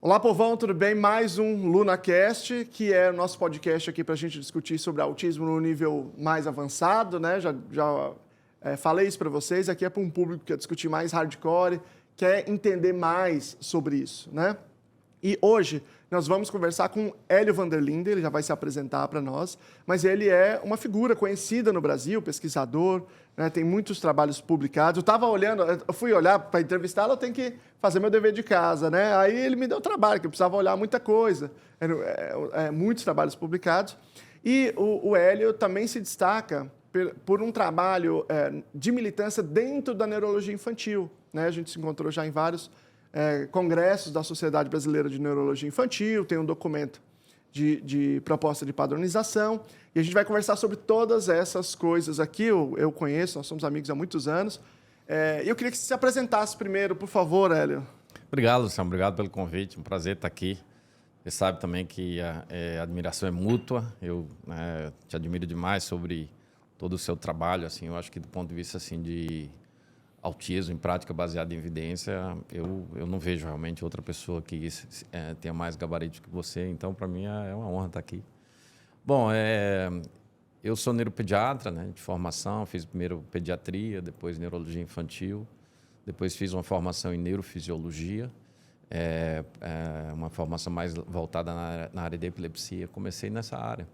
Olá, povão, tudo bem? Mais um LunaCast, que é o nosso podcast aqui para a gente discutir sobre autismo no nível mais avançado, né? Já falei isso para vocês, aqui é para um público que quer discutir mais hardcore, quer entender mais sobre isso, né? E hoje nós vamos conversar com Hélio Vanderlinde, ele já vai se apresentar para nós, mas ele é uma figura conhecida no Brasil, pesquisador, né, tem muitos trabalhos publicados. Eu fui olhar para entrevistá-lo, eu tenho que fazer meu dever de casa, né? Aí ele me deu trabalho, que eu precisava olhar muita coisa, muitos trabalhos publicados. E o Hélio também se destaca por um trabalho de militância dentro da neurologia infantil, né? A gente se encontrou já em vários congressos da Sociedade Brasileira de Neurologia Infantil, tem um documento de proposta de padronização, e a gente vai conversar sobre todas essas coisas aqui. Eu conheço, nós somos amigos há muitos anos, e eu queria que você se apresentasse primeiro, por favor, Hélio. Obrigado, Luciano, obrigado pelo convite, um prazer estar aqui. Você sabe também que a admiração é mútua, eu te admiro demais sobre todo o seu trabalho, assim, eu acho que do ponto de vista assim, de autismo em prática baseada em evidência, eu não vejo realmente outra pessoa que tenha mais gabarito que você, então para mim é uma honra estar aqui. Bom, eu sou neuropediatra, né, de formação, fiz primeiro pediatria, depois neurologia infantil, depois fiz uma formação em neurofisiologia, uma formação mais voltada na área de epilepsia, comecei nessa área.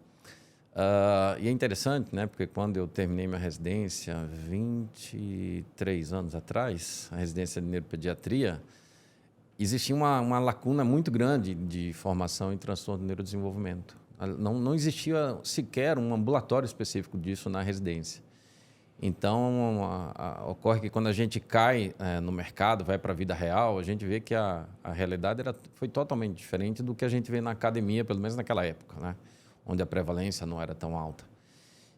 E é interessante, né, porque quando eu terminei minha residência, 23 anos atrás, a residência de neuropediatria, existia uma lacuna muito grande de formação em transtorno de neurodesenvolvimento. Não existia sequer um ambulatório específico disso na residência. Então, ocorre que quando a gente cai no mercado, vai para a vida real, a gente vê que a realidade foi totalmente diferente do que a gente vê na academia, pelo menos naquela época, né? Onde a prevalência não era tão alta.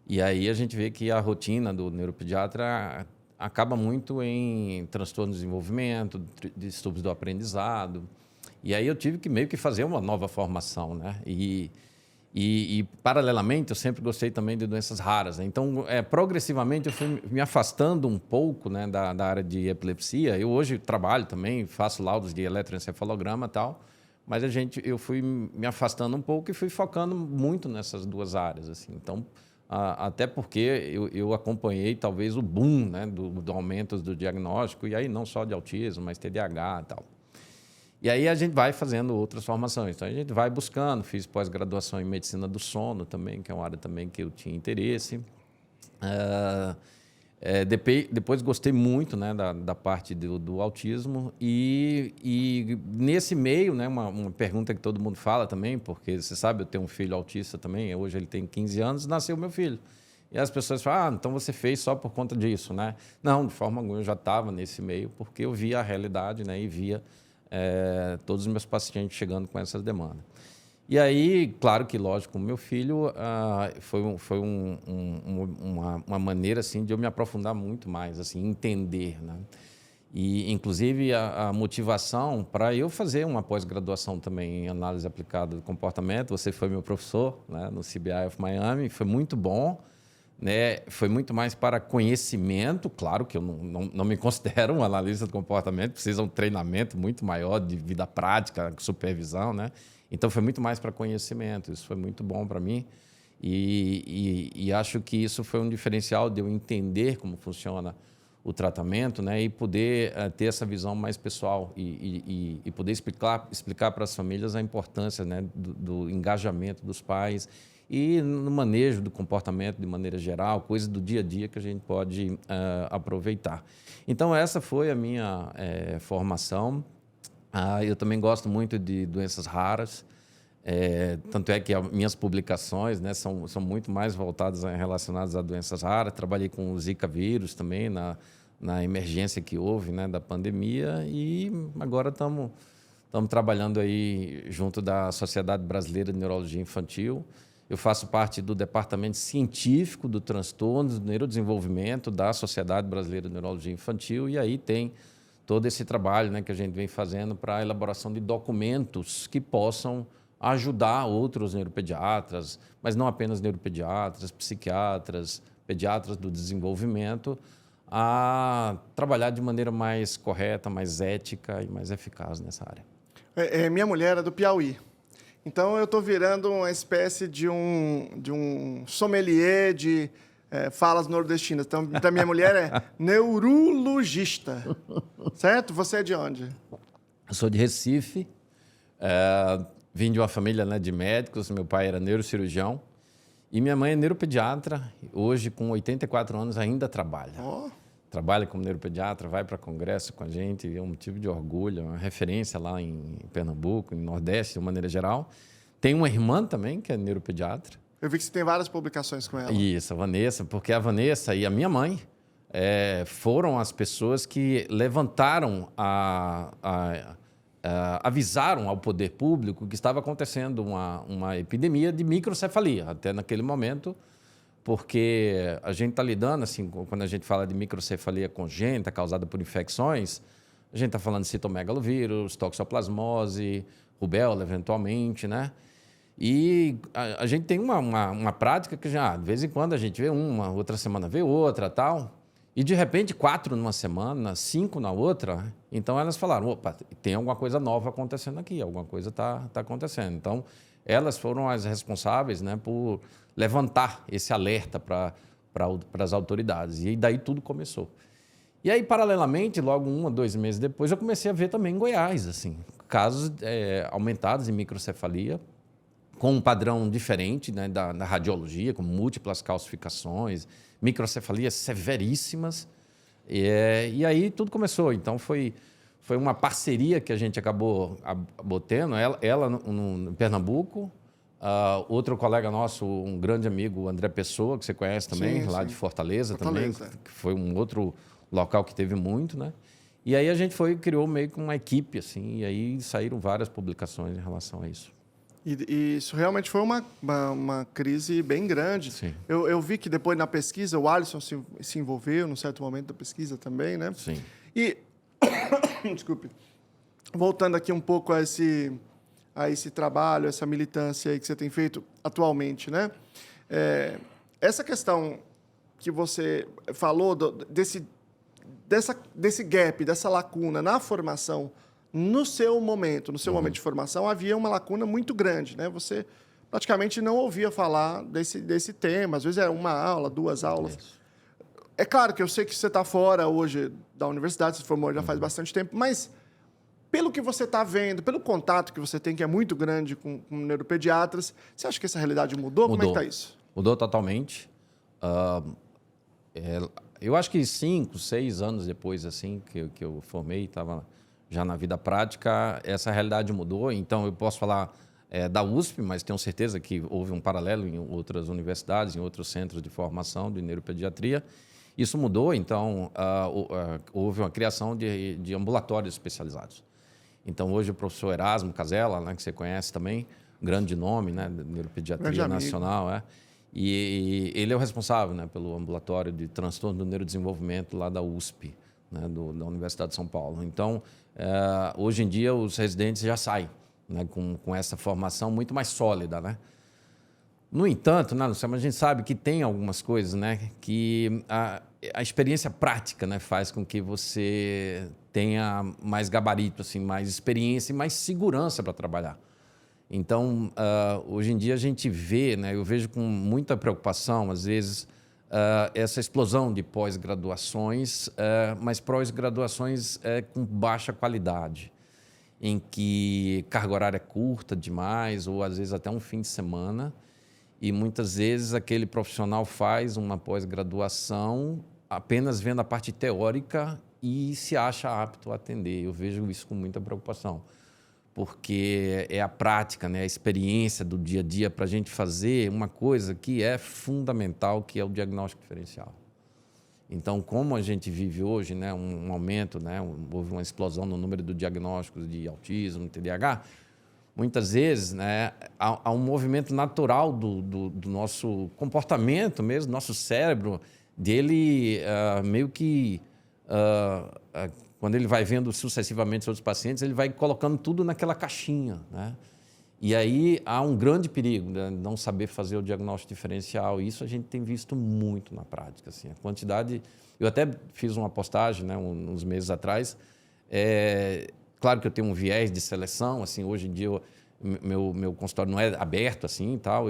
E aí a gente vê que a rotina do neuropediatra acaba muito em transtorno de desenvolvimento, distúrbios do aprendizado. E aí eu tive que meio que fazer uma nova formação, né? E paralelamente, eu sempre gostei também de doenças raras, né? Então, progressivamente, eu fui me afastando um pouco, né, da área de epilepsia. Eu hoje trabalho também, faço laudos de eletroencefalograma e tal, mas eu fui me afastando um pouco e fui focando muito nessas duas áreas, assim. Então, até porque eu acompanhei talvez o boom, né, do aumento do diagnóstico, e aí não só de autismo, mas TDAH e tal. E aí a gente vai fazendo outras formações. Então, a gente vai buscando, fiz pós-graduação em medicina do sono também, que é uma área também que eu tinha interesse. Depois gostei muito, né, da parte do autismo e nesse meio, né, uma pergunta que todo mundo fala também, porque você sabe, eu tenho um filho autista também, hoje ele tem 15 anos, nasceu meu filho. E as pessoas falam, então você fez só por conta disso, né? Não, de forma alguma, eu já estava nesse meio, porque eu via a realidade, né, e via todos os meus pacientes chegando com essas demandas. E aí, claro que, lógico, o meu filho foi uma maneira assim, de eu me aprofundar muito mais, assim, entender, né? E, inclusive, a motivação para eu fazer uma pós-graduação também em análise aplicada do comportamento, você foi meu professor, né, no CBI of Miami, foi muito bom, né? Foi muito mais para conhecimento, claro que eu não me considero um analista de comportamento, precisa de um treinamento muito maior de vida prática, supervisão, né? Então, foi muito mais para conhecimento, isso foi muito bom para mim e acho que isso foi um diferencial de eu entender como funciona o tratamento, né? E poder ter essa visão mais pessoal e poder explicar para as famílias a importância, né, do engajamento dos pais e no manejo do comportamento de maneira geral, coisas do dia a dia que a gente pode aproveitar. Então, essa foi a minha formação. Eu também gosto muito de doenças raras, tanto é que as minhas publicações, né, são muito mais voltadas relacionadas a doenças raras. Trabalhei com o Zika vírus também na emergência que houve, né, da pandemia, e agora estamos trabalhando aí junto da Sociedade Brasileira de Neurologia Infantil. Eu faço parte do departamento científico do transtorno do neurodesenvolvimento da Sociedade Brasileira de Neurologia Infantil, e aí tem todo esse trabalho, né, que a gente vem fazendo para a elaboração de documentos que possam ajudar outros neuropediatras, mas não apenas neuropediatras, psiquiatras, pediatras do desenvolvimento, a trabalhar de maneira mais correta, mais ética e mais eficaz nessa área. Minha mulher é do Piauí. Então, eu estou virando uma espécie de um sommelier de falas nordestinas. Então, minha mulher é neurologista, certo? Você é de onde? Eu sou de Recife, vim de uma família, né, de médicos, meu pai era neurocirurgião e minha mãe é neuropediatra, hoje com 84 anos ainda trabalha. Oh. Trabalha como neuropediatra, vai para congresso com a gente, é um motivo de orgulho, é uma referência lá em Pernambuco, em Nordeste, de uma maneira geral. Tem uma irmã também, que é neuropediatra. Eu vi que você tem várias publicações com ela. Isso, a Vanessa, porque a Vanessa e a minha mãe foram as pessoas que levantaram, avisaram ao poder público que estava acontecendo uma epidemia de microcefalia, até naquele momento, porque a gente está lidando, assim, quando a gente fala de microcefalia congênita causada por infecções, a gente está falando de citomegalovírus, toxoplasmose, rubéola, eventualmente, né? E a gente tem uma prática que já, de vez em quando, a gente vê uma, outra semana vê outra, tal. E, de repente, 4 numa semana, 5 na outra. Então, elas falaram, opa, tem alguma coisa nova acontecendo aqui, alguma coisa está acontecendo. Então, elas foram as responsáveis, né, por levantar esse alerta para as autoridades. E daí tudo começou. E aí, paralelamente, logo 1 a 2 meses depois, eu comecei a ver também em Goiás, assim, casos aumentados em microcefalia, com um padrão diferente, né, da radiologia, com múltiplas calcificações, microcefalias severíssimas. E aí tudo começou. Então, foi uma parceria que a gente acabou tendo, ela no Pernambuco, outro colega nosso, um grande amigo, o André Pessoa, que você conhece também, lá de Fortaleza também, que foi um outro local que teve muito, né? E aí a gente criou meio que uma equipe, assim, e aí saíram várias publicações em relação a isso. E isso realmente foi uma crise bem grande. Sim. Eu vi que depois na pesquisa o Alisson se envolveu num certo momento da pesquisa também, né? Sim. E, desculpe, voltando aqui um pouco a esse trabalho, essa militância aí que você tem feito atualmente, né? Essa questão que você falou desse gap, dessa lacuna na formação, no seu momento de formação, havia uma lacuna muito grande, né? Você praticamente não ouvia falar desse tema. Às vezes era uma aula, 2 aulas. Isso. É claro que eu sei que você está fora hoje da universidade, você se formou já faz bastante tempo, mas pelo que você está vendo, pelo contato que você tem, que é muito grande com neuropediatras, você acha que essa realidade mudou? Como é que está isso? Mudou totalmente. Eu acho que 5, 6 anos depois assim que eu formei, estava já na vida prática, essa realidade mudou. Então, eu posso falar da USP, mas tenho certeza que houve um paralelo em outras universidades, em outros centros de formação de neuropediatria. Isso mudou, então, houve uma criação de ambulatórios especializados. Então, hoje, o professor Erasmo Casella, né, que você conhece também, grande nome, né, de neuropediatria nacional, e ele é o responsável, né, pelo ambulatório de transtorno do neurodesenvolvimento lá da USP, né, da Universidade de São Paulo. Então, hoje em dia, os residentes já saem, né, com essa formação muito mais sólida, né? No entanto, né, Luciano, a gente sabe que tem algumas coisas, né, que a experiência prática, né, faz com que você tenha mais gabarito, assim, mais experiência e mais segurança para trabalhar. Então, hoje em dia a gente vê, né, eu vejo com muita preocupação, às vezes, essa explosão de pós-graduações, mas pós-graduações com baixa qualidade, em que carga horária é curta demais, ou às vezes até um fim de semana, e muitas vezes aquele profissional faz uma pós-graduação apenas vendo a parte teórica e se acha apto a atender. Eu vejo isso com muita preocupação, porque é a prática, né, a experiência do dia a dia para a gente fazer uma coisa que é fundamental, que é o diagnóstico diferencial. Então, como a gente vive hoje, né, um aumento, né, houve uma explosão no número de diagnósticos de autismo, TDAH, muitas vezes, né, há um movimento natural do nosso comportamento mesmo, do nosso cérebro, dele meio que... quando ele vai vendo sucessivamente outros pacientes, ele vai colocando tudo naquela caixinha, né? E aí há um grande perigo, né, não saber fazer o diagnóstico diferencial. Isso a gente tem visto muito na prática, assim, a quantidade... Eu até fiz uma postagem, né, uns meses atrás, Claro que eu tenho um viés de seleção, assim, hoje em dia meu consultório não é aberto assim e tal,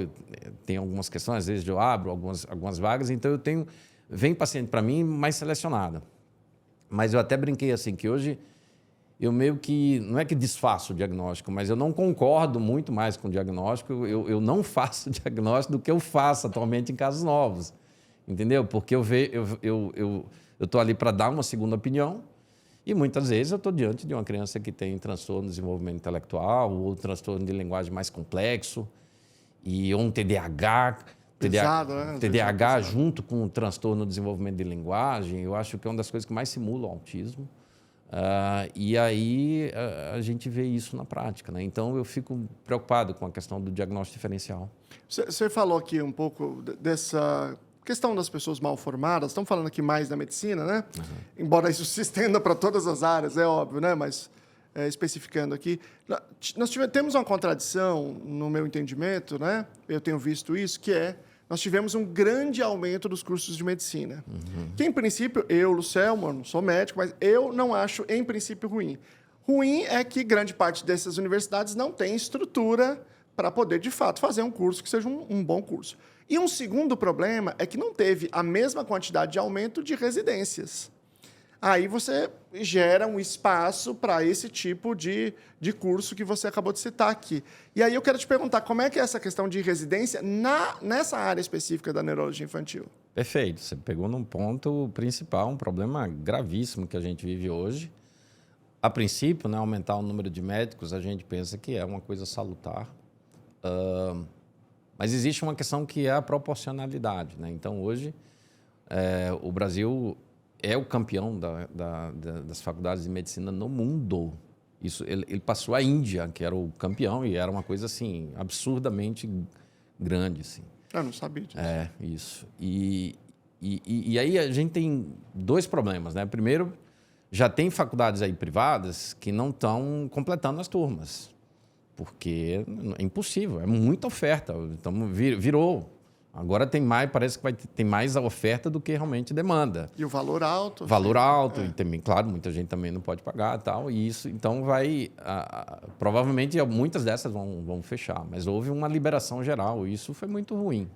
tem algumas questões, às vezes eu abro algumas vagas, então vem paciente para mim mais selecionada. Mas eu até brinquei assim, que hoje eu meio que, não é que desfaço o diagnóstico, mas eu não concordo muito mais com o diagnóstico, eu não faço diagnóstico do que eu faço atualmente em casos novos, entendeu? Porque eu estou ali para dar uma segunda opinião, e muitas vezes eu estou diante de uma criança que tem transtorno de desenvolvimento intelectual ou transtorno de linguagem mais complexo, ou um TDAH, Pesado, né? TDAH junto com o transtorno de desenvolvimento de linguagem, eu acho que é uma das coisas que mais simula o autismo. E aí a gente vê isso na prática, né? Então eu fico preocupado com a questão do diagnóstico diferencial. Você falou aqui um pouco dessa questão das pessoas mal formadas. Estamos falando aqui mais da medicina, né? Uhum. Embora isso se estenda para todas as áreas, é óbvio, né? Mas especificando aqui, nós temos uma contradição, no meu entendimento, né? Eu tenho visto isso, que nós tivemos um grande aumento dos cursos de medicina. Uhum. Que, em princípio, Lucelmo, não sou médico, mas eu não acho, em princípio, ruim. Ruim é que grande parte dessas universidades não tem estrutura para poder, de fato, fazer um curso que seja um bom curso. E um segundo problema é que não teve a mesma quantidade de aumento de residências. Aí você gera um espaço para esse tipo de curso que você acabou de citar aqui. E aí eu quero te perguntar, como é que é essa questão de residência nessa área específica da neurologia infantil? Perfeito. Você pegou num ponto principal, um problema gravíssimo que a gente vive hoje. A princípio, né, aumentar o número de médicos, a gente pensa que é uma coisa salutar. Mas existe uma questão que é a proporcionalidade, né? Então, hoje, o Brasil é o campeão das faculdades de medicina no mundo. Ele passou a Índia, que era o campeão, e era uma coisa assim absurdamente grande. Assim. Eu não sabia disso. Isso. E aí a gente tem dois problemas, né? Primeiro, já tem faculdades aí privadas que não estão completando as turmas, porque é impossível, é muita oferta. Então, virou. Agora parece que tem mais a oferta do que realmente demanda. E o valor alto. Valor alto, e também, claro, muita gente também não pode pagar e tal. E isso, então, provavelmente, muitas dessas vão fechar. Mas houve uma liberação geral, e isso foi muito ruim.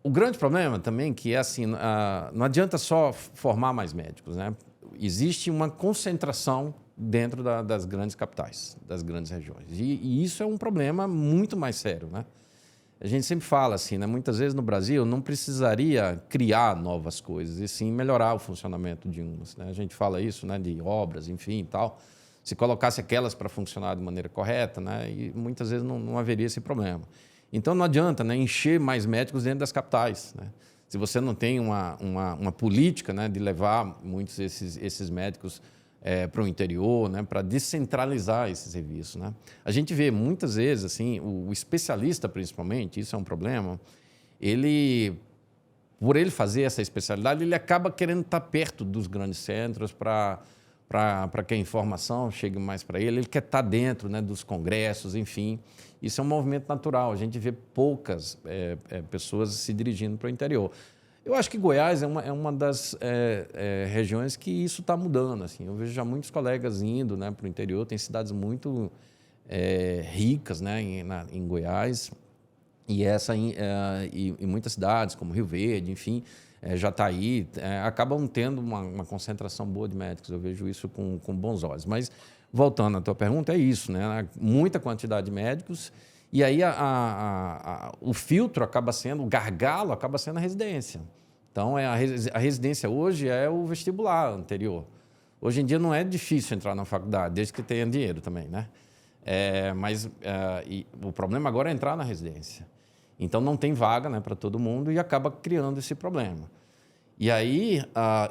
O grande problema também que é assim, não adianta só formar mais médicos, né? Existe uma concentração dentro das grandes capitais, das grandes regiões. E isso é um problema muito mais sério, né? A gente sempre fala assim, né? Muitas vezes no Brasil não precisaria criar novas coisas, e sim melhorar o funcionamento de umas, né? A gente fala isso, né? De obras, enfim, e tal. Se colocasse aquelas para funcionar de maneira correta, né? E muitas vezes não haveria esse problema. Então não adianta, né? Encher mais médicos dentro das capitais, né? Se você não tem uma política, né? De levar muitos esses médicos para o interior, né, para descentralizar esse serviço, né? A gente vê muitas vezes assim, o especialista, principalmente, isso é um problema, por ele fazer essa especialidade, ele acaba querendo estar perto dos grandes centros para que a informação chegue mais para ele quer estar dentro, né, dos congressos, enfim. Isso é um movimento natural, a gente vê poucas pessoas se dirigindo para o interior. Eu acho que Goiás é uma das regiões que isso está mudando. Assim. Eu vejo já muitos colegas indo, né, para o interior, tem cidades muito ricas, né, em Goiás, e muitas cidades, como Rio Verde, enfim, já está aí, acabam tendo uma concentração boa de médicos. Eu vejo isso com bons olhos. Mas, voltando à tua pergunta, é isso, né? Muita quantidade de médicos. E aí o filtro acaba sendo, o gargalo acaba sendo a residência. Então, a residência hoje é o vestibular anterior. Hoje em dia não é difícil entrar na faculdade, desde que tenha dinheiro também, né? Mas o problema agora é entrar na residência. Então, não tem vaga, né, para todo mundo e acaba criando esse problema. E aí,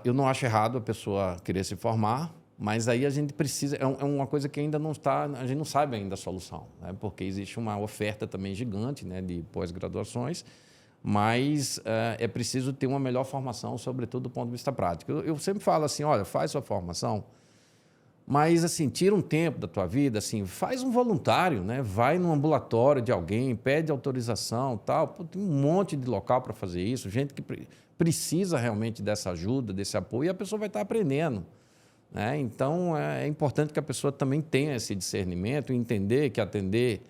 eu não acho errado a pessoa querer se formar, mas aí a gente precisa... É uma coisa que ainda não está... A gente não sabe ainda a solução, né? Porque existe uma oferta também gigante, né, de pós-graduações, mas é preciso ter uma melhor formação, sobretudo do ponto de vista prático. Eu sempre falo assim, olha, faz sua formação, mas assim, tira um tempo da tua vida, assim, faz um voluntário, né? Vai num ambulatório de alguém, pede autorização, tal. Pô, tem um monte de local para fazer isso, gente que precisa realmente dessa ajuda, desse apoio, e a pessoa vai estar aprendendo. né? Então, é importante que a pessoa também tenha esse discernimento e entender que atender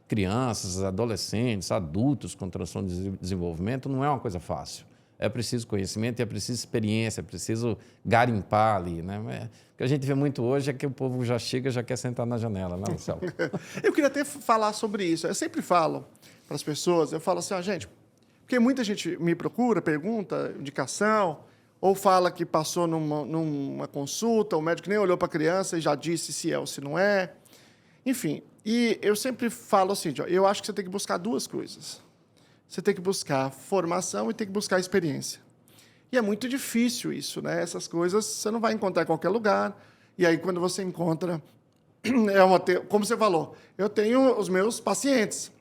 crianças, adolescentes, adultos com transtorno de desenvolvimento não é uma coisa fácil. É preciso conhecimento, é preciso experiência, é preciso garimpar ali, né? O que a gente vê muito hoje é que o povo já chega e já quer sentar na janela, né, Marcelo? Eu queria até falar sobre isso. Eu sempre falo para as pessoas, eu falo assim, gente, porque muita gente me procura, pergunta, indicação, ou fala que passou numa consulta, o médico nem olhou para a criança e já disse se é ou se não é. Enfim, e eu sempre falo assim, eu acho que você tem que buscar duas coisas. Você tem que buscar formação e tem que buscar experiência. E é muito difícil isso, né? Essas coisas você não vai encontrar em qualquer lugar. E aí, quando você encontra... como você falou, eu tenho os meus pacientes.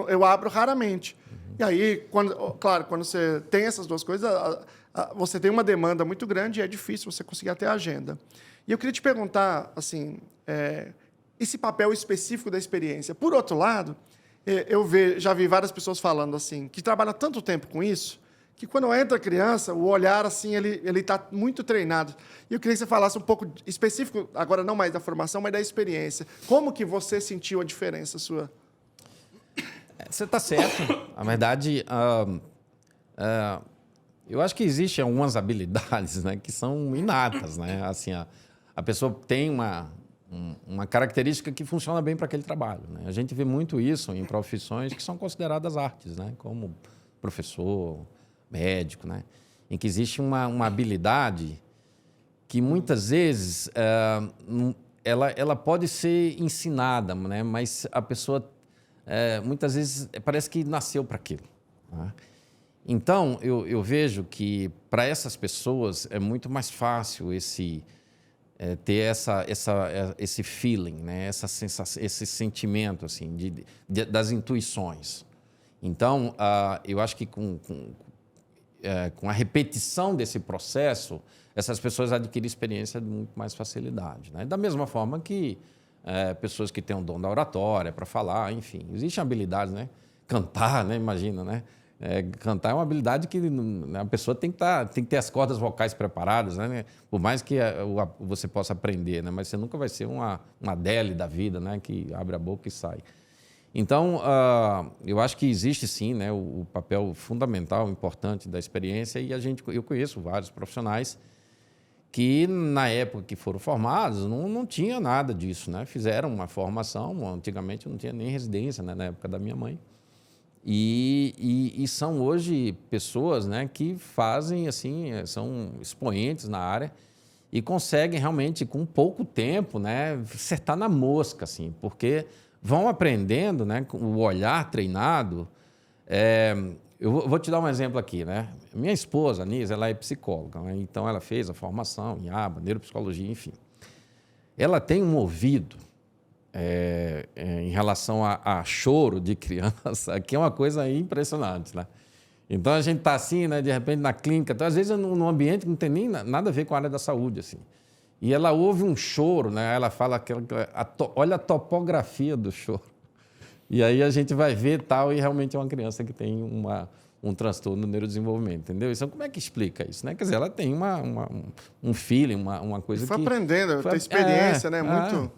Eu abro raramente. E aí, claro, quando você tem essas duas coisas, você tem uma demanda muito grande e é difícil você conseguir até a agenda. E eu queria te perguntar, assim, esse papel específico da experiência. Por outro lado, já vi várias pessoas falando assim, que trabalham tanto tempo com isso, que quando entra a criança, o olhar assim, ele está muito treinado. E eu queria que você falasse um pouco específico, agora não mais da formação, mas da experiência. Como que você sentiu a diferença sua? Você está certo. Na verdade, eu acho que existem algumas habilidades, né, que são inatas, né? Assim, a pessoa tem uma característica que funciona bem para aquele trabalho, né? A gente vê muito isso em profissões que são consideradas artes, né? Como professor, médico, né? Em que existe uma habilidade que muitas vezes ela pode ser ensinada, né? Mas a pessoa muitas vezes parece que nasceu para aquilo, né? Então eu vejo que para essas pessoas é muito mais fácil ter esse feeling, né? Essa sensação, esse sentimento assim das intuições. Então eu acho que com a repetição desse processo, essas pessoas adquirem experiência de muito mais facilidade, né? Da mesma forma que pessoas que têm o dom da oratória para falar, enfim, existem habilidades, né? Cantar, né? Imagina, né? Cantar é uma habilidade que a pessoa tem que ter as cordas vocais preparadas, né? Por mais que você possa aprender, né? Mas você nunca vai ser uma Adele da vida, né? Que abre a boca e sai. Então, eu acho que existe sim, né, o papel fundamental, importante da experiência, e eu conheço vários profissionais que, na época que foram formados, não tinha nada disso, né? Fizeram uma formação, antigamente não tinha nem residência, né, na época da minha mãe, e são hoje pessoas, né, que fazem, assim, são expoentes na área e conseguem realmente, com pouco tempo, né, acertar na mosca, assim, porque vão aprendendo, né, com o olhar treinado. Eu vou te dar um exemplo aqui, né? Minha esposa, a Nisa, ela é psicóloga, né? Então ela fez a formação em ABA, neuropsicologia, enfim. Ela tem um ouvido em relação a choro de criança, que é uma coisa impressionante, né? Então a gente está assim, né, de repente na clínica, então, às vezes num ambiente que não tem nem nada a ver com a área da saúde, assim. E ela ouve um choro, né? Ela fala olha a topografia do choro. E aí a gente vai ver tal, e realmente é uma criança que tem um transtorno no neurodesenvolvimento, entendeu? Então, como é que explica isso, né? Quer dizer, ela tem um feeling, uma coisa que... Foi aprendendo, tem experiência, né? Muito...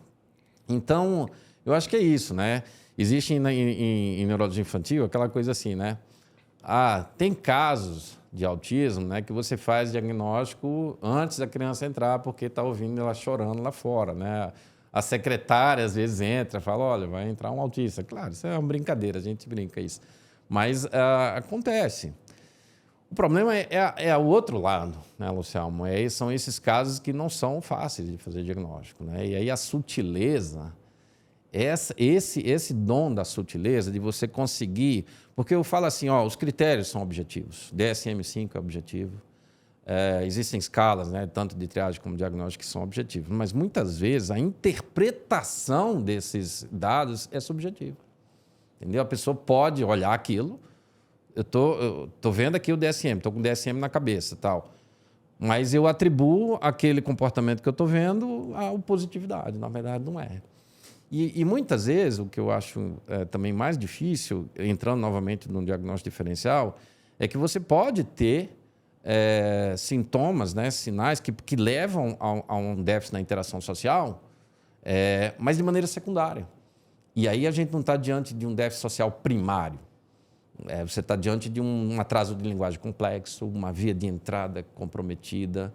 Então, eu acho que é isso, né? Existe em neurologia infantil aquela coisa assim, né? Tem casos de autismo, né, que você faz diagnóstico antes da criança entrar, porque está ouvindo ela chorando lá fora, né? A secretária, às vezes, entra e fala, olha, vai entrar um autista. Claro, isso é uma brincadeira, a gente brinca isso. Mas acontece. O problema é o outro lado, né, Luciano? São esses casos que não são fáceis de fazer diagnóstico, né? E aí a sutileza, esse dom da sutileza, de você conseguir... Porque eu falo assim, os critérios são objetivos. DSM-5 é objetivo. Existem escalas, né, tanto de triagem como de diagnóstico, que são objetivos. Mas, muitas vezes, a interpretação desses dados é subjetiva. Entendeu? A pessoa pode olhar aquilo, eu tô vendo aqui o DSM, estou com o DSM na cabeça, tal, mas eu atribuo aquele comportamento que eu estou vendo à positividade. Na verdade, não é. E muitas vezes, o que eu acho também mais difícil, entrando novamente no diagnóstico diferencial, é que você pode ter sintomas, né, sinais que levam a um déficit na interação social, mas de maneira secundária. E aí a gente não está diante de um déficit social primário. Você está diante de um atraso de linguagem complexo, uma via de entrada comprometida,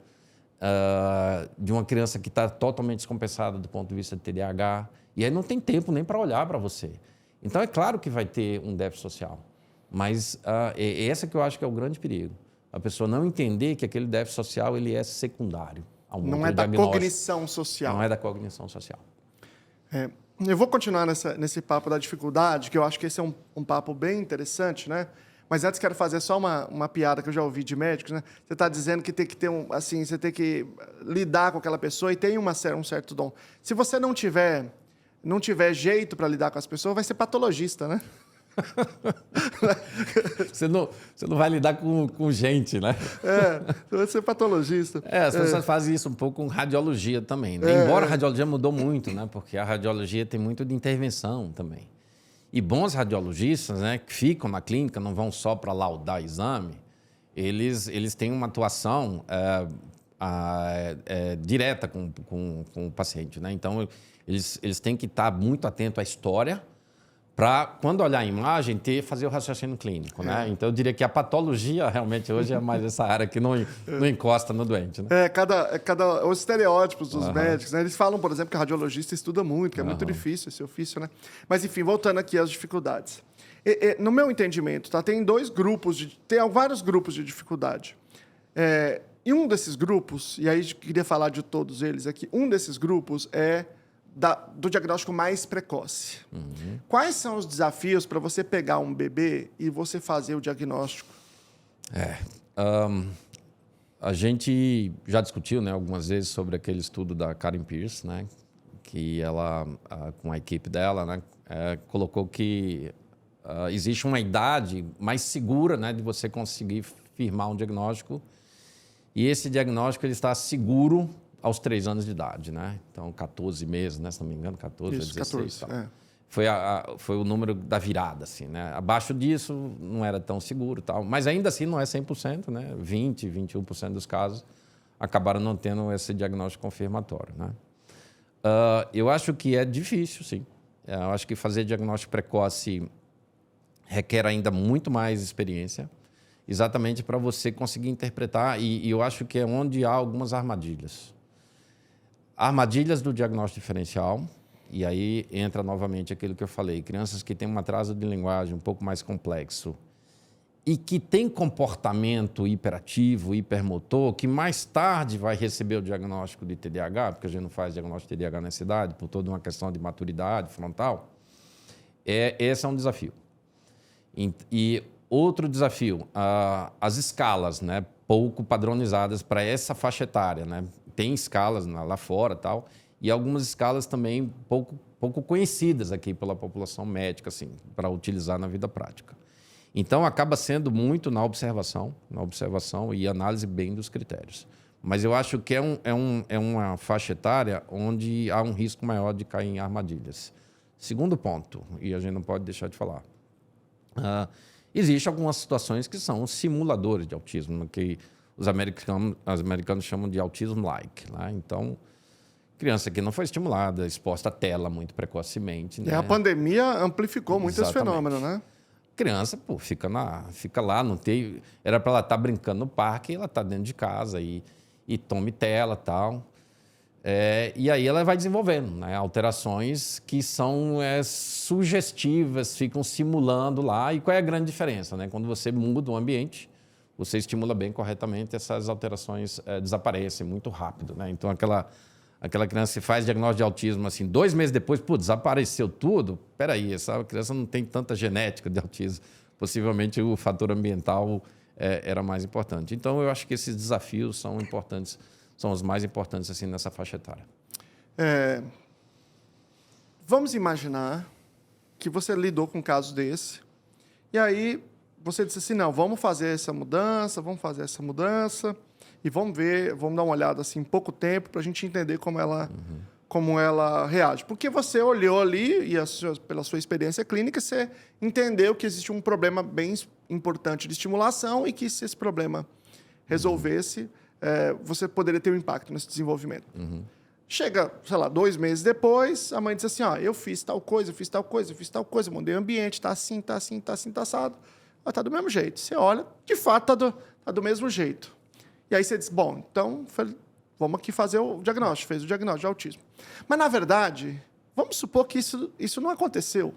de uma criança que está totalmente descompensada do ponto de vista de TDAH, e aí não tem tempo nem para olhar para você. Então, é claro que vai ter um déficit social, mas esse que eu acho que é o grande perigo. A pessoa não entender que aquele déficit social ele é secundário. Não é da cognição social. Não é da cognição social. Eu vou continuar nesse papo da dificuldade, que eu acho que esse é um papo bem interessante, né? Mas antes quero fazer só uma piada que eu já ouvi de médicos, né? Você está dizendo que tem que ter você tem que lidar com aquela pessoa e tem um certo dom. Se você não tiver jeito para lidar com as pessoas, vai ser patologista, né? Você não vai lidar com gente, né? Você vai ser patologista. As pessoas fazem isso um pouco com radiologia também, né? Embora a radiologia mudou muito, né? Porque a radiologia tem muito de intervenção também. E bons radiologistas, né, que ficam na clínica, não vão só para laudar exame, eles têm uma atuação direta com o paciente, né? Então, eles têm que estar muito atentos à história para, quando olhar a imagem, fazer o raciocínio clínico, né? Então, eu diria que a patologia, realmente, hoje é mais essa área que não encosta no doente, né? Os estereótipos dos médicos, né? Eles falam, por exemplo, que a radiologista estuda muito, que é muito difícil esse ofício, né? Mas, enfim, voltando aqui às dificuldades. No meu entendimento, tem vários grupos de dificuldade. E um desses grupos, e aí eu queria falar de todos eles aqui, um desses grupos é do diagnóstico mais precoce. Uhum. Quais são os desafios para você pegar um bebê e você fazer o diagnóstico? A gente já discutiu, né, algumas vezes sobre aquele estudo da Karen Pierce, né, que ela, com a equipe dela, né, colocou que existe uma idade mais segura, né, de você conseguir firmar um diagnóstico, e esse diagnóstico ele está seguro aos 3 anos de idade, né? Então, 14 meses, né? Se não me engano, 14 Isso, a 16. 14, Foi o número da virada, assim, né? Abaixo disso, não era tão seguro, tal. Mas ainda assim não é 100%, né? 20%, 21% dos casos acabaram não tendo esse diagnóstico confirmatório, né? Eu acho que é difícil, sim. Eu acho que fazer diagnóstico precoce requer ainda muito mais experiência, exatamente para você conseguir interpretar, e eu acho que é onde há algumas armadilhas. Armadilhas do diagnóstico diferencial, e aí entra novamente aquilo que eu falei, crianças que têm um atraso de linguagem um pouco mais complexo e que têm comportamento hiperativo, hipermotor, que mais tarde vai receber o diagnóstico de TDAH, porque a gente não faz diagnóstico de TDAH nessa idade, por toda uma questão de maturidade frontal. Esse é um desafio. E outro desafio, as escalas, né, pouco padronizadas para essa faixa etária, né? Tem escalas lá fora, tal, e algumas escalas também pouco conhecidas aqui pela população médica, assim, para utilizar na vida prática. Então, acaba sendo muito na observação e análise bem dos critérios. Mas eu acho que é uma faixa etária onde há um risco maior de cair em armadilhas. Segundo ponto, e a gente não pode deixar de falar, existem algumas situações que são simuladores de autismo, que os americanos chamam de autism-like, né? Então, criança que não foi estimulada, exposta à tela muito precocemente. E a pandemia amplificou muito esse fenômeno, né? Criança, fica lá, não tem... Era para ela estar brincando no parque, e ela está dentro de casa e tome tela e tal. E aí ela vai desenvolvendo, né, alterações que são sugestivas, ficam simulando lá. E qual é a grande diferença? Né? Quando você muda o ambiente, você estimula bem corretamente, essas alterações desaparecem muito rápido. Né? Então, aquela criança que faz diagnóstico de autismo, assim, 2 meses depois, desapareceu tudo. Espera aí, essa criança não tem tanta genética de autismo. Possivelmente o fator ambiental era mais importante. Então, eu acho que esses desafios são importantes, são os mais importantes assim, nessa faixa etária. Vamos imaginar que você lidou com um caso desse, e aí você disse assim, não, vamos fazer essa mudança, e vamos dar uma olhada assim, em pouco tempo, para a gente entender como ela reage. Porque você olhou ali, e pela sua experiência clínica, você entendeu que existe um problema bem importante de estimulação e que se esse problema resolvesse, você poderia ter um impacto nesse desenvolvimento. Chega, sei lá, 2 meses depois, a mãe diz assim, ó, eu fiz tal coisa, eu fiz tal coisa, eu fiz tal coisa, mudei o ambiente, tá assim, tá assim, tá assim, tá assado. Mas tá do mesmo jeito. Você olha, de fato, tá do mesmo jeito. E aí você diz, bom, então, vamos aqui fazer o diagnóstico. Fez o diagnóstico de autismo. Mas, na verdade, vamos supor que isso não aconteceu.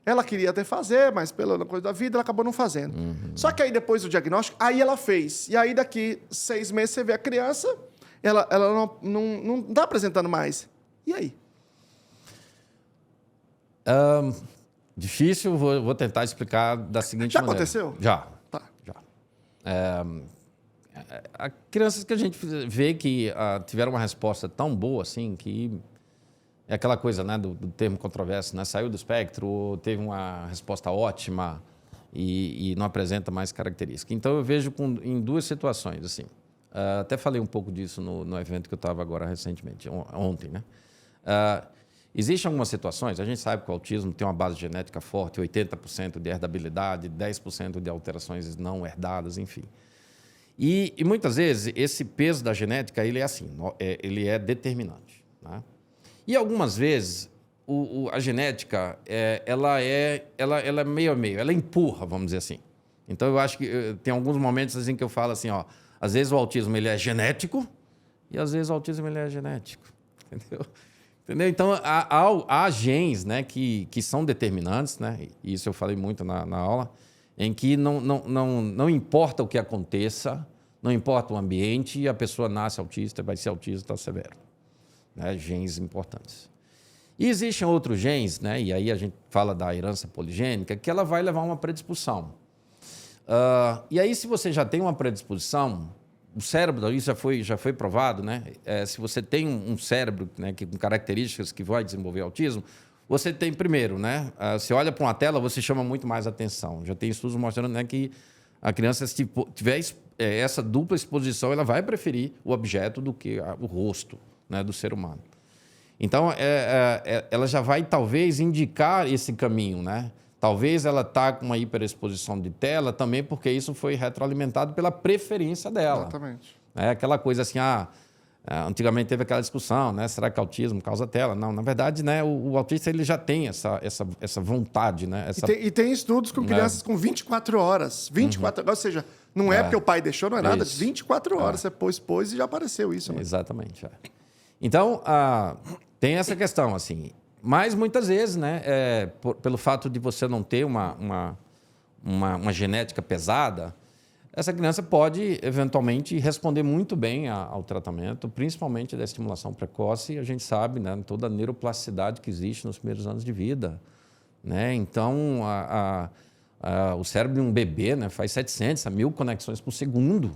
Ela queria até fazer, mas pela coisa da vida, ela acabou não fazendo. Só que aí, depois do diagnóstico, aí ela fez. E aí, daqui 6 meses, você vê a criança, ela não tá apresentando mais. E aí? Difícil, vou tentar explicar da seguinte maneira. Já aconteceu? Já. Tá. Já. Há crianças que a gente vê que tiveram uma resposta tão boa assim, que é aquela coisa, né, do termo controverso, né? Saiu do espectro, ou teve uma resposta ótima e não apresenta mais características. Então, eu vejo em 2 situações, assim. Até falei um pouco disso no evento que eu estava agora recentemente, ontem, né? Existem algumas situações, a gente sabe que o autismo tem uma base genética forte, 80% de herdabilidade, 10% de alterações não herdadas, enfim. E muitas vezes esse peso da genética ele é assim, ele é determinante, né? E algumas vezes a genética ela é meio a meio, ela empurra, vamos dizer assim. Então eu acho que tem alguns momentos assim que eu falo assim, ó, às vezes o autismo ele é genético e às vezes o autismo ele é genético, entendeu? Então há genes, né, que são determinantes, né? Isso eu falei muito na aula, em que não importa o que aconteça, não importa o ambiente, e a pessoa nasce autista, vai ser autista severo. Né? Genes importantes. E existem outros genes, né? E aí a gente fala da herança poligênica, que ela vai levar a uma predisposição. E aí, se você já tem uma predisposição, o cérebro, isso já foi provado, né? Se você tem um cérebro, né, com características que vai desenvolver autismo, você tem primeiro, né? Você olha para uma tela, você chama muito mais atenção. Já tem estudos mostrando, né, que a criança, se tiver essa dupla exposição, ela vai preferir o objeto do que o rosto, né, do ser humano. Então, ela já vai, talvez, indicar esse caminho, né? Talvez ela está com uma hiperexposição de tela também porque isso foi retroalimentado pela preferência dela. Exatamente. Aquela coisa assim, antigamente teve aquela discussão, né? Será que autismo causa tela? Não, na verdade, né, o autista ele já tem essa vontade, né? E tem estudos com crianças com 24 horas. 24 horas, ou seja, não é porque o pai deixou, não é nada. Isso. 24 horas você expôs e já apareceu isso. Né? Exatamente. Então, tem essa questão, assim. Mas, muitas vezes, né, pelo fato de você não ter uma genética pesada, essa criança pode, eventualmente, responder muito bem ao tratamento, principalmente da estimulação precoce. E a gente sabe, né, toda a neuroplasticidade que existe nos primeiros anos de vida. Né? Então, o cérebro de um bebê, né, faz 700 a 1.000 conexões por segundo.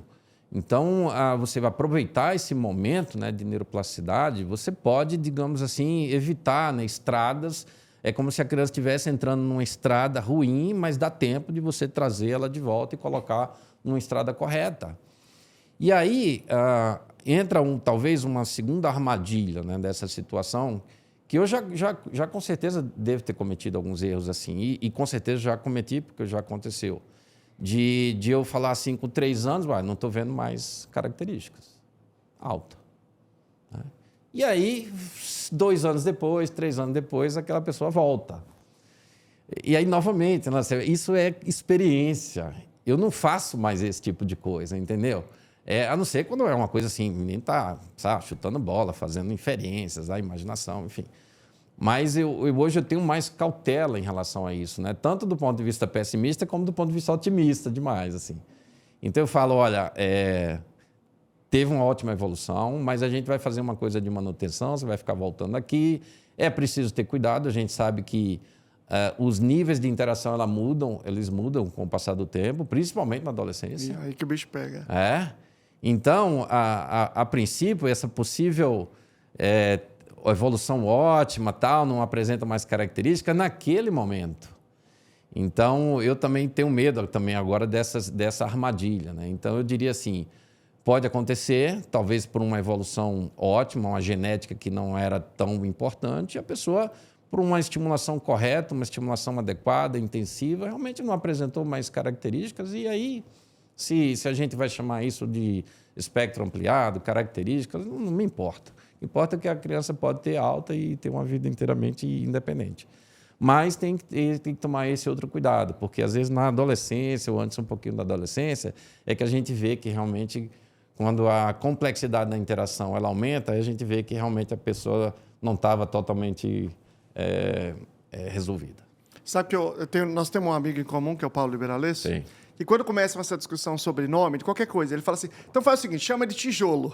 Então, você vai aproveitar esse momento, né, de neuroplasticidade, você pode, digamos assim, evitar, né, estradas. É como se a criança estivesse entrando numa estrada ruim, mas dá tempo de você trazer ela de volta e colocar numa estrada correta. E aí entra talvez uma segunda armadilha, né, dessa situação, que eu já com certeza devo ter cometido alguns erros assim, e com certeza já cometi, porque já aconteceu. De eu falar assim, com 3 anos, não estou vendo mais características. Alta. Né? E aí, 2 anos depois, 3 anos depois, aquela pessoa volta. E aí, novamente, isso é experiência. Eu não faço mais esse tipo de coisa, entendeu? A não ser quando é uma coisa assim, o menino está chutando bola, fazendo inferências, a imaginação, enfim. Mas hoje eu tenho mais cautela em relação a isso, né? Tanto do ponto de vista pessimista como do ponto de vista otimista demais, assim. Então eu falo, olha, teve uma ótima evolução, mas a gente vai fazer uma coisa de manutenção, você vai ficar voltando aqui, é preciso ter cuidado, a gente sabe que os níveis de interação eles mudam com o passar do tempo, principalmente na adolescência. E aí que o bicho pega. Então, a princípio, essa possível evolução ótima, não apresenta mais características naquele momento. Então, eu também tenho medo também agora dessa armadilha. Né? Então, eu diria assim, pode acontecer, talvez por uma evolução ótima, uma genética que não era tão importante, a pessoa, por uma estimulação correta, uma estimulação adequada, intensiva, realmente não apresentou mais características e aí Se a gente vai chamar isso de espectro ampliado, características, não me importa. Importa que a criança pode ter alta e ter uma vida inteiramente independente. Mas tem que tomar esse outro cuidado, porque às vezes na adolescência, ou antes um pouquinho da adolescência, é que a gente vê que realmente, quando a complexidade da interação ela aumenta, a gente vê que realmente a pessoa não estava totalmente resolvida. Sabe que nós temos um amigo em comum, que é o Paulo Liberalesso? Sim. E quando começa essa discussão sobre nome, de qualquer coisa, ele fala assim, então faz o seguinte, chama de tijolo.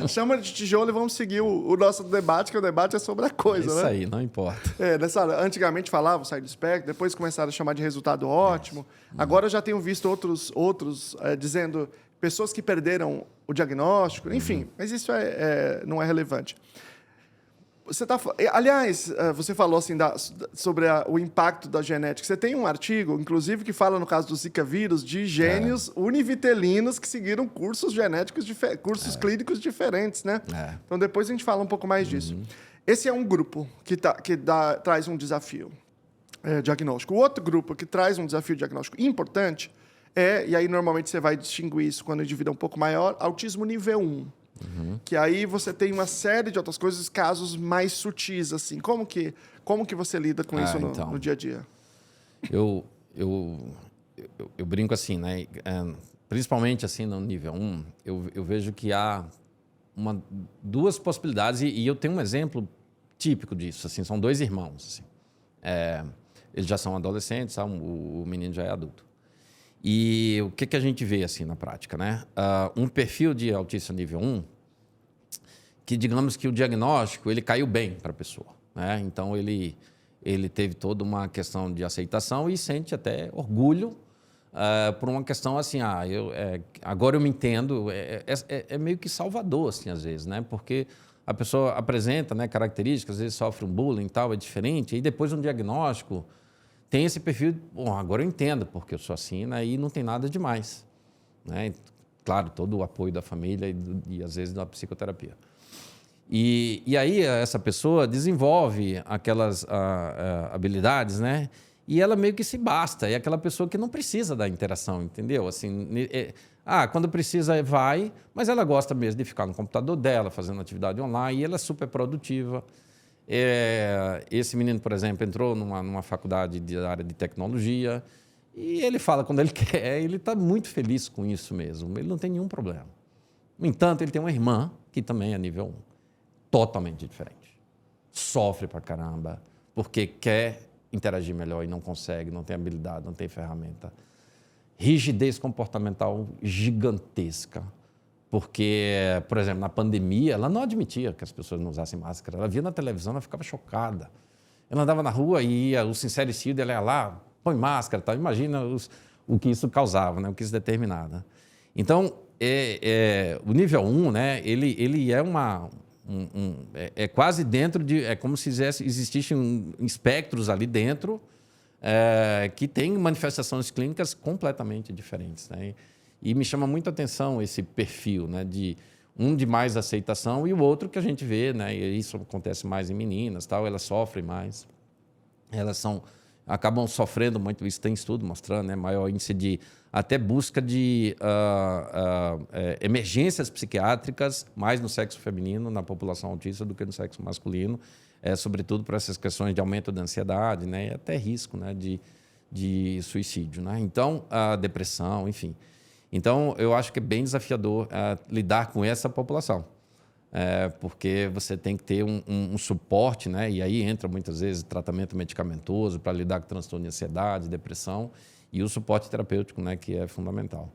Chama de tijolo e vamos seguir o nosso debate, que o debate é sobre a coisa, isso né? Isso aí, não importa. Antigamente falavam sair do espectro, depois começaram a chamar de resultado ótimo. Agora eu já tenho visto outros dizendo pessoas que perderam o diagnóstico, enfim, mas isso não é relevante. Aliás, você falou assim sobre o impacto da genética. Você tem um artigo, inclusive, que fala, no caso do Zika vírus, de gênios univitelinos que seguiram cursos genéticos, cursos clínicos diferentes, né? Então, depois a gente fala um pouco mais disso. Esse é um grupo que traz um desafio diagnóstico. O outro grupo que traz um desafio diagnóstico importante e aí normalmente você vai distinguir isso quando o indivíduo é um pouco maior, autismo nível 1. Que aí você tem uma série de outras coisas, casos mais sutis, assim. Como que você lida com isso no dia a dia? Eu brinco assim, né? Principalmente assim no nível 1, eu vejo que há duas possibilidades, e eu tenho um exemplo típico disso, assim, são dois irmãos. Assim. Eles já são adolescentes, o menino já é adulto. E o que a gente vê assim na prática, né? Um perfil de autista nível 1, que digamos que o diagnóstico ele caiu bem para a pessoa, né? Então ele teve toda uma questão de aceitação e sente até orgulho por uma questão assim, agora eu me entendo, é meio que salvador assim às vezes, né? Porque a pessoa apresenta, né, características, às vezes sofre um bullying e tal, é diferente, e depois um diagnóstico tem esse perfil, bom, agora eu entendo porque eu sou assim, né, e não tem nada demais, né? Claro, todo o apoio da família e às vezes da psicoterapia. E aí essa pessoa desenvolve aquelas habilidades, né? E ela meio que se basta, é aquela pessoa que não precisa da interação, entendeu? Assim, quando precisa vai, mas ela gosta mesmo de ficar no computador dela, fazendo atividade online, e ela é super produtiva. Esse menino, por exemplo, entrou numa faculdade da área de tecnologia e ele fala quando ele quer, ele está muito feliz com isso mesmo, ele não tem nenhum problema. No entanto, ele tem uma irmã que também é nível 1, totalmente diferente. Sofre pra caramba, porque quer interagir melhor e não consegue, não tem habilidade, não tem ferramenta. Rigidez comportamental gigantesca. Porque, por exemplo, na pandemia, ela não admitia que as pessoas não usassem máscara. Ela via na televisão, ela ficava chocada. Ela andava na rua e o sincericídio, ela ia lá, põe máscara, tal. Imagina o que isso causava, né? O que isso determinava. Então, o nível 1, né? Ele é quase dentro de... É como se existissem espectros ali dentro que têm manifestações clínicas completamente diferentes, né? E me chama muito a atenção esse perfil, né, de mais aceitação e o outro que a gente vê, né, e isso acontece mais em meninas, tal, elas sofrem mais, acabam sofrendo muito, isso tem estudo mostrando, né, maior índice de até busca de emergências psiquiátricas mais no sexo feminino, na população autista, do que no sexo masculino, sobretudo por essas questões de aumento da ansiedade, né, e até risco, né, de suicídio, né? Então, a depressão, enfim. Então, eu acho que é bem desafiador lidar com essa população, porque você tem que ter um suporte, né? E aí entra muitas vezes tratamento medicamentoso para lidar com transtorno de ansiedade, depressão e o suporte terapêutico, né? Que é fundamental.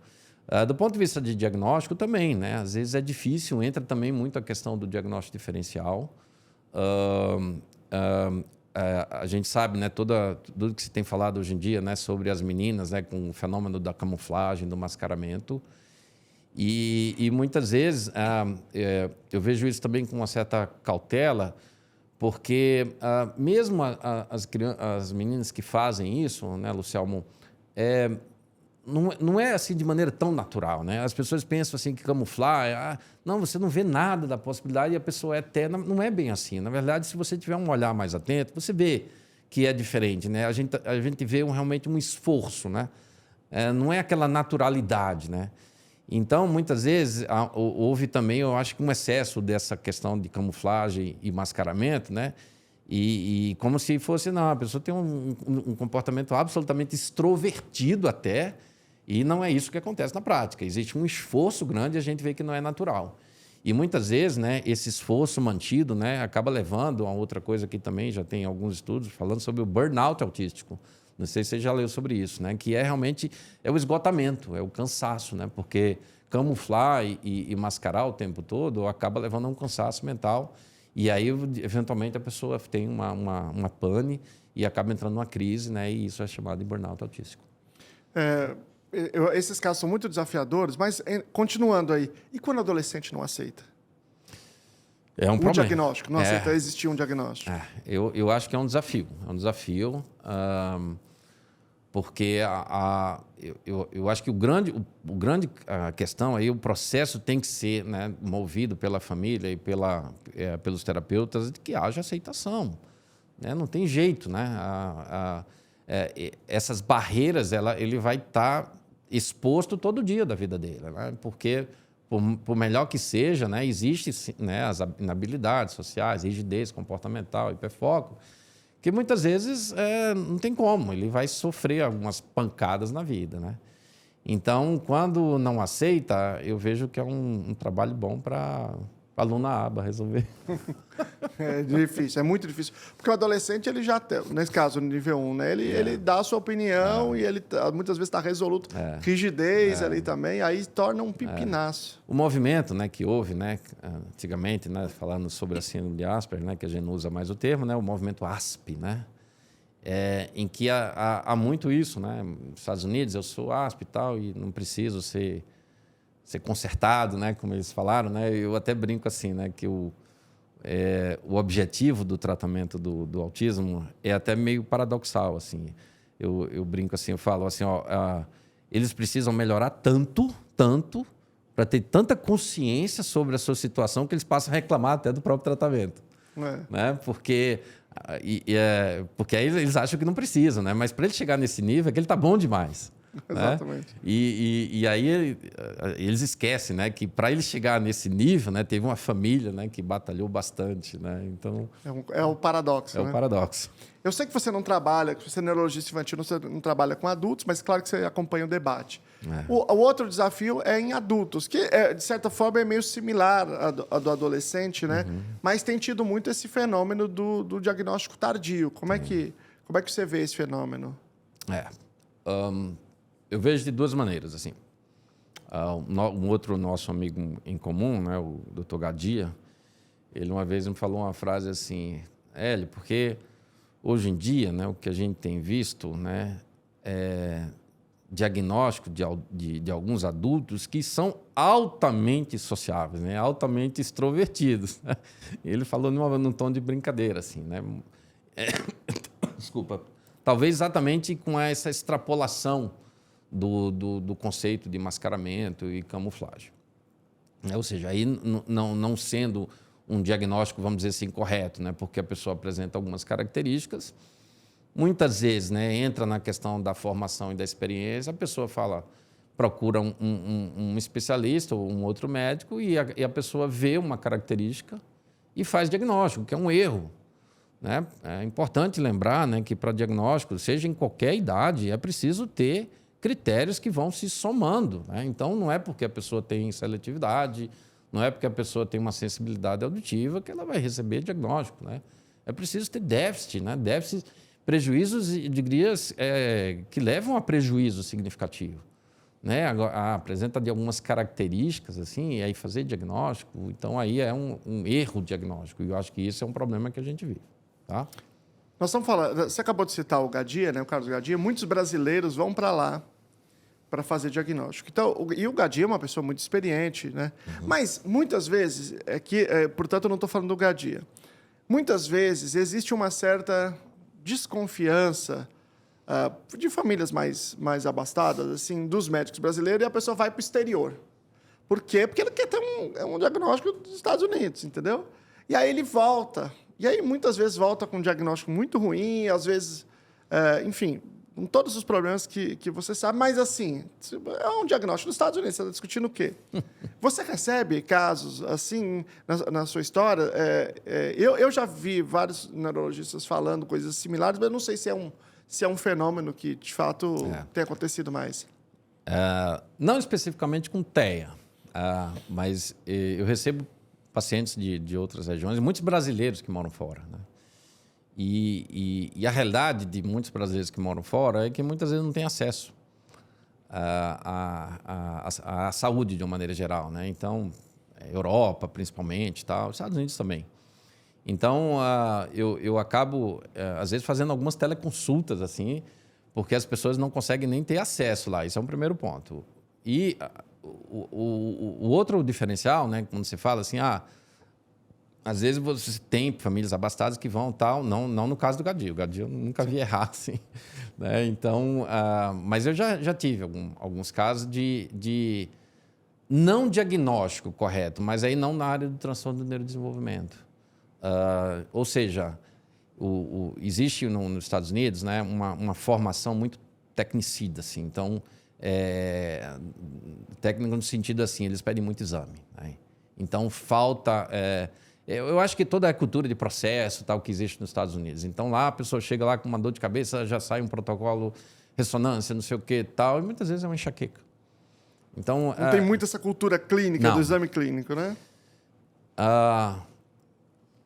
Do ponto de vista de diagnóstico também, né? Às vezes é difícil, entra também muito a questão do diagnóstico diferencial. A gente sabe, né, tudo que se tem falado hoje em dia, né, sobre as meninas, né, com o fenômeno da camuflagem, do mascaramento. E muitas vezes eu vejo isso também com uma certa cautela, porque mesmo as meninas que fazem isso, né, Luciano, não é assim de maneira tão natural, né? As pessoas pensam assim que camuflar, não, você não vê nada da possibilidade e a pessoa é eterna. Não é bem assim. Na verdade, se você tiver um olhar mais atento, você vê que é diferente, né? A gente vê realmente um esforço, né? não é aquela naturalidade, né? Então, muitas vezes, houve também, eu acho que um excesso dessa questão de camuflagem e mascaramento, né? E como se fosse, não, a pessoa tem um comportamento absolutamente extrovertido até, e não é isso que acontece na prática. Existe um esforço grande e a gente vê que não é natural. E muitas vezes, né, esse esforço mantido, né, acaba levando a outra coisa que também já tem alguns estudos falando sobre o burnout autístico. Não sei se você já leu sobre isso, né? Que é realmente o esgotamento, é o cansaço, né? Porque camuflar e mascarar o tempo todo acaba levando a um cansaço mental. E aí, eventualmente, a pessoa tem uma pane e acaba entrando numa crise, né? E isso é chamado de burnout autístico. Esses casos são muito desafiadores, mas continuando aí, e quando o adolescente não aceita? É um problema. Diagnóstico, não aceita existir um diagnóstico. Eu acho que é um desafio. É um desafio, porque eu acho que a questão aí, o processo tem que ser, né, movido pela família e pelos terapeutas, de que haja aceitação. Né? Não tem jeito, né? Essas barreiras, ele vai estar exposto todo dia da vida dele, né? Porque por melhor que seja, né, existe, né, as inabilidades sociais, rigidez comportamental, hiperfoco, que muitas vezes não tem como, ele vai sofrer algumas pancadas na vida, né? Então, quando não aceita, eu vejo que é um trabalho bom para aluno na aba resolver. É difícil, é muito difícil. Porque o adolescente, ele já tem, nesse caso, no nível 1, né? Ele dá a sua opinião e ele muitas vezes está resoluto. Rigidez ali também, aí torna um pipinaço. O movimento, né, que houve, né, antigamente, né, falando sobre a síndrome de Asperger, né, que a gente não usa mais o termo, né, o movimento ASP, né? Em que há muito isso, né? Nos Estados Unidos, eu sou ASP e tal, e não preciso ser consertado, né, como eles falaram, né? Eu até brinco assim, né, que o objetivo do tratamento do autismo é até meio paradoxal, assim. Eu brinco assim, eu falo assim, eles precisam melhorar tanto para ter tanta consciência sobre a sua situação que eles passam a reclamar até do próprio tratamento, né? Porque aí eles acham que não precisam, né? Mas para ele chegar nesse nível é que ele está bom demais. Exatamente. Né? E aí eles esquecem, né, que para ele chegar nesse nível, né, teve uma família, né, que batalhou bastante, né? Então é o paradoxo. O paradoxo. Eu sei que você não trabalha, que você é neurologista infantil, você não trabalha com adultos, mas claro que você acompanha o debate. O outro desafio é em adultos, que de certa forma é meio similar a do adolescente, né? Mas tem tido muito esse fenômeno do diagnóstico tardio. Como é que você vê esse fenômeno? Eu vejo de duas maneiras, assim. Um outro nosso amigo em comum, né, o Dr. Gadia, ele uma vez me falou uma frase assim, Hélio, porque hoje em dia, né, o que a gente tem visto, né, é diagnóstico de alguns adultos que são altamente sociáveis, né, altamente extrovertidos. Ele falou num tom de brincadeira, assim, né? Desculpa. Talvez exatamente com essa extrapolação do conceito de mascaramento e camuflagem. Ou seja, aí não sendo um diagnóstico, vamos dizer assim, correto, né? Porque a pessoa apresenta algumas características, muitas vezes, né, entra na questão da formação e da experiência, a pessoa procura um especialista ou um outro médico e a pessoa vê uma característica e faz diagnóstico, que é um erro. Né? É importante lembrar, né, que para diagnóstico, seja em qualquer idade, é preciso ter critérios que vão se somando. Né? Então, não é porque a pessoa tem seletividade, não é porque a pessoa tem uma sensibilidade auditiva que ela vai receber diagnóstico. Né? É preciso ter déficit, né? Déficit, prejuízos, diria, que levam a prejuízo significativo. Né? Agora, apresenta de algumas características, assim, e aí fazer diagnóstico, então aí é um erro diagnóstico, e eu acho que isso é um problema que a gente vive. Tá? Nós estamos falando, você acabou de citar o Gadia, né, o Carlos Gadia, muitos brasileiros vão para lá para fazer diagnóstico. Então, e o Gadia é uma pessoa muito experiente, né? Mas, muitas vezes, portanto, eu não estou falando do Gadia, muitas vezes existe uma certa desconfiança de famílias mais abastadas, assim, dos médicos brasileiros, e a pessoa vai para o exterior. Por quê? Porque ele quer ter um diagnóstico dos Estados Unidos, entendeu? E aí ele volta. E aí, muitas vezes, volta com um diagnóstico muito ruim, às vezes, enfim, com todos os problemas que você sabe, mas assim, é um diagnóstico nos Estados Unidos, você está discutindo o quê? Você recebe casos assim na sua história? Eu já vi vários neurologistas falando coisas similares, mas eu não sei se é um fenômeno que, de fato, tem acontecido mais. Não especificamente com TEA, mas eu recebo pacientes de outras regiões, muitos brasileiros que moram fora, né? E a realidade de muitos brasileiros que moram fora é que muitas vezes não têm acesso à saúde de uma maneira geral, né? Então, Europa, principalmente, tal, Estados Unidos também. Então, eu acabo, às vezes, fazendo algumas teleconsultas, assim, porque as pessoas não conseguem nem ter acesso lá. Isso é um primeiro ponto. E o outro diferencial, né, quando você fala assim, às vezes você tem famílias abastadas que vão tal, não no caso do Gadio. O Gadio eu nunca vi errar, assim, né? Então, mas eu já tive alguns casos de não diagnóstico correto, mas aí não na área do transtorno do neurodesenvolvimento. Ou seja, existe nos Estados Unidos, né, uma formação muito tecnicida, assim. Então, técnico no sentido assim, eles pedem muito exame, né? Então, falta... eu acho que toda a cultura de processo tal que existe nos Estados Unidos. Então, lá a pessoa chega lá com uma dor de cabeça, já sai um protocolo, ressonância, não sei o que tal, e muitas vezes é uma enxaqueca. Então, não tem muito essa cultura clínica do exame clínico, né?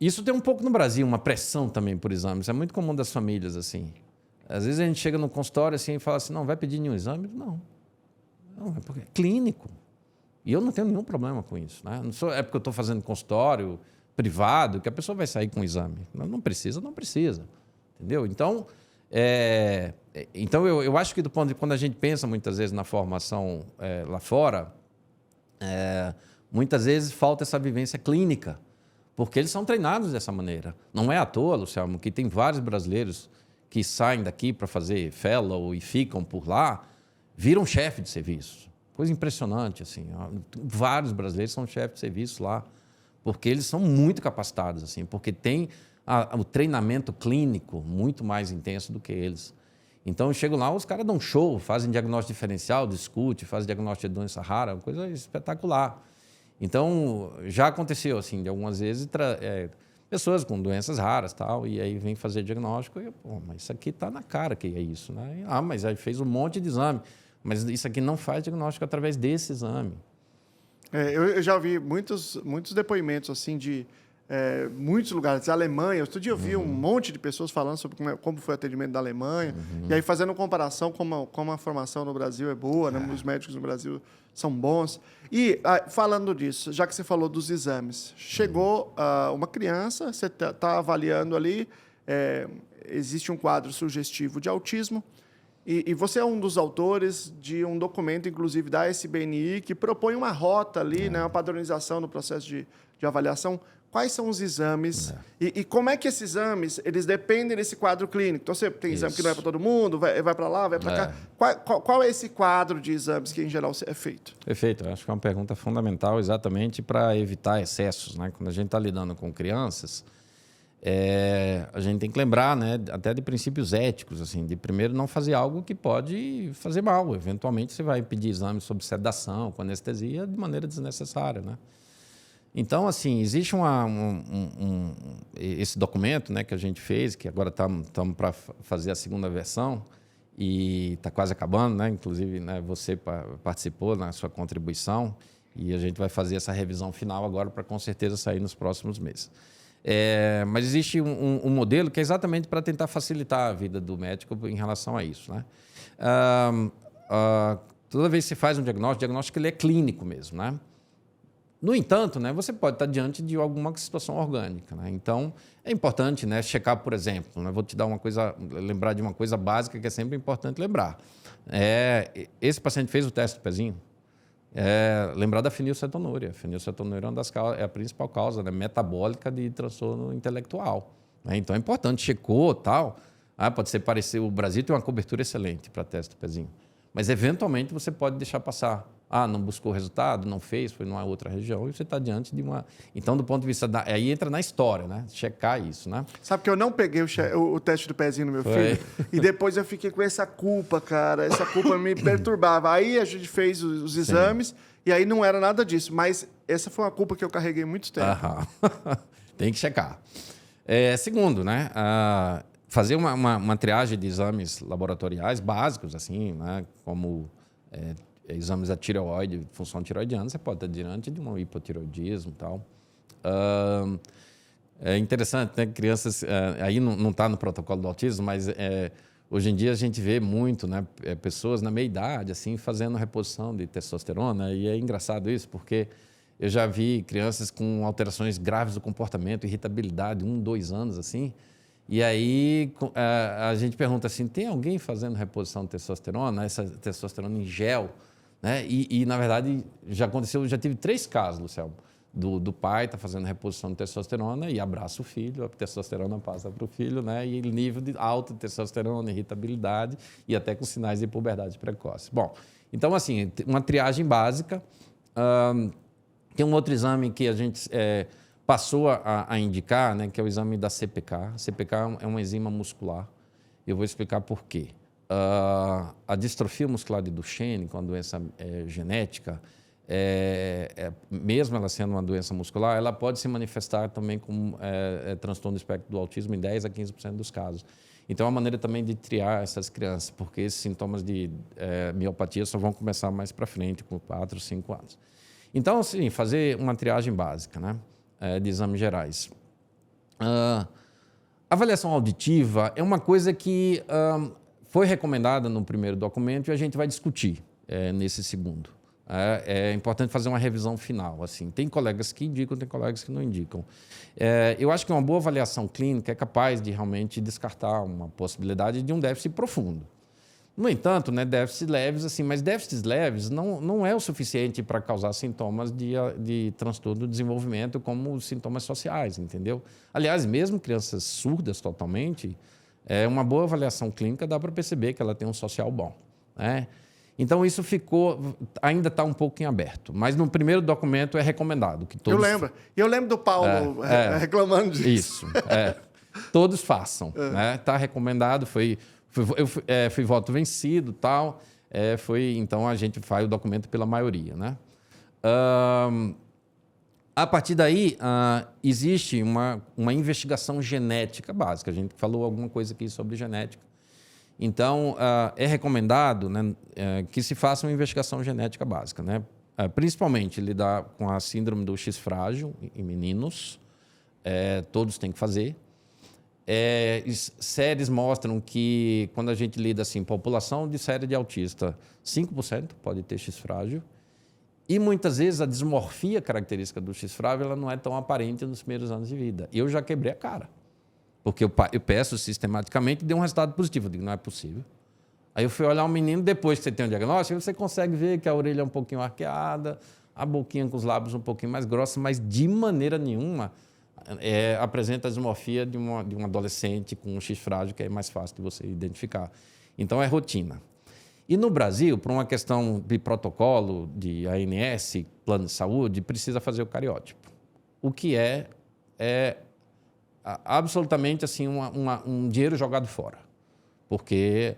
Isso tem um pouco no Brasil, uma pressão também por exames. É muito comum das famílias, assim. Às vezes a gente chega no consultório assim, e fala assim, não, vai pedir nenhum exame? Não, é porque é clínico. E eu não tenho nenhum problema com isso, né? Não é porque eu estou fazendo consultório privado que a pessoa vai sair com o exame. Não precisa. Entendeu? Então, eu acho que do ponto de quando a gente pensa muitas vezes na formação lá fora, muitas vezes falta essa vivência clínica, porque eles são treinados dessa maneira. Não é à toa, Luciano, que tem vários brasileiros que saem daqui para fazer fellow e ficam por lá, viram chefe de serviço. Coisa impressionante, assim. Vários brasileiros são chefes de serviço lá, porque eles são muito capacitados, assim, porque tem o treinamento clínico muito mais intenso do que eles. Então, eu chego lá, os caras dão show, fazem diagnóstico diferencial, discute, fazem diagnóstico de doença rara, uma coisa espetacular. Então, já aconteceu, assim, de algumas vezes, pessoas com doenças raras, tal, e aí vem fazer diagnóstico, e, mas isso aqui está na cara que é isso, né? Mas aí fez um monte de exame, mas isso aqui não faz diagnóstico através desse exame. Eu já ouvi muitos depoimentos assim de muitos lugares. A Alemanha, outro dia eu vi um monte de pessoas falando sobre como foi o atendimento da Alemanha, e aí fazendo comparação como a formação no Brasil é boa, né? Os médicos no Brasil são bons. E falando disso, já que você falou dos exames, chegou uma criança, você está avaliando ali, existe um quadro sugestivo de autismo, e você é um dos autores de um documento, inclusive, da SBNI, que propõe uma rota ali, né, uma padronização no processo de avaliação. Quais são os exames e como é que esses exames eles dependem desse quadro clínico? Então, você tem exame que não é para todo mundo, vai para lá, vai para cá. Qual é esse quadro de exames que, em geral, é feito? Perfeito. Eu acho que é uma pergunta fundamental exatamente para evitar excessos, né? Quando a gente está lidando com crianças, a gente tem que lembrar, né, até de princípios éticos, assim, de primeiro não fazer algo que pode fazer mal. Eventualmente, você vai pedir exames sobre sedação, com anestesia, de maneira desnecessária, né? Então, assim, existe esse documento, né, que a gente fez, que agora estamos para fazer a segunda versão e está quase acabando, né? Inclusive, né, você participou na sua contribuição e a gente vai fazer essa revisão final agora para, com certeza, sair nos próximos meses. Mas existe um modelo que é exatamente para tentar facilitar a vida do médico em relação a isso, né? Toda vez que você faz um diagnóstico, o diagnóstico ele é clínico mesmo, né? No entanto, né, você pode estar diante de alguma situação orgânica, né? Então, é importante, né, checar, por exemplo, né, vou te dar lembrar de uma coisa básica que é sempre importante lembrar. Esse paciente fez o teste do pezinho, lembrar da fenilcetonúria. A fenilcetonúria é a principal causa, né, metabólica de transtorno intelectual, né? Então, é importante, checou, tal. Pode ser o Brasil tem uma cobertura excelente para teste do pezinho, mas, eventualmente, você pode deixar passar não buscou resultado, não fez, foi numa outra região, e você está diante de uma... Então, do ponto de vista aí entra na história, né? Checar isso, né? Sabe que eu não peguei o teste do pezinho no meu filho? E depois eu fiquei com essa culpa, cara. Essa culpa me perturbava. Aí a gente fez os exames e aí não era nada disso. Mas essa foi uma culpa que eu carreguei muito tempo. Tem que checar. Segundo, né? Fazer uma triagem de exames laboratoriais básicos, assim, né? Como exames da tireoide, função tireoidiana, você pode estar diante de um hipotireoidismo e tal. É interessante, né? Crianças... aí não está no protocolo do autismo, mas hoje em dia a gente vê muito, né? Pessoas na meia-idade, assim, fazendo reposição de testosterona. E é engraçado isso, porque eu já vi crianças com alterações graves do comportamento, irritabilidade, 1, 2 anos, assim. E aí a gente pergunta assim, tem alguém fazendo reposição de testosterona, essa testosterona em gel? Né? E, na verdade, já aconteceu, já tive 3 casos, Luciano, do pai está fazendo reposição de testosterona e abraça o filho, a testosterona passa para o filho, né? E nível alto de testosterona, irritabilidade e até com sinais de puberdade precoce. Bom, então, assim, uma triagem básica. Tem um outro exame que a gente passou a indicar, né, que é o exame da CPK. A CPK é uma enzima muscular. Eu vou explicar por quê. A distrofia muscular de Duchenne, que é uma doença genética, mesmo ela sendo uma doença muscular, ela pode se manifestar também como transtorno do espectro do autismo em 10 a 15% dos casos. Então, é uma maneira também de triar essas crianças, porque esses sintomas de miopatia só vão começar mais para frente, com 4, 5 anos. Então, assim, fazer uma triagem básica, né, de exames gerais. Avaliação auditiva é uma coisa que foi recomendada no primeiro documento e a gente vai discutir nesse segundo. É importante fazer uma revisão final. Assim. Tem colegas que indicam, tem colegas que não indicam. Eu acho que uma boa avaliação clínica é capaz de realmente descartar uma possibilidade de um déficit profundo. No entanto, né, déficits leves, assim, mas déficits leves não é o suficiente para causar sintomas de transtorno do desenvolvimento, como os sintomas sociais, entendeu? Aliás, mesmo crianças surdas totalmente, uma boa avaliação clínica dá para perceber que ela tem um social bom, né? Então, isso ainda está um pouco em aberto. Mas no primeiro documento é recomendado que todos... Eu lembro do Paulo reclamando disso. Isso, todos façam, né? Está recomendado, eu fui voto vencido, tal. Então, a gente faz o documento pela maioria, né? A partir daí, existe uma investigação genética básica. A gente falou alguma coisa aqui sobre genética. Então, é recomendado, né, que se faça uma investigação genética básica, né? Principalmente lidar com a síndrome do X frágil em meninos. Todos têm que fazer. Séries mostram que, quando a gente lida assim, população de série de autista, 5% pode ter X frágil. E, muitas vezes, a dismorfia característica do X frágil ela não é tão aparente nos primeiros anos de vida. Eu já quebrei a cara. Porque eu peço sistematicamente e deu um resultado positivo. Eu digo, não é possível. Aí eu fui olhar o menino, depois que você tem um diagnóstico, você consegue ver que a orelha é um pouquinho arqueada, a boquinha com os lábios um pouquinho mais grossos, mas de maneira nenhuma apresenta a dismorfia de um adolescente com um X frágil, que é mais fácil de você identificar. Então, é rotina. E no Brasil, por uma questão de protocolo, de ANS, plano de saúde, precisa fazer o cariótipo. O que é absolutamente assim, um dinheiro jogado fora. Porque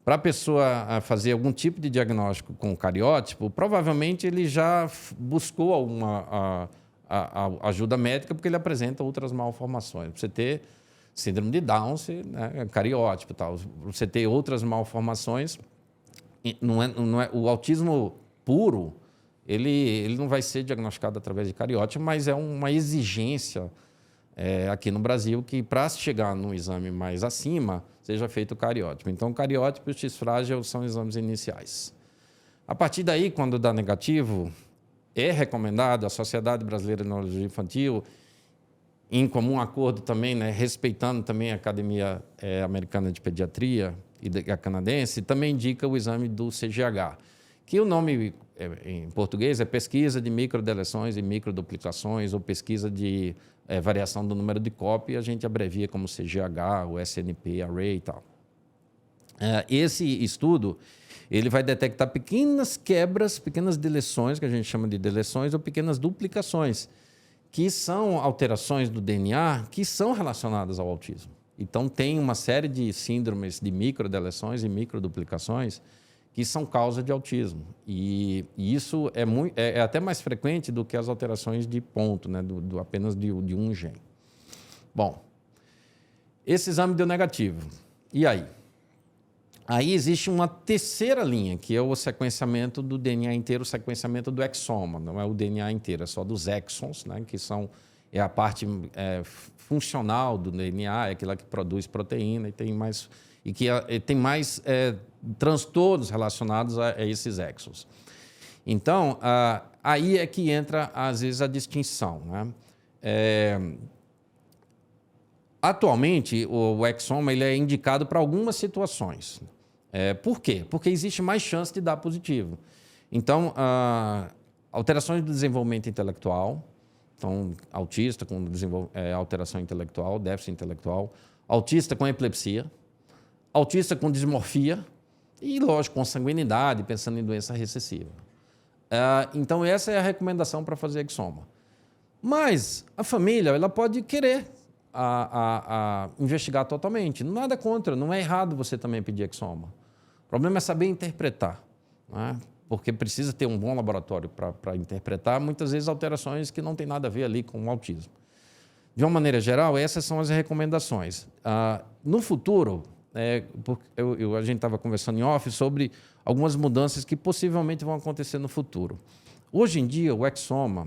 para a pessoa fazer algum tipo de diagnóstico com o cariótipo, provavelmente ele já buscou alguma ajuda médica, porque ele apresenta outras malformações. Você ter síndrome de Down, cariótipo, tal. Você ter outras malformações, o autismo puro, ele não vai ser diagnosticado através de cariótipo, mas é uma exigência aqui no Brasil que, para chegar num exame mais acima, seja feito o cariótipo. Então, o cariótipo e o X frágil são exames iniciais. A partir daí, quando dá negativo, é recomendado, a Sociedade Brasileira de Neurologia Infantil, em comum acordo também, né, respeitando também a Academia Americana de Pediatria e a canadense, também indica o exame do CGH, que o nome em português é pesquisa de microdeleções e microduplicações, ou pesquisa de variação do número de cópia, a gente abrevia como CGH, o SNP, Array e tal. Esse estudo ele vai detectar pequenas quebras, pequenas deleções, que a gente chama de deleções, ou pequenas duplicações, que são alterações do DNA que são relacionadas ao autismo. Então, tem uma série de síndromes de microdeleções e microduplicações que são causa de autismo. E isso é até mais frequente do que as alterações de ponto, né, apenas de um gene. Bom, esse exame deu negativo. E aí? Aí existe uma terceira linha, que é o sequenciamento do DNA inteiro, o sequenciamento do exoma. Não é o DNA inteiro, é só dos exons, né, que é a parte funcional do DNA, é aquela que produz proteína e tem mais transtornos relacionados a esses exons. Então, aí é que entra, às vezes, a distinção, né? Atualmente, o exoma ele é indicado para algumas situações. Por quê? Porque existe mais chance de dar positivo. Então, alterações do desenvolvimento intelectual, então, autista com alteração intelectual, déficit intelectual, autista com epilepsia, autista com dismorfia e, lógico, com sanguinidade, pensando em doença recessiva. Então, essa é a recomendação para fazer exoma. Mas a família ela pode querer investigar totalmente. Nada contra, não é errado você também pedir exoma. O problema é saber interpretar, né? Porque precisa ter um bom laboratório para interpretar, muitas vezes, alterações que não têm nada a ver ali com o autismo. De uma maneira geral, essas são as recomendações. No futuro, a gente estava conversando em off sobre algumas mudanças que possivelmente vão acontecer no futuro. Hoje em dia, o exoma,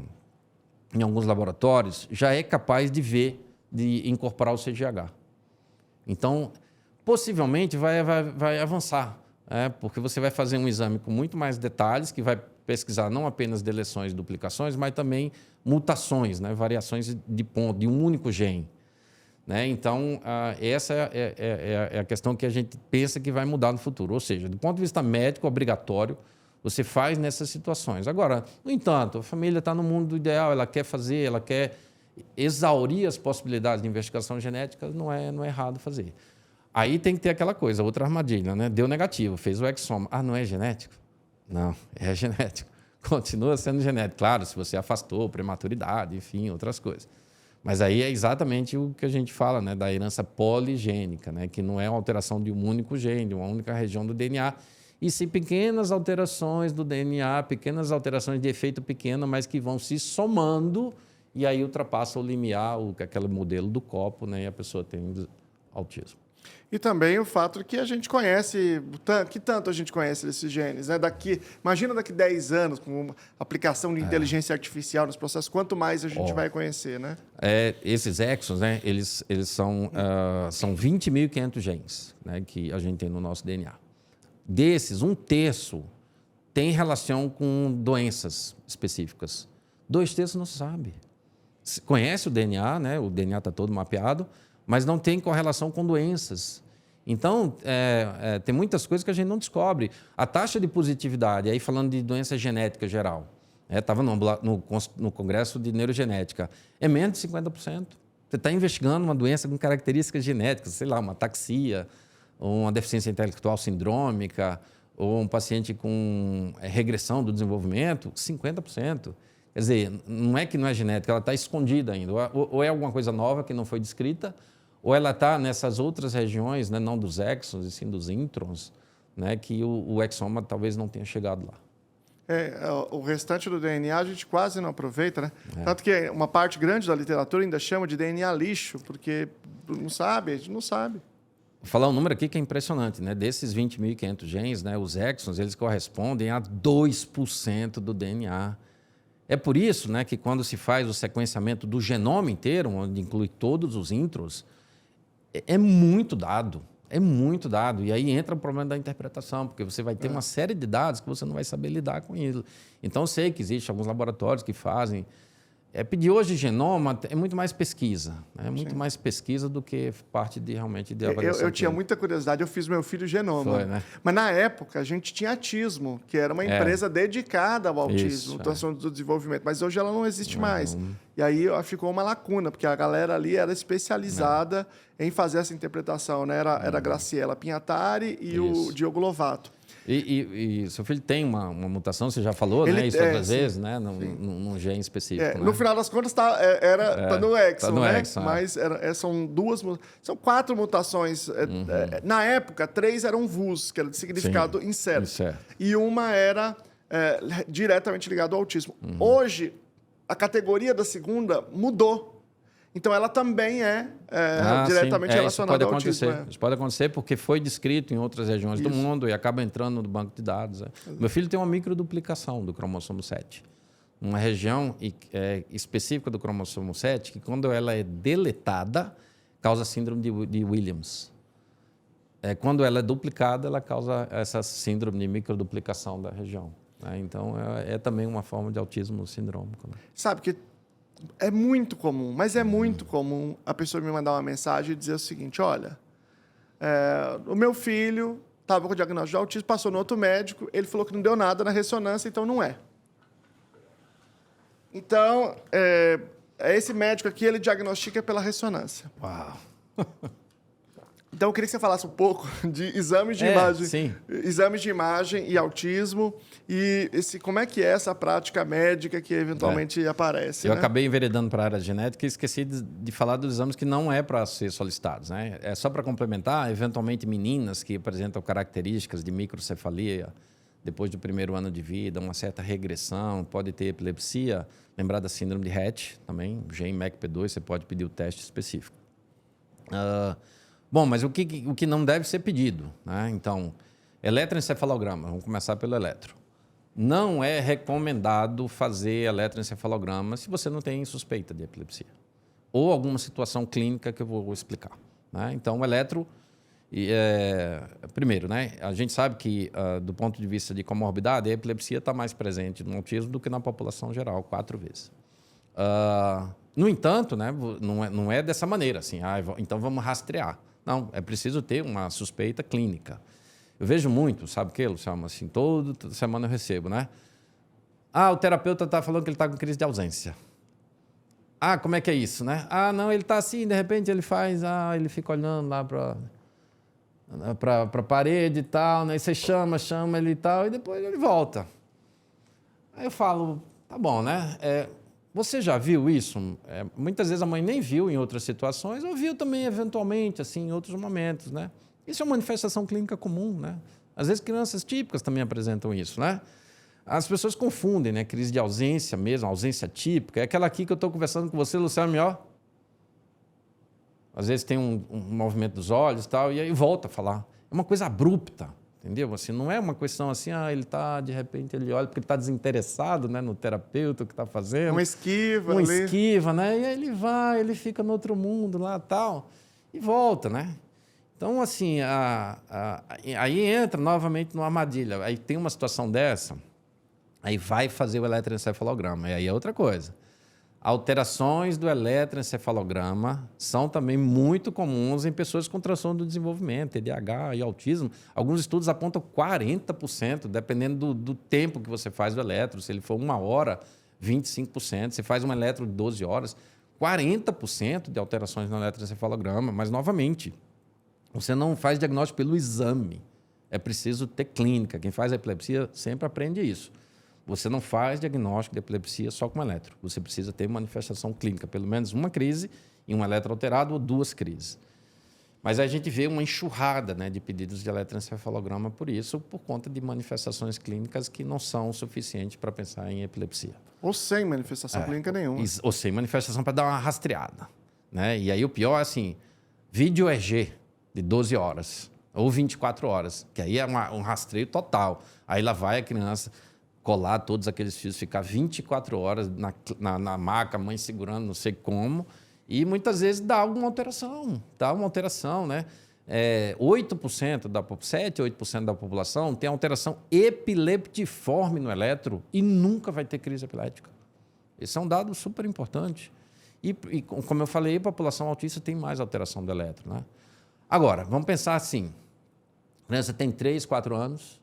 em alguns laboratórios, já é capaz de incorporar o CGH. Então, possivelmente vai avançar, porque você vai fazer um exame com muito mais detalhes, que vai pesquisar não apenas deleções e duplicações, mas também mutações, né, variações de ponto, de um único gene. Né? Então, essa é a questão que a gente pensa que vai mudar no futuro. Ou seja, do ponto de vista médico, obrigatório, você faz nessas situações. Agora, no entanto, a família está no mundo ideal, ela quer exaurir as possibilidades de investigação genética, não é errado fazer. Aí tem que ter aquela coisa, outra armadilha, né? Deu negativo, fez o exoma. Não é genético? Não, é genético. Continua sendo genético. Claro, se você afastou prematuridade, enfim, outras coisas. Mas aí é exatamente o que a gente fala, né, da herança poligênica, né, que não é uma alteração de um único gene, de uma única região do DNA, e sim pequenas alterações do DNA, pequenas alterações de efeito pequeno, mas que vão se somando e aí ultrapassa o limiar, aquele modelo do copo, né, e a pessoa tem autismo. E também o fato de que a gente conhece, que tanto a gente conhece desses genes, né? Imagina daqui 10 anos, com uma aplicação de inteligência artificial nos processos, quanto mais a gente vai conhecer, né? Esses exons, né, eles são 20.500 genes, né, que a gente tem no nosso DNA. Desses, 1/3 tem relação com doenças específicas. 2/3 não se sabe. Conhece o DNA, né? O DNA está todo mapeado, mas não tem correlação com doenças. Então, tem muitas coisas que a gente não descobre. A taxa de positividade, aí falando de doença genética geral, estava no Congresso de Neurogenética, é menos de 50%. Você está investigando uma doença com características genéticas, sei lá, uma ataxia, ou uma deficiência intelectual sindrômica, ou um paciente com regressão do desenvolvimento, 50%. Quer dizer, não é que não é genética, ela está escondida ainda. Ou é alguma coisa nova que não foi descrita, ou ela está nessas outras regiões, né, não dos exons, e sim dos introns, né, que o exoma talvez não tenha chegado lá. O restante do DNA a gente quase não aproveita, né? Tanto que uma parte grande da literatura ainda chama de DNA lixo, porque a gente não sabe. Vou falar um número aqui que é impressionante, né? Desses 20.500 genes, né, os exons, eles correspondem a 2% do DNA. É por isso, né, que quando se faz o sequenciamento do genoma inteiro, onde inclui todos os intros, é muito dado. É muito dado. E aí entra o problema da interpretação, porque você vai ter uma série de dados que você não vai saber lidar com isso. Então, eu sei que existem alguns laboratórios que fazem Pedir hoje genoma é muito mais pesquisa. É muito mais pesquisa do que parte realmente de avaliação. Eu tinha muita curiosidade, eu fiz meu filho genoma. Foi, né? Mas na época a gente tinha Atismo, que era uma empresa dedicada ao autismo, do desenvolvimento. Mas hoje ela não existe mais. E aí ficou uma lacuna, porque a galera ali era especializada em fazer essa interpretação, né? Era a Graciela Pinhatari e o Diogo Lovato. E seu filho tem uma mutação, você já falou, né? Isso outras vezes, né? Num gene específico. Né? No final das contas, tá no Exon, né? Mas são são 4 mutações. Na época, 3 eram VUS, que era de significado incerto. E uma era diretamente ligada ao autismo. Hoje, a categoria da segunda mudou. Então, ela também diretamente relacionada ao autismo. Isso pode acontecer porque foi descrito em outras regiões do mundo e acaba entrando no banco de dados. Meu filho tem uma microduplicação do cromossomo 7. Uma região específica do cromossomo 7 que, quando ela é deletada, causa síndrome de Williams. Quando ela é duplicada, ela causa essa síndrome de microduplicação da região. Então, é também uma forma de autismo sindrômico. Né? Sabe que é muito comum, mas é muito comum a pessoa me mandar uma mensagem e dizer o seguinte, olha, o meu filho estava com o diagnóstico de autismo, passou no outro médico, ele falou que não deu nada na ressonância, então não é. Então, esse médico aqui, ele diagnostica pela ressonância. Uau! Então, eu queria que você falasse um pouco de exames de imagem. Sim. Exames de imagem e autismo. E como é que é essa prática médica que eventualmente aparece? Eu acabei enveredando para a área genética e esqueci de falar dos exames que não é para ser solicitados. Né? É só para complementar, eventualmente meninas que apresentam características de microcefalia depois do primeiro ano de vida, uma certa regressão, pode ter epilepsia, lembrar da síndrome de Rett também, gene MECP2, você pode pedir o teste específico. Bom, mas o que não deve ser pedido? Né? Então, eletroencefalograma, vamos começar pelo eletro. Não é recomendado fazer eletroencefalograma se você não tem suspeita de epilepsia ou alguma situação clínica que eu vou explicar. Né? Então, o eletro, primeiro, né? A gente sabe que, do ponto de vista de comorbidade, a epilepsia está mais presente no autismo do que na população geral, 4 vezes. No entanto, né, não é dessa maneira, assim, então vamos rastrear. Não, é preciso ter uma suspeita clínica. Eu vejo muito, sabe o que, Luciano? Assim, toda semana eu recebo, né? O terapeuta está falando que ele está com crise de ausência. Como é que é isso, né? Não, ele está assim, de repente ele faz, ele fica olhando lá para a parede e tal, né? E você chama ele e tal, e depois ele volta. Aí eu falo, tá bom, né? Você já viu isso? Muitas vezes a mãe nem viu em outras situações, ou viu também, eventualmente, assim, em outros momentos, né? Isso é uma manifestação clínica comum, né? Às vezes crianças típicas também apresentam isso, né? As pessoas confundem, né? Crise de ausência mesmo, ausência típica. É aquela aqui que eu estou conversando com você, Luciano, ó. Às vezes tem um movimento dos olhos e tal, e aí volta a falar. É uma coisa abrupta. Entendeu? Assim, não é uma questão assim, ele está, de repente, ele olha porque ele está desinteressado, né, no terapeuta, o que está fazendo. Uma esquiva ali. Esquiva, né? E aí ele fica no outro mundo lá tal, e volta, né? Então, assim, aí entra novamente numa armadilha. Aí tem uma situação dessa, aí vai fazer o eletroencefalograma, e aí é outra coisa. Alterações do eletroencefalograma são também muito comuns em pessoas com transtorno do desenvolvimento, TDAH e autismo. Alguns estudos apontam 40%, dependendo do tempo que você faz o eletro. Se ele for 1 hora, 25%. Se faz um eletro de 12 horas, 40% de alterações no eletroencefalograma. Mas, novamente, você não faz diagnóstico pelo exame. É preciso ter clínica. Quem faz epilepsia sempre aprende isso. Você não faz diagnóstico de epilepsia só com eletro. Você precisa ter manifestação clínica, pelo menos uma crise e um eletro alterado ou 2 crises. Mas a gente vê uma enxurrada, né, de pedidos de eletroencefalograma por isso, por conta de manifestações clínicas que não são suficientes para pensar em epilepsia. Ou sem manifestação clínica nenhuma. Ou sem manifestação para dar uma rastreada. Né? E aí o pior é assim, vídeo EG de 12 horas ou 24 horas, que aí é um rastreio total. Aí lá vai a criança colar todos aqueles fios, ficar 24 horas na maca, a mãe segurando, não sei como, e muitas vezes dá alguma alteração, né? 7, 8% da população tem alteração epileptiforme no eletro e nunca vai ter crise epilética. Esse é um dado super importante. E como eu falei, a população autista tem mais alteração do eletro, né? Agora, vamos pensar assim. A criança tem 3, 4 anos,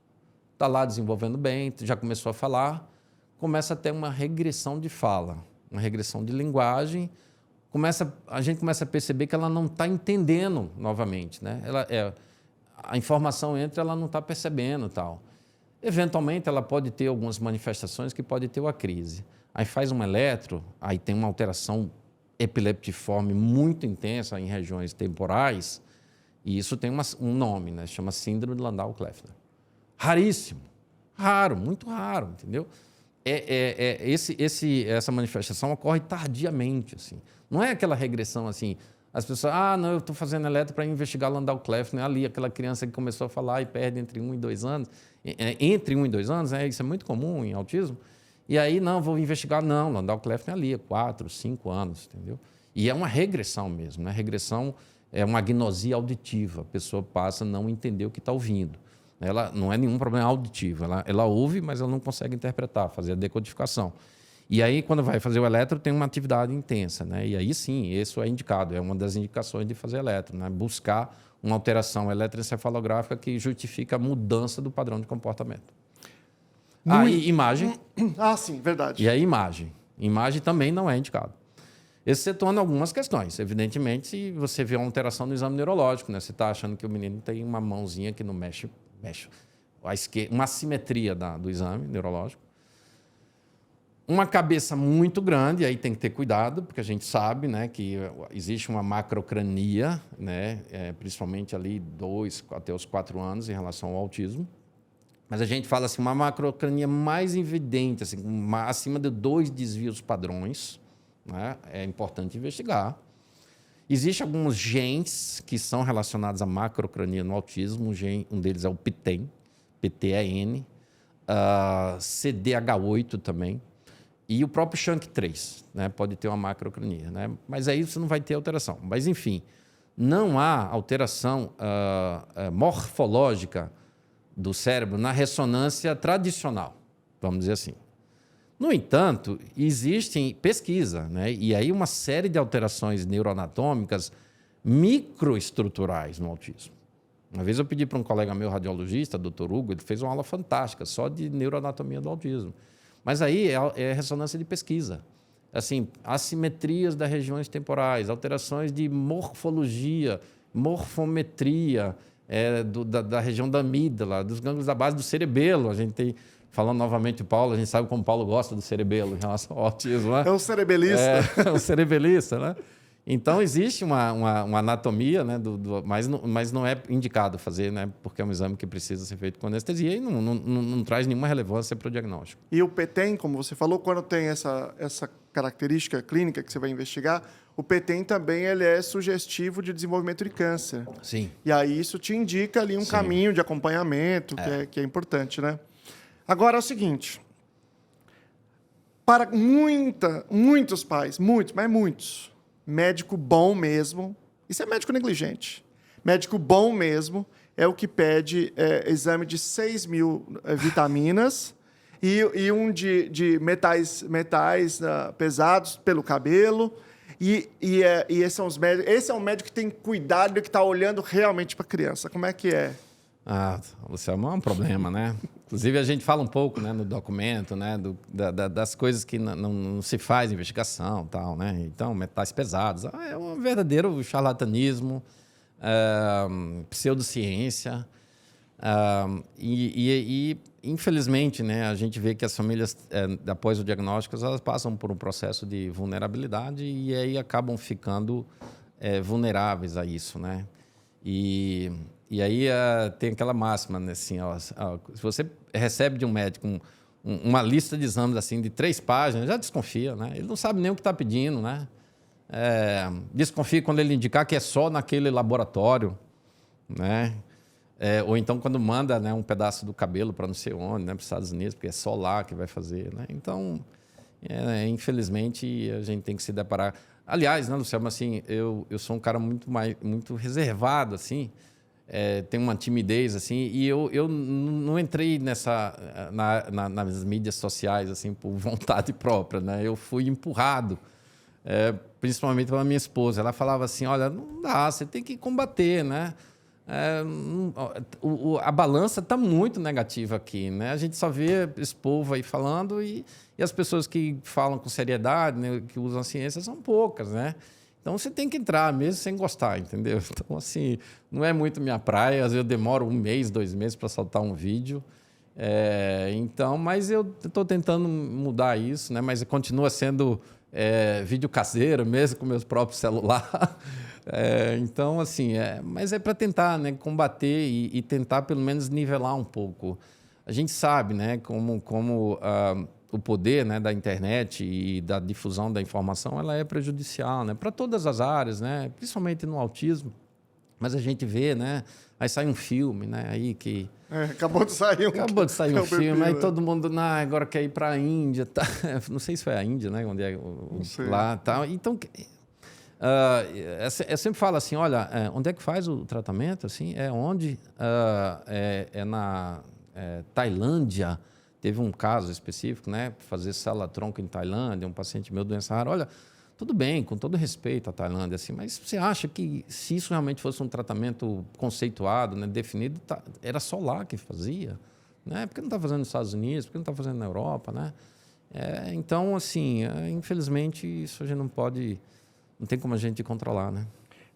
está lá desenvolvendo bem, já começou a falar, começa a ter uma regressão de fala, uma regressão de linguagem, a gente começa a perceber que ela não está entendendo novamente, né? A informação entra, ela não está percebendo e tal. Eventualmente, ela pode ter algumas manifestações que pode ter uma crise. Aí faz um eletro, aí tem uma alteração epileptiforme muito intensa em regiões temporais, e isso tem um nome, né? Chama síndrome de Landau-Kleffner. Raríssimo, raro, muito raro, entendeu? Essa manifestação ocorre tardiamente, assim. Não é aquela regressão assim, as pessoas, não, eu estou fazendo eletro para investigar Landau-Kleffner, ali, aquela criança que começou a falar e perde entre 1 e 2 anos. Entre 1 e 2 anos, isso é muito comum em autismo. E aí, não, vou investigar, não, Landau-Kleffner ali, 4, 5 anos, entendeu? E é uma regressão mesmo, né? Regressão é uma agnosia auditiva, a pessoa passa a não entender o que está ouvindo. Ela não é nenhum problema auditivo, ela ouve, mas ela não consegue interpretar, fazer a decodificação. E aí, quando vai fazer o eletro, tem uma atividade intensa, né? E aí, sim, isso é indicado, é uma das indicações de fazer eletro, né? Buscar uma alteração eletroencefalográfica que justifica a mudança do padrão de comportamento. E imagem. Sim, verdade. E a imagem. Imagem também não é indicado. Excetuando algumas questões. Evidentemente, se você vê uma alteração no exame neurológico, né? Você está achando que o menino tem uma mãozinha que não mexe uma assimetria do exame neurológico. Uma cabeça muito grande, aí tem que ter cuidado, porque a gente sabe, né, que existe uma macrocrania, né, principalmente ali 2 até os 4 anos em relação ao autismo. Mas a gente fala assim, uma macrocrania mais evidente, assim, acima de 2 desvios padrões, né, é importante investigar. Existem alguns genes que são relacionados à macrocrania no autismo, um deles é o PTEN, PTEN, CDH8 também, e o próprio SHANK3, né, pode ter uma macrocrania, né, mas aí você não vai ter alteração. Mas, enfim, não há alteração morfológica do cérebro na ressonância tradicional, vamos dizer assim. No entanto, existem pesquisa, né? E aí uma série de alterações neuroanatômicas microestruturais no autismo. Uma vez eu pedi para um colega meu, radiologista, Dr. Hugo, ele fez uma aula fantástica só de neuroanatomia do autismo. Mas aí é ressonância de pesquisa. Assim, assimetrias das regiões temporais, alterações de morfologia, morfometria, da região da amígdala, dos gânglios da base do cerebelo. A gente tem... Falando novamente do Paulo, a gente sabe como o Paulo gosta do cerebelo em relação ao autismo, né? É um cerebelista. É um cerebelista, né? Então, existe uma anatomia, né, mas não é indicado fazer, né, porque é um exame que precisa ser feito com anestesia e não traz nenhuma relevância para o diagnóstico. E o PTEN, como você falou, quando tem essa característica clínica que você vai investigar, o PTEN também ele é sugestivo de desenvolvimento de câncer. Sim. E aí isso te indica ali um caminho de acompanhamento que é importante, né? Agora é o seguinte, para muitos pais, muitos, médico bom mesmo, isso é médico negligente, médico bom mesmo é o que pede exame de 6.000 vitaminas e um de metais pesados pelo cabelo, esses são os médicos, esse é um médico que tem cuidado e que está olhando realmente para a criança. Como é que é? Luciano, é um problema, né? Inclusive, a gente fala um pouco, né, no documento, né, das coisas que não se faz investigação, tal, né? Então, metais pesados. É um verdadeiro charlatanismo, pseudociência. Infelizmente, né, a gente vê que as famílias, após o diagnóstico, elas passam por um processo de vulnerabilidade e aí acabam ficando vulneráveis a isso, né? E aí tem aquela máxima, né, assim, se você recebe de um médico uma lista de exames assim, de 3 páginas, já desconfia, né? Ele não sabe nem o que está pedindo, né? Desconfia quando ele indicar que é só naquele laboratório, né? Ou então quando manda, né, um pedaço do cabelo para não sei onde, né, para os Estados Unidos, porque é só lá que vai fazer, né? Então, infelizmente, a gente tem que se deparar. Aliás, né, Luciano, assim, eu sou um cara muito reservado, assim. tem uma timidez, assim, e eu não entrei nas mídias sociais, assim, por vontade própria, né? Eu fui empurrado, principalmente pela minha esposa. Ela falava assim, olha, não dá, você tem que combater, né? A balança está muito negativa aqui, né? A gente só vê esse povo aí falando e as pessoas que falam com seriedade, né, que usam a ciência, são poucas, né? Então, você tem que entrar mesmo sem gostar, entendeu? Então, assim, não é muito minha praia. Às vezes eu demoro 1 mês, 2 meses para soltar um vídeo. Então, mas eu estou tentando mudar isso, né? Mas continua sendo vídeo caseiro, mesmo com meus próprios celular. Então, assim, mas é para tentar, né, combater e tentar, pelo menos, nivelar um pouco. A gente sabe, né, como o poder, né, da internet e da difusão da informação, ela é prejudicial, né, para todas as áreas, né, principalmente no autismo. Mas a gente vê, né, aí sai um filme, né, aí que... Acabou de sair um filme, aí todo mundo agora quer ir para a Índia. Tá? Não sei se foi a Índia, né, onde lá tal. Então, eu sempre falo assim, olha, onde é que faz o tratamento? Assim, onde? Na Tailândia. Teve um caso específico, né? Fazer célula-tronco em Tailândia, um paciente meu doença rara. Olha, tudo bem, com todo respeito à Tailândia, assim, mas você acha que se isso realmente fosse um tratamento conceituado, né, definido, era só lá que fazia? Né? Por que não está fazendo nos Estados Unidos? Por que não está fazendo na Europa? Né? Então, assim, infelizmente, isso a gente não pode... Não tem como a gente controlar, né?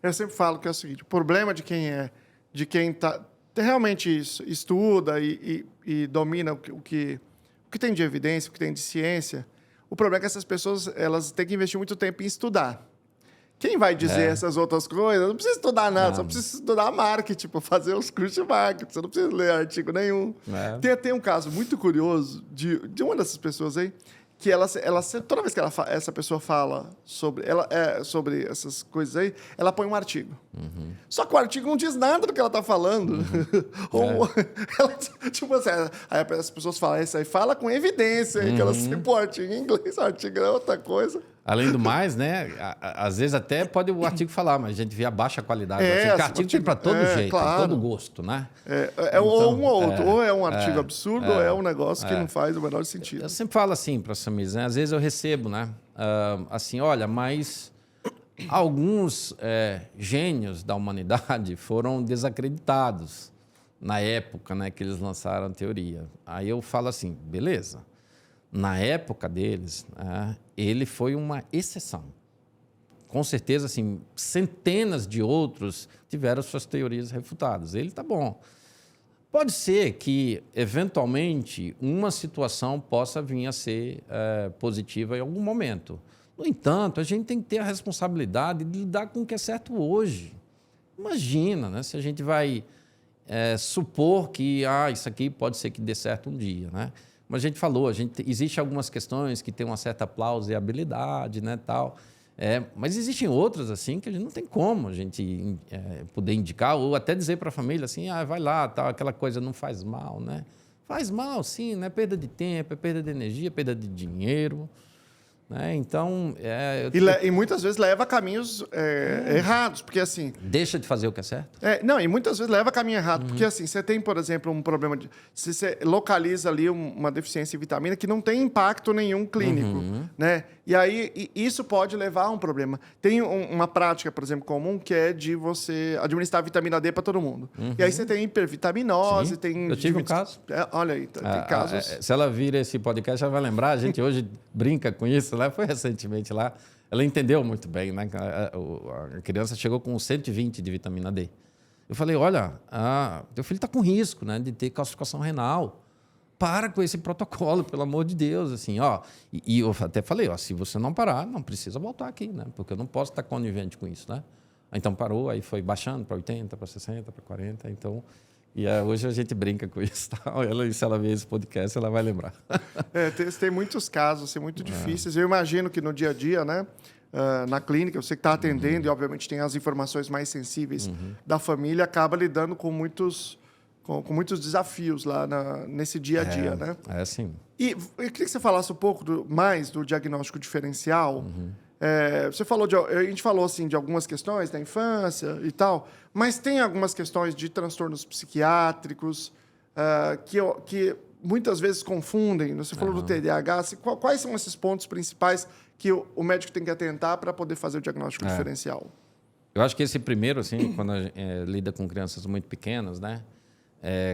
Eu sempre falo que é o seguinte, o problema de quem realmente estuda e domina o que tem de evidência, o que tem de ciência, o problema é que essas pessoas elas têm que investir muito tempo em estudar. Quem vai dizer essas outras coisas, não precisa estudar nada, só precisa estudar marketing, fazer os cursos de marketing, você não precisa ler artigo nenhum. Tem um caso muito curioso de uma dessas pessoas aí, que toda vez que essa pessoa fala sobre essas coisas aí, ela põe um artigo. Uhum. Só que o artigo não diz nada do que ela está falando. Uhum. Tipo assim, aí as pessoas falam isso aí, fala com evidência, que ela se pô, artigo em inglês, artigo é outra coisa. Além do mais, né? Às vezes até pode o artigo falar, mas a gente vê a baixa qualidade. O artigo tem para todo jeito, claro. Tem todo gosto, né? Ou um ou outro. Ou é um artigo absurdo, ou é um negócio que não faz o menor sentido. Eu sempre falo assim para as famílias, né? Às vezes eu recebo, né? Assim, olha, mas alguns gênios da humanidade foram desacreditados na época, né, que eles lançaram a teoria. Aí eu falo assim, beleza. Na época deles, ele foi uma exceção. Com certeza, assim, centenas de outros tiveram suas teorias refutadas. Ele está bom. Pode ser que, eventualmente, uma situação possa vir a ser positiva em algum momento. No entanto, a gente tem que ter a responsabilidade de lidar com o que é certo hoje. Imagina, né, se a gente vai supor que isso aqui pode ser que dê certo um dia, né? Como a gente falou, existe algumas questões que têm uma certa plausibilidade, né, tal. Mas existem outras assim que a gente não tem como a gente poder indicar ou até dizer para a família assim, vai lá, tal, aquela coisa não faz mal, né? Faz mal, sim, né? Perda de tempo, perda de energia, perda de dinheiro. Né? Então... E muitas vezes leva a caminhos errados, porque assim... Deixa de fazer o que é certo? Não, e muitas vezes leva a caminho errado, porque assim, você tem, por exemplo, um problema de... Se você localiza ali uma deficiência em vitamina que não tem impacto nenhum clínico, né? E aí, isso pode levar a um problema. Tem uma prática, por exemplo, comum, que é de você administrar vitamina D para todo mundo. E aí você tem hipervitaminose, tem... Eu tive um caso. Olha aí, tem casos... Se ela vir esse podcast, ela vai lembrar, a gente hoje brinca com isso, né? Foi recentemente lá. Ela entendeu muito bem, né? A criança chegou com 120 de vitamina D. Eu falei, olha, teu filho está com risco, né, de ter calcificação renal. Para com esse protocolo, pelo amor de Deus, assim, ó. E eu até falei, se você não parar, não precisa voltar aqui, né? Porque eu não posso estar conivente com isso, né? Então parou, aí foi baixando para 80, para 60, para 40, então... E hoje a gente brinca com isso. Tá? Se ela ver esse podcast, ela vai lembrar. Tem muitos casos assim, muito difíceis. Eu imagino que no dia a dia, né, na clínica, você que está atendendo e, obviamente, tem as informações mais sensíveis da família, acaba lidando com muitos desafios lá nesse dia a dia. Né? Sim. E eu queria que você falasse um pouco mais do diagnóstico diferencial. Você falou a gente falou assim de algumas questões da infância e tal, mas tem algumas questões de transtornos psiquiátricos que muitas vezes confundem. Você falou do TDAH. Assim, quais são esses pontos principais que o médico tem que atentar para poder fazer o diagnóstico diferencial? Eu acho que esse primeiro, assim, quando lida com crianças muito pequenas, né?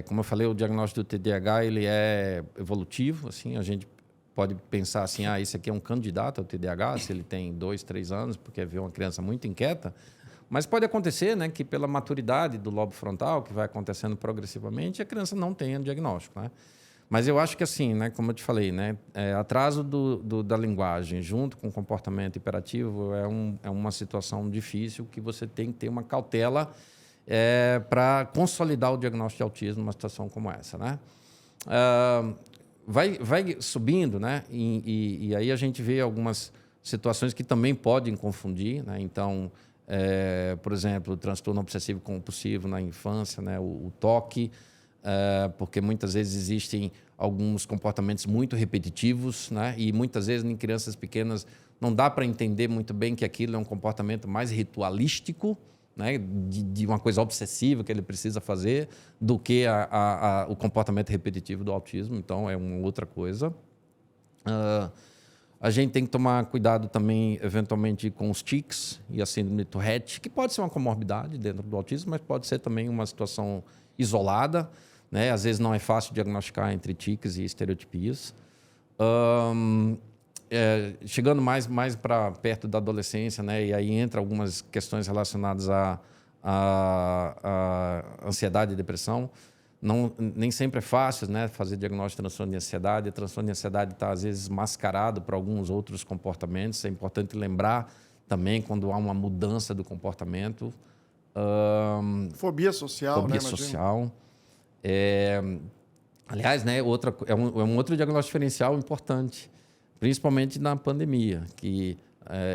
Como eu falei, o diagnóstico do TDAH ele é evolutivo, assim, a gente pode pensar assim, esse aqui é um candidato ao TDAH, se ele tem 2, 3 anos, porque vê uma criança muito inquieta, mas pode acontecer, né, que pela maturidade do lobo frontal, que vai acontecendo progressivamente, a criança não tenha diagnóstico, né? Mas eu acho que assim, né, como eu te falei, né, atraso da linguagem junto com comportamento hiperativo é uma situação difícil que você tem que ter uma cautela para consolidar o diagnóstico de autismo numa situação como essa, né? Vai subindo, né? E aí a gente vê algumas situações que também podem confundir, né? Então, por exemplo, o transtorno obsessivo compulsivo na infância, né? O toque, porque muitas vezes existem alguns comportamentos muito repetitivos, né? E muitas vezes em crianças pequenas não dá para entender muito bem que aquilo é um comportamento mais ritualístico, né, de uma coisa obsessiva que ele precisa fazer, do que o comportamento repetitivo do autismo. Então, é uma outra coisa. A gente tem que tomar cuidado também, eventualmente, com os tics e a síndrome de Tourette, que pode ser uma comorbidade dentro do autismo, mas pode ser também uma situação isolada, né? Às vezes não é fácil diagnosticar entre tics e estereotipias. Chegando mais para perto da adolescência, né? E aí entra algumas questões relacionadas à ansiedade e depressão. Nem sempre é fácil, né, fazer diagnóstico de transtorno de ansiedade. A transtorno de ansiedade está, às vezes, mascarado por alguns outros comportamentos. É importante lembrar também quando há uma mudança do comportamento. Fobia social, Fobia né? social. Aliás, né, é um outro diagnóstico diferencial importante, principalmente na pandemia, que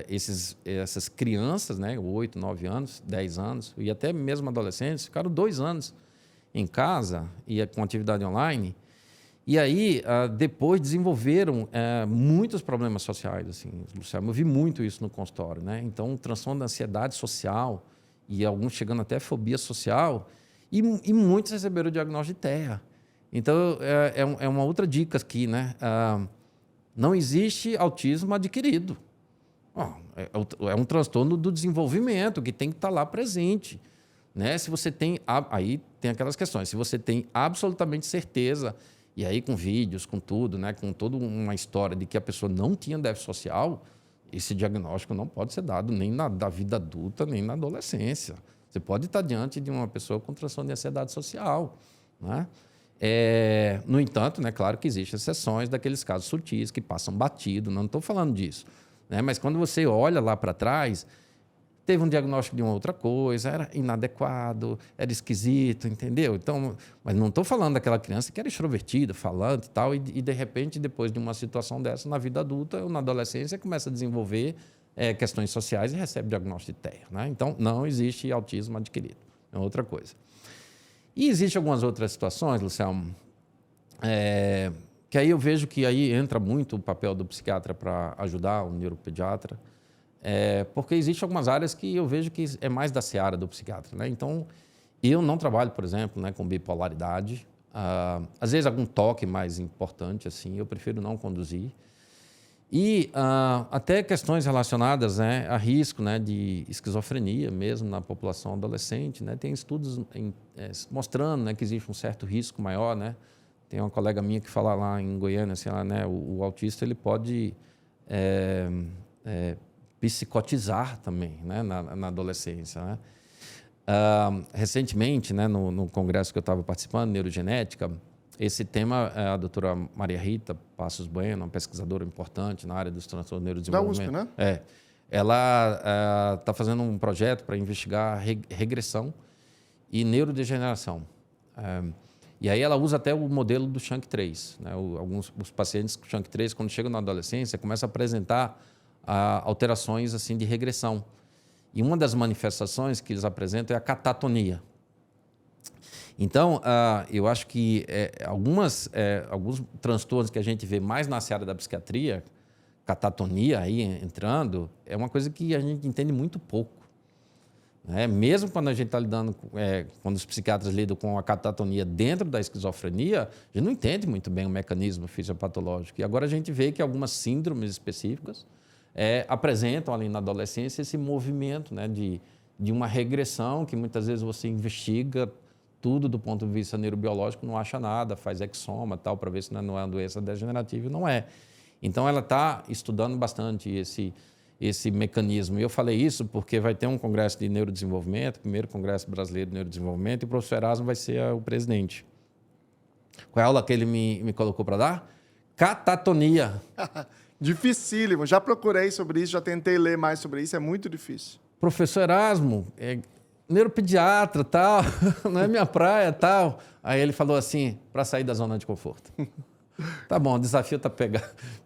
essas crianças, né, 8, 9 anos, 10 anos, e até mesmo adolescentes, ficaram 2 anos em casa e com atividade online, e aí depois desenvolveram muitos problemas sociais, assim, Luciano. Eu vi muito isso no consultório, né? Então, um transtorno da ansiedade social, e alguns chegando até fobia social, e muitos receberam o diagnóstico de TEA. Então, é uma outra dica aqui, né? Não existe autismo adquirido. É um transtorno do desenvolvimento que tem que estar lá presente, né? Se você tem... Aí tem aquelas questões. Se você tem absolutamente certeza, e aí com vídeos, com tudo, né? Com toda uma história de que a pessoa não tinha déficit social, esse diagnóstico não pode ser dado nem da vida adulta, nem na adolescência. Você pode estar diante de uma pessoa com transtorno de ansiedade social, né? No entanto, né, claro que existem exceções daqueles casos sutis que passam batido, não estou falando disso, né? Mas quando você olha lá para trás, teve um diagnóstico de uma outra coisa, era inadequado, era esquisito, entendeu? Então, mas não estou falando daquela criança que era extrovertida, falante e tal, e de repente, depois de uma situação dessa, na vida adulta ou na adolescência, começa a desenvolver questões sociais e recebe diagnóstico de TEA, né? Então, não existe autismo adquirido, é outra coisa. E existem algumas outras situações, Luciano, que aí eu vejo que aí entra muito o papel do psiquiatra para ajudar o neuropediatra, porque existem algumas áreas que eu vejo que é mais da seara do psiquiatra, né? Então, eu não trabalho, por exemplo, né, com bipolaridade. Às vezes, algum toque mais importante, assim, eu prefiro não conduzir. E até questões relacionadas, né, a risco, né, de esquizofrenia mesmo na população adolescente, né? Tem estudos mostrando, né, que existe um certo risco maior, né? Tem uma colega minha que fala lá em Goiânia, assim, né, o autista ele pode psicotizar também, né, na adolescência, né? Recentemente, né, no congresso que eu estava participando, neurogenética, esse tema, a doutora Maria Rita Passos Bueno, uma pesquisadora importante na área dos transtornos do neurodesenvolvimento. Da USP, né? Ela está fazendo um projeto para investigar regressão e neurodegeneração. E aí ela usa até o modelo do Chunk 3. Né? Os pacientes com Chunk 3, quando chegam na adolescência, começam a apresentar alterações assim, de regressão. E uma das manifestações que eles apresentam é a catatonia. Então, eu acho que alguns transtornos que a gente vê mais na seara da psiquiatria, catatonia aí entrando, é uma coisa que a gente entende muito pouco. Mesmo quando a gente está lidando, quando os psiquiatras lidam com a catatonia dentro da esquizofrenia, a gente não entende muito bem o mecanismo fisiopatológico. E agora a gente vê que algumas síndromes específicas apresentam ali na adolescência esse movimento, né, de uma regressão que muitas vezes você investiga tudo do ponto de vista neurobiológico, não acha nada, faz exoma tal para ver se não é uma doença degenerativa, e não é. Então ela está estudando bastante esse mecanismo. E eu falei isso porque vai ter um congresso de neurodesenvolvimento, o primeiro congresso brasileiro de neurodesenvolvimento, e o professor Erasmo vai ser o presidente. Qual é a aula que ele me colocou para dar? Catatonia. Dificílimo. Já procurei sobre isso, já tentei ler mais sobre isso, é muito difícil. Professor Erasmo, neuropediatra, tal, não é minha praia, tal. Aí ele falou assim, para sair da zona de conforto. Tá bom, o desafio tá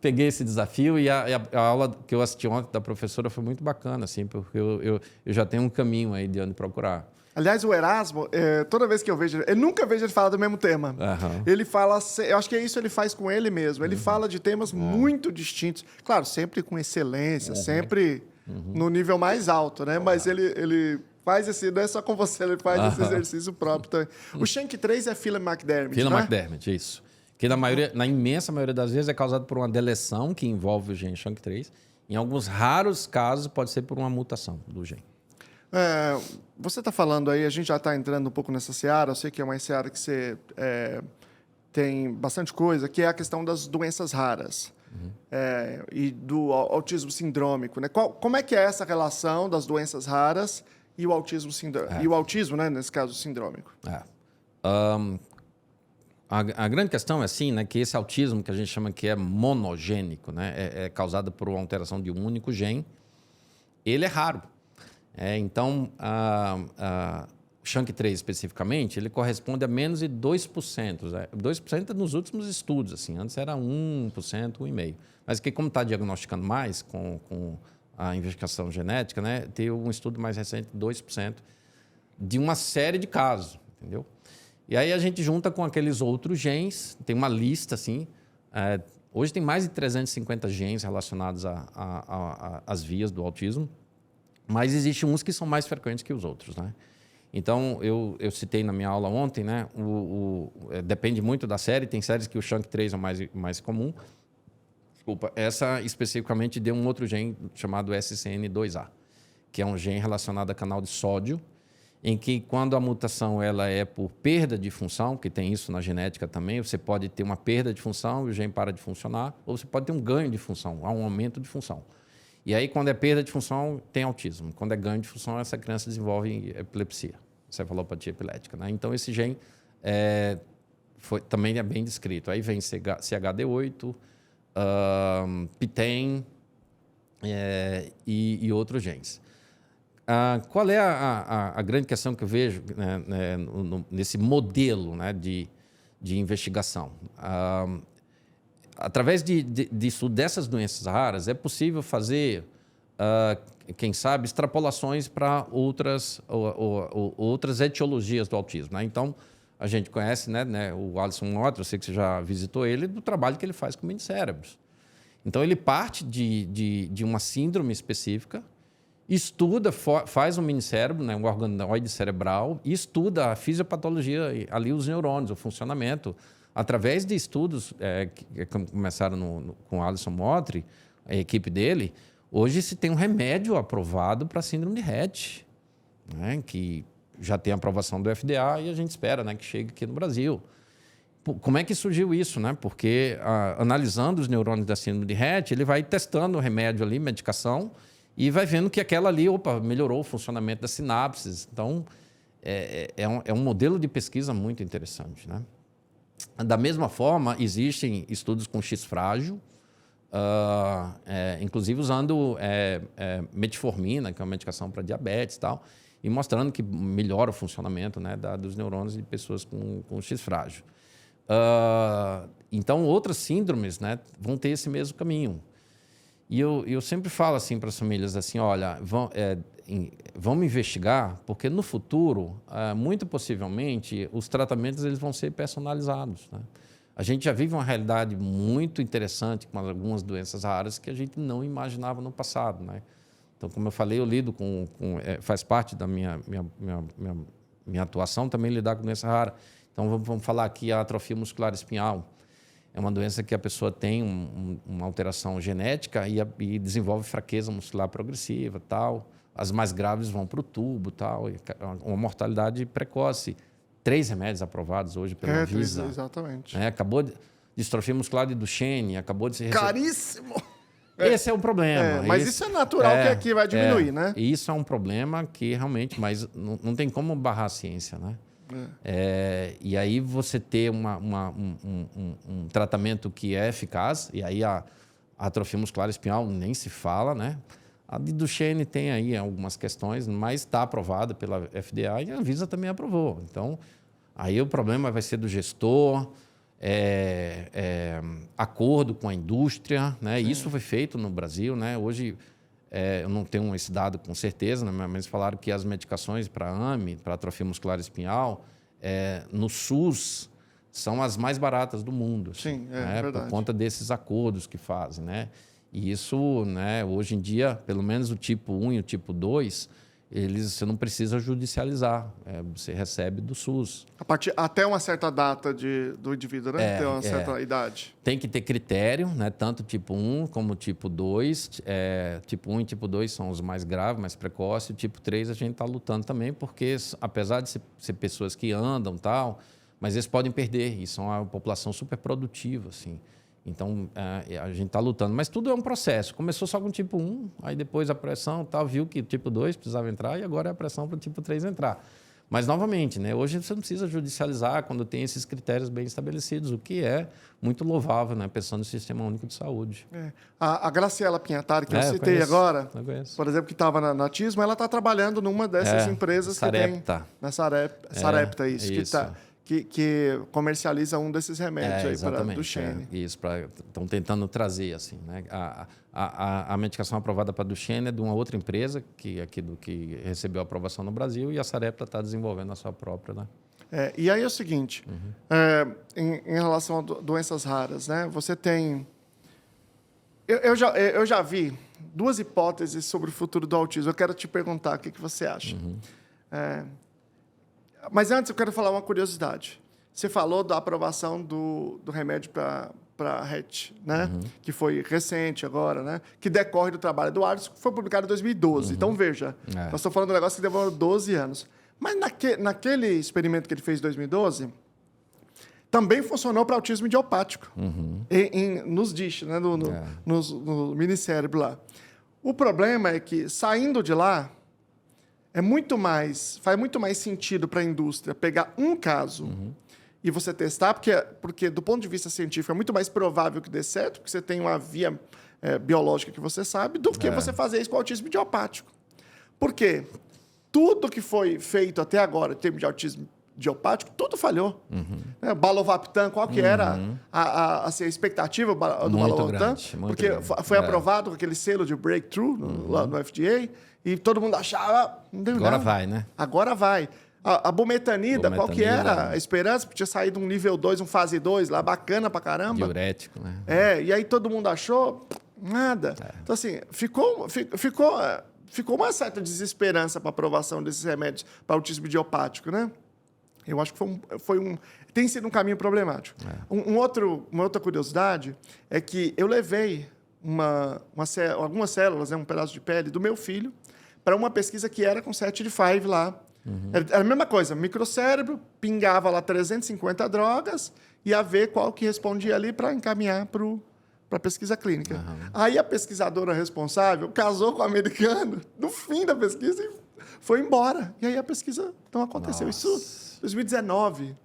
peguei esse desafio e a aula que eu assisti ontem da professora foi muito bacana, assim, porque eu já tenho um caminho aí de onde procurar. Aliás, o Erasmo, toda vez que eu vejo eu nunca vejo ele falar do mesmo tema. Uhum. Ele fala, eu acho que é isso que ele faz com ele mesmo. Ele fala de temas muito distintos. Claro, sempre com excelência, sempre no nível mais alto, né? Mas ele faz esse, não é só com você, ele faz esse exercício próprio também. O Shank 3 é Phelan McDermott, Phelan né? McDermott, isso. Que na imensa maioria das vezes é causado por uma deleção que envolve o gene SHANK3. Em alguns raros casos, pode ser por uma mutação do gene. Você está falando aí, a gente já está entrando um pouco nessa seara, eu sei que é uma seara que você tem bastante coisa, que é a questão das doenças raras e do autismo sindrômico. Né? Como é que é essa relação das doenças raras e o autismo e o autismo, né, nesse caso, sindrômico? A grande questão é assim, né, que esse autismo que a gente chama que é monogênico, né, é causado por uma alteração de um único gene, ele é raro. Então, o SHANK3 especificamente, ele corresponde a menos de 2%. 2% nos últimos estudos, assim, antes era 1%, 1,5%. Mas que como está diagnosticando mais com a investigação genética, né, tem um estudo mais recente, 2%, de uma série de casos, entendeu? E aí a gente junta com aqueles outros genes, tem uma lista assim, hoje tem mais de 350 genes relacionados às vias do autismo, mas existem uns que são mais frequentes que os outros, né? Então, eu citei na minha aula ontem, né? Depende muito da série, tem séries que o SHANK3 é mais comum. Desculpa, essa especificamente deu um outro gene chamado SCN2A, que é um gene relacionado a canal de sódio, em que quando a mutação ela é por perda de função, que tem isso na genética também, você pode ter uma perda de função e o gene para de funcionar, ou você pode ter um ganho de função, há um aumento de função. E aí, quando é perda de função, tem autismo. Quando é ganho de função, essa criança desenvolve epilepsia, cefalopatia epilética, né? Então, esse gene também é bem descrito. Aí vem CHD8, PTEN e outros genes. Qual é a grande questão que eu vejo nesse modelo, né, de investigação? Através de estudo dessas doenças raras, é possível fazer, quem sabe, extrapolações para outras etiologias do autismo, né? Então, a gente conhece, né, o Alison Mottri, eu sei que você já visitou ele, do trabalho que ele faz com minicérebros. Então, ele parte de uma síndrome específica, estuda, faz um minicérebro, né, um organoide cerebral, e estuda a fisiopatologia, ali os neurônios, o funcionamento. Através de estudos que começaram com o Alison Mottri, a equipe dele, hoje se tem um remédio aprovado para a síndrome de Rett, né, que já tem aprovação do FDA e a gente espera, né, que chegue aqui no Brasil. Como é que surgiu isso? Né? Porque, analisando os neurônios da síndrome de Rett, ele vai testando o remédio ali, medicação, e vai vendo que aquela ali, melhorou o funcionamento das sinapses. Então, é um modelo de pesquisa muito interessante, né? Da mesma forma, existem estudos com X frágil, inclusive usando metformina, que é uma medicação para diabetes e tal, e mostrando que melhora o funcionamento, né, dos neurônios de pessoas com X frágil. Então, outras síndromes, né, vão ter esse mesmo caminho. E eu sempre falo assim para as famílias, assim, olha, vamos investigar, porque no futuro, muito possivelmente, os tratamentos eles vão ser personalizados, né? a gente já vive uma realidade muito interessante com algumas doenças raras que a gente não imaginava no passado, né? Então, como eu falei, eu lido faz parte da minha atuação também lidar com doença rara. Então, vamos falar aqui a atrofia muscular espinhal. É uma doença que a pessoa tem uma alteração genética e desenvolve fraqueza muscular progressiva, tal. As mais graves vão para o tubo, tal. Uma mortalidade precoce. 3 remédios aprovados hoje pela Anvisa. Exatamente. Acabou de distrofia muscular de Duchenne, acabou de ser Caríssimo! Esse é o problema. Mas isso é natural que aqui vai diminuir, né? Isso é um problema que realmente, mas não tem como barrar a ciência, né? E aí você ter um tratamento que é eficaz, e aí a atrofia muscular espinhal nem se fala, né? A de Duchenne tem aí algumas questões, mas está aprovada pela FDA e a Anvisa também aprovou. Então, aí o problema vai ser do gestor, acordo com a indústria, né? Isso foi feito no Brasil, né? Hoje, eu não tenho esse dado com certeza, né? Mas falaram que as medicações para AME, para atrofia muscular espinhal, no SUS, são as mais baratas do mundo. Sim, né? verdade. Por conta desses acordos que fazem, né? E isso, né, hoje em dia, pelo menos o tipo 1 e o tipo 2, você não precisa judicializar, você recebe do SUS. Até uma certa data do indivíduo, né? Até uma certa idade. Tem que ter critério, né? Tanto tipo 1 como tipo 2. Tipo 1 e tipo 2 são os mais graves, mais precoces. O tipo 3 a gente está lutando também, porque apesar de ser pessoas que andam e tal, mas eles podem perder, e são uma população super produtiva, assim. Então, a gente está lutando. Mas tudo é um processo. Começou só com o tipo 1, aí depois a pressão tal, viu que o tipo 2 precisava entrar e agora é a pressão para o tipo 3 entrar. Mas, novamente, né, hoje você não precisa judicializar quando tem esses critérios bem estabelecidos, o que é muito louvável, né, pensando no Sistema Único de Saúde. A Graciela Pinhatari, que eu citei agora, por exemplo, que estava na Tisma, ela está trabalhando numa dessas empresas Sarepta. Que tem... Na Sarepta, isso. Que comercializa um desses remédios aí para Duchenne. Isso, estão tentando trazer, assim, né? A medicação aprovada para Duchenne é de uma outra empresa que recebeu a aprovação no Brasil e a Sarepta está desenvolvendo a sua própria, né? E aí é o seguinte, em relação a doenças raras, né? Você tem... Eu já vi 2 hipóteses sobre o futuro do autismo. Eu quero te perguntar o que você acha. Mas antes eu quero falar uma curiosidade. Você falou da aprovação do remédio para RET, né? Que foi recente agora, né? Que decorre do trabalho do Alisson, que foi publicado em 2012. Então, veja, nós estamos falando de um negócio que demorou 12 anos. Mas naquele experimento que ele fez em 2012, também funcionou para autismo idiopático, nos DISH, né? No minicérebro lá. O problema é que, saindo de lá, faz muito mais sentido para a indústria pegar um caso e você testar, porque do ponto de vista científico é muito mais provável que dê certo, porque você tem uma via biológica que você sabe, do que você fazer isso com autismo idiopático. Por quê? Tudo que foi feito até agora em termos de autismo idiopático, tudo falhou. Balovaptan, qual que era a expectativa do Balovaptan? Porque foi aprovado com aquele selo de breakthrough lá no FDA, e todo mundo achava... Agora vai, né? Agora vai. A bumetanida, qual que era a esperança? Porque tinha saído um nível 2, um fase 2 lá, bacana pra caramba. Diurético, né? E aí todo mundo achou, nada. Então, assim, ficou uma certa desesperança para aprovação desses remédios para autismo idiopático, né? Eu acho que tem sido um caminho problemático. Uma outra curiosidade é que eu levei algumas células, né, um pedaço de pele do meu filho, para uma pesquisa que era com SET5 lá. Era a mesma coisa, microcérebro, pingava lá 350 drogas, ia ver qual que respondia ali para encaminhar para a pesquisa clínica. Aí a pesquisadora responsável casou com o americano no fim da pesquisa e foi embora. E aí a pesquisa não aconteceu. Isso em 2019.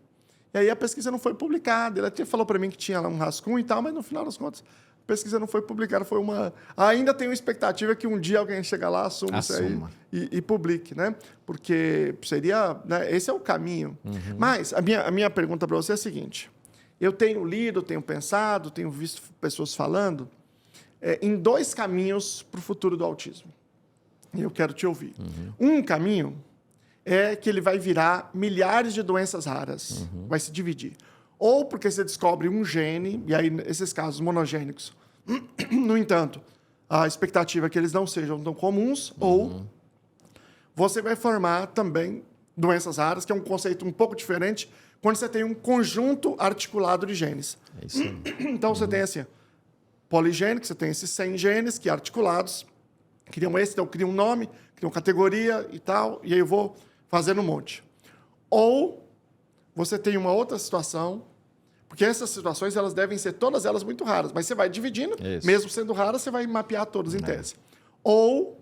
E aí a pesquisa não foi publicada. Ela falou para mim que tinha lá um rascunho e tal, mas no final das contas a pesquisa não foi publicada. Ainda tenho expectativa que um dia alguém chegue lá, assuma isso aí e publique, né? Porque seria... Né? Esse é o caminho. Mas a minha pergunta para você é a seguinte. Eu tenho lido, tenho pensado, tenho visto pessoas falando em 2 caminhos para o futuro do autismo. E eu quero te ouvir. Um caminho é que ele vai virar milhares de doenças raras. Vai se dividir. Ou porque você descobre um gene, e aí, esses casos monogênicos, no entanto, a expectativa é que eles não sejam tão comuns, ou você vai formar também doenças raras, que é um conceito um pouco diferente, quando você tem um conjunto articulado de genes. É isso aí. Então, você tem assim, poligênico, você tem esses 100 genes que articulados, criam então criam um nome, criam categoria e tal, e aí eu vou fazendo um monte. Ou você tem uma outra situação, porque essas situações elas devem ser todas elas muito raras, mas você vai dividindo, Isso. mesmo sendo raras, você vai mapear todas em tese. Ou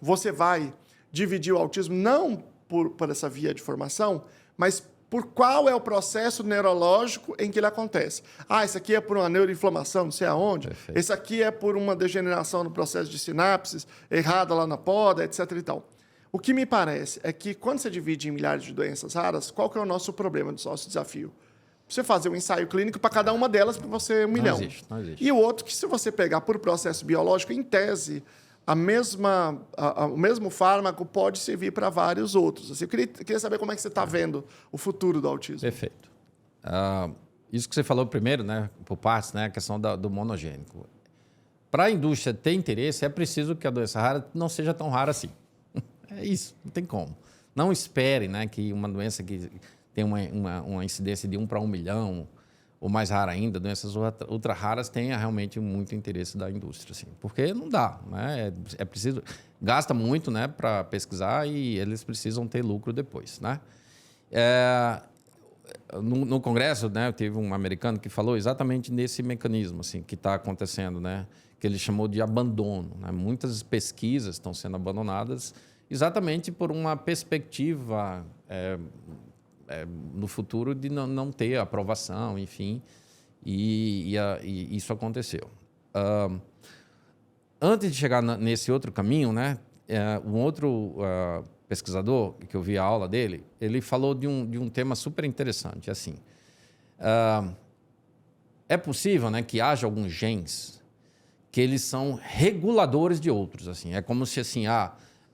você vai dividir o autismo não por essa via de formação, mas por qual é o processo neurológico em que ele acontece. Esse aqui é por uma neuroinflamação, não sei aonde. Perfeito. Esse aqui é por uma degeneração no processo de sinapses, errada lá na poda, etc. e tal. O que me parece é que, quando você divide em milhares de doenças raras, qual que é o nosso problema, o nosso desafio? Você fazer um ensaio clínico para cada uma delas, para você 1 milhão. Não existe. E o outro, que se você pegar por processo biológico, em tese, o mesmo fármaco pode servir para vários outros. Assim, eu queria saber como é que você está vendo o futuro do autismo. Perfeito. Isso que você falou primeiro, né, por partes, né, a questão do monogênico. Para a indústria ter interesse, é preciso que a doença rara não seja tão rara assim. É isso, não tem como. Não espere, né, que uma doença que tem uma incidência de 1 para 1 milhão, ou mais rara ainda, doenças ultra raras, tenha realmente muito interesse da indústria, assim, porque não dá, né? É preciso, gasta muito, né, para pesquisar e eles precisam ter lucro depois, né? No Congresso, né, teve um americano que falou exatamente nesse mecanismo, assim, que está acontecendo, né, que ele chamou de abandono, né? Muitas pesquisas estão sendo abandonadas exatamente por uma perspectiva no futuro de não ter aprovação, enfim, e isso aconteceu. Antes de chegar nesse outro caminho, né, um outro pesquisador, que eu vi a aula dele, ele falou de um tema super interessante, assim, é possível, né, que haja alguns genes que eles são reguladores de outros, assim, é como se, assim,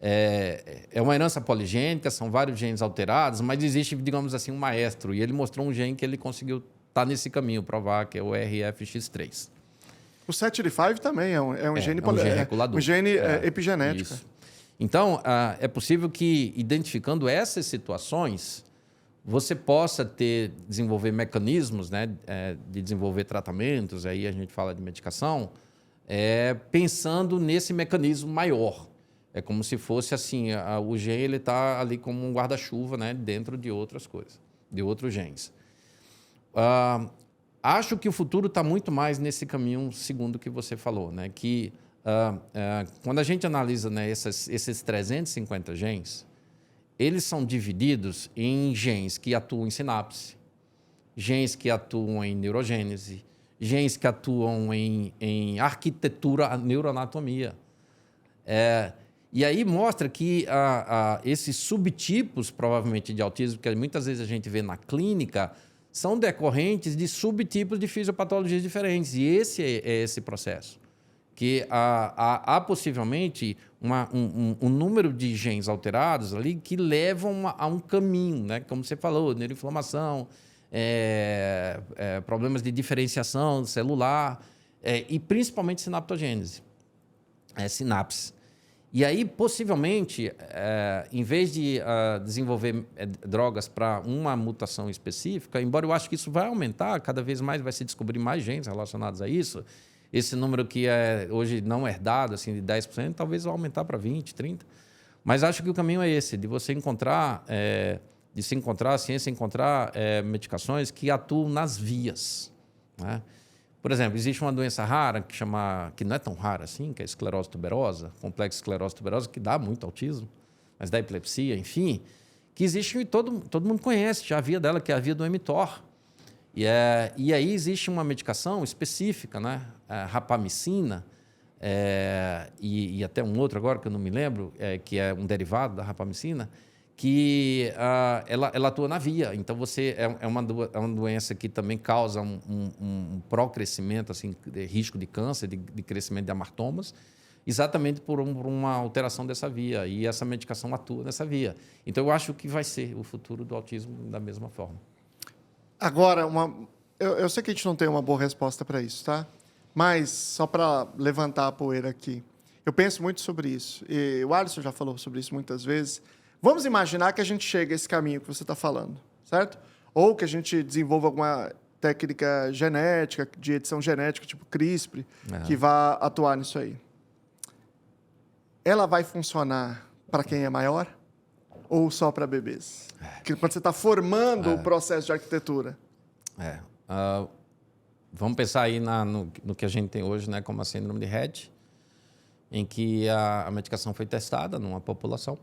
é uma herança poligênica, são vários genes alterados, mas existe, digamos assim, um maestro. E ele mostrou um gene que ele conseguiu estar nesse caminho, provar, que é o RFX3. O 7D5 também é um gene regulador. Um gene epigenético. Isso. Então, é possível que, identificando essas situações, você possa desenvolver mecanismos, né, de desenvolver tratamentos, aí a gente fala de medicação, pensando nesse mecanismo maior. É como se fosse assim, o gene está ali como um guarda-chuva, né, dentro de outras coisas, de outros genes. Acho que o futuro está muito mais nesse caminho segundo que você falou, né, que quando a gente analisa, né, esses 350 genes, eles são divididos em genes que atuam em sinapse, genes que atuam em neurogênese, genes que atuam em arquitetura, neuroanatomia. E aí mostra que esses subtipos, provavelmente, de autismo, que muitas vezes a gente vê na clínica, são decorrentes de subtipos de fisiopatologias diferentes. E esse é esse processo. Que há possivelmente um número de genes alterados ali que levam a um caminho, né? Como você falou, neuroinflamação, problemas de diferenciação celular e principalmente sinaptogênese, sinapse. E aí, possivelmente, em vez de desenvolver drogas para uma mutação específica, embora eu acho que isso vai aumentar, cada vez mais vai se descobrir mais genes relacionados a isso, esse número que hoje não herdado, assim, de 10%, talvez vai aumentar para 20%, 30%. Mas acho que o caminho é esse, de você encontrar, a ciência encontrar medicações que atuam nas vias, né? Por exemplo, existe uma doença rara que não é tão rara assim, que é a esclerose tuberosa, complexo esclerose tuberosa, que dá muito autismo, mas dá epilepsia, enfim, que existe e todo mundo conhece, já a via dela, que é a via do mTOR. E aí existe uma medicação específica, né? Rapamicina, e até um outro agora que eu não me lembro, que é um derivado da rapamicina, que ela atua na via. Então, é uma doença que também causa um procrescimento, assim, de risco de câncer, de crescimento de amartomas, exatamente por uma alteração dessa via. E essa medicação atua nessa via. Então, eu acho que vai ser o futuro do autismo da mesma forma. Agora, eu sei que a gente não tem uma boa resposta para isso, tá? Mas, só para levantar a poeira aqui, eu penso muito sobre isso. E o Alisson já falou sobre isso muitas vezes. Vamos imaginar que a gente chega a esse caminho que você está falando, certo? Ou que a gente desenvolva alguma técnica genética, de edição genética, tipo CRISPR, que vá atuar nisso aí. Ela vai funcionar para quem é maior ou só para bebês? Porque quando você está formando o processo de arquitetura. Vamos pensar aí no que a gente tem hoje, né, como a síndrome de Rett, em que a medicação foi testada numa população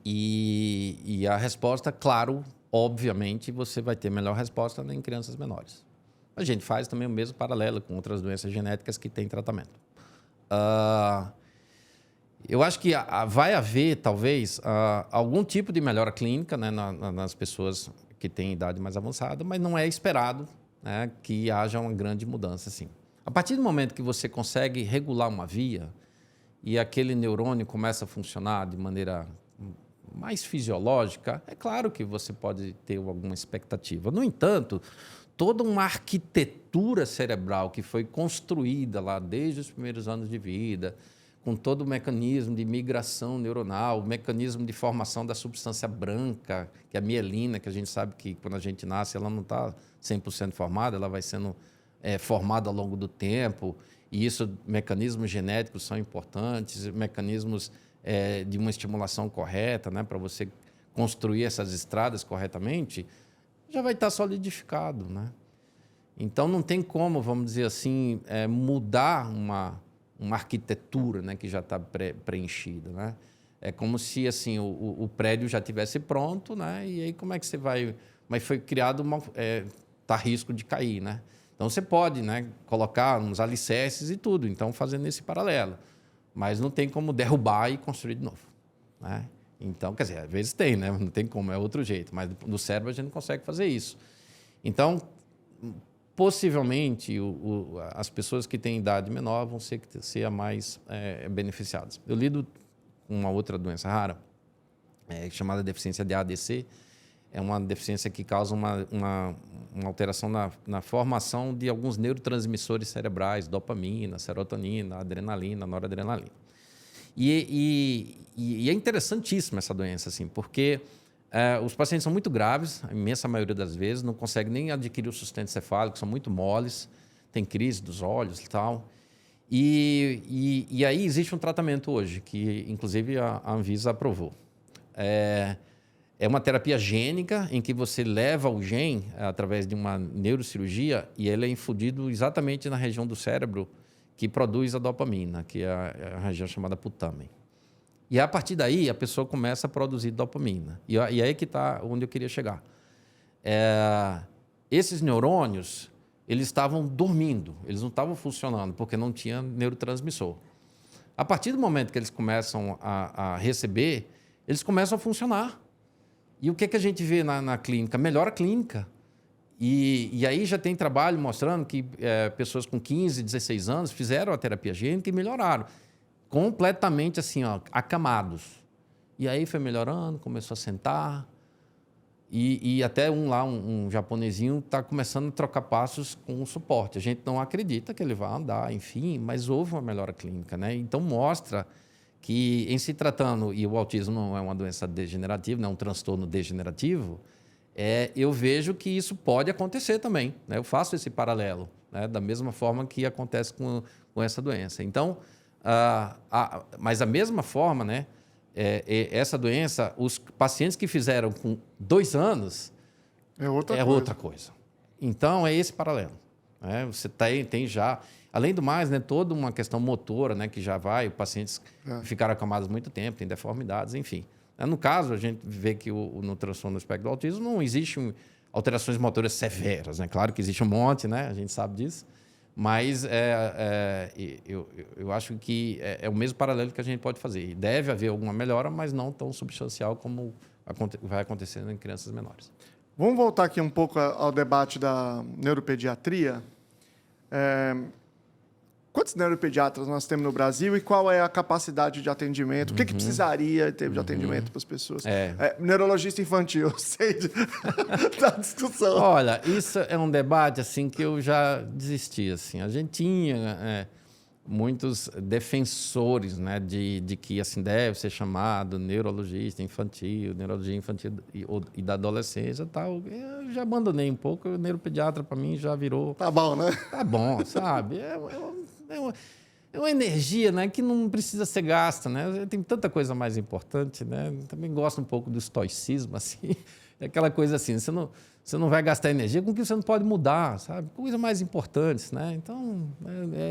e a resposta, claro, obviamente, você vai ter melhor resposta em crianças menores. A gente faz também o mesmo paralelo com outras doenças genéticas que têm tratamento. Eu acho que vai haver, talvez, algum tipo de melhora clínica, né, nas pessoas que têm idade mais avançada, mas não é esperado, né, que haja uma grande mudança assim. A partir do momento que você consegue regular uma via e aquele neurônio começa a funcionar de maneira mais fisiológica, é claro que você pode ter alguma expectativa. No entanto, toda uma arquitetura cerebral que foi construída lá desde os primeiros anos de vida, com todo o mecanismo de migração neuronal, o mecanismo de formação da substância branca, que é a mielina, que a gente sabe que quando a gente nasce ela não está 100% formada, ela vai sendo formada ao longo do tempo, e isso, mecanismos genéticos são importantes, mecanismos de uma estimulação correta, né, para você construir essas estradas corretamente, já vai estar solidificado, né? Então, não tem como, vamos dizer assim, mudar uma arquitetura, né, que já está preenchida, né? É como se assim o prédio já tivesse pronto, né? E aí como é que você vai? Mas foi criado tá a risco de cair, né? Então você pode, né, colocar uns alicerces e tudo, então fazendo esse paralelo, mas não tem como derrubar e construir de novo, né? Então, quer dizer, às vezes tem, né? Não tem como, é outro jeito, mas no cérebro a gente não consegue fazer isso. Então, possivelmente, as pessoas que têm idade menor vão ser a mais beneficiadas. Eu lido com uma outra doença rara, chamada deficiência de ADC. É uma deficiência que causa uma alteração na formação de alguns neurotransmissores cerebrais, dopamina, serotonina, adrenalina, noradrenalina. E é interessantíssima essa doença, assim, porque os pacientes são muito graves, a imensa maioria das vezes, não conseguem nem adquirir o sustento cefálico, são muito moles, tem crise dos olhos e tal. E aí existe um tratamento hoje, que inclusive a Anvisa aprovou. É uma terapia gênica em que você leva o gene através de uma neurocirurgia e ele é infundido exatamente na região do cérebro que produz a dopamina, que é a região chamada putamen. E a partir daí a pessoa começa a produzir dopamina. E aí que está onde eu queria chegar. Esses neurônios, eles estavam dormindo, eles não estavam funcionando porque não tinha neurotransmissor. A partir do momento que eles começam a receber, eles começam a funcionar. E o que a gente vê na clínica? Melhora a clínica. E aí já tem trabalho mostrando que pessoas com 15, 16 anos fizeram a terapia gênica e melhoraram. Completamente assim, ó, acamados. E aí foi melhorando, começou a sentar. E até um japonesinho está começando a trocar passos com o suporte. A gente não acredita que ele vai andar, enfim, mas houve uma melhora clínica, né? Então mostra que, em se tratando, e o autismo não é uma doença degenerativa, não é um transtorno degenerativo, eu vejo que isso pode acontecer também, né? Eu faço esse paralelo, né? Da mesma forma que acontece com essa doença. Então, mas da mesma forma, né? Essa doença, os pacientes que fizeram com 2 anos outra coisa. Então, é esse paralelo, né? Você tem já... Além do mais, né, toda uma questão motora, né, que já vai, pacientes ficaram acamados muito tempo, têm deformidades, enfim. No caso, a gente vê que no transtorno do espectro do autismo não existe alterações motoras severas, né? Claro que existe um monte, né? A gente sabe disso, mas eu acho que é o mesmo paralelo que a gente pode fazer. Deve haver alguma melhora, mas não tão substancial como vai acontecendo em crianças menores. Vamos voltar aqui um pouco ao debate da neuropediatria. quantos neuropediatras nós temos no Brasil e qual é a capacidade de atendimento? O que precisaria ter de atendimento para as pessoas? Neurologista infantil, sei da discussão. Olha, isso é um debate assim que eu já desisti. Assim. A gente tinha muitos defensores, né, de que assim deve ser chamado neurologista infantil, neurologia infantil e da adolescência e tal. Eu já abandonei um pouco. O neuropediatra, para mim, já virou... Tá bom, né? Tá bom, sabe? É uma energia, né, que não precisa ser gasta, né? Tem tanta coisa mais importante, né? Também gosto um pouco do estoicismo, assim. É aquela coisa assim, você não vai gastar energia com o que você não pode mudar, sabe? Coisas mais importantes, né? Então,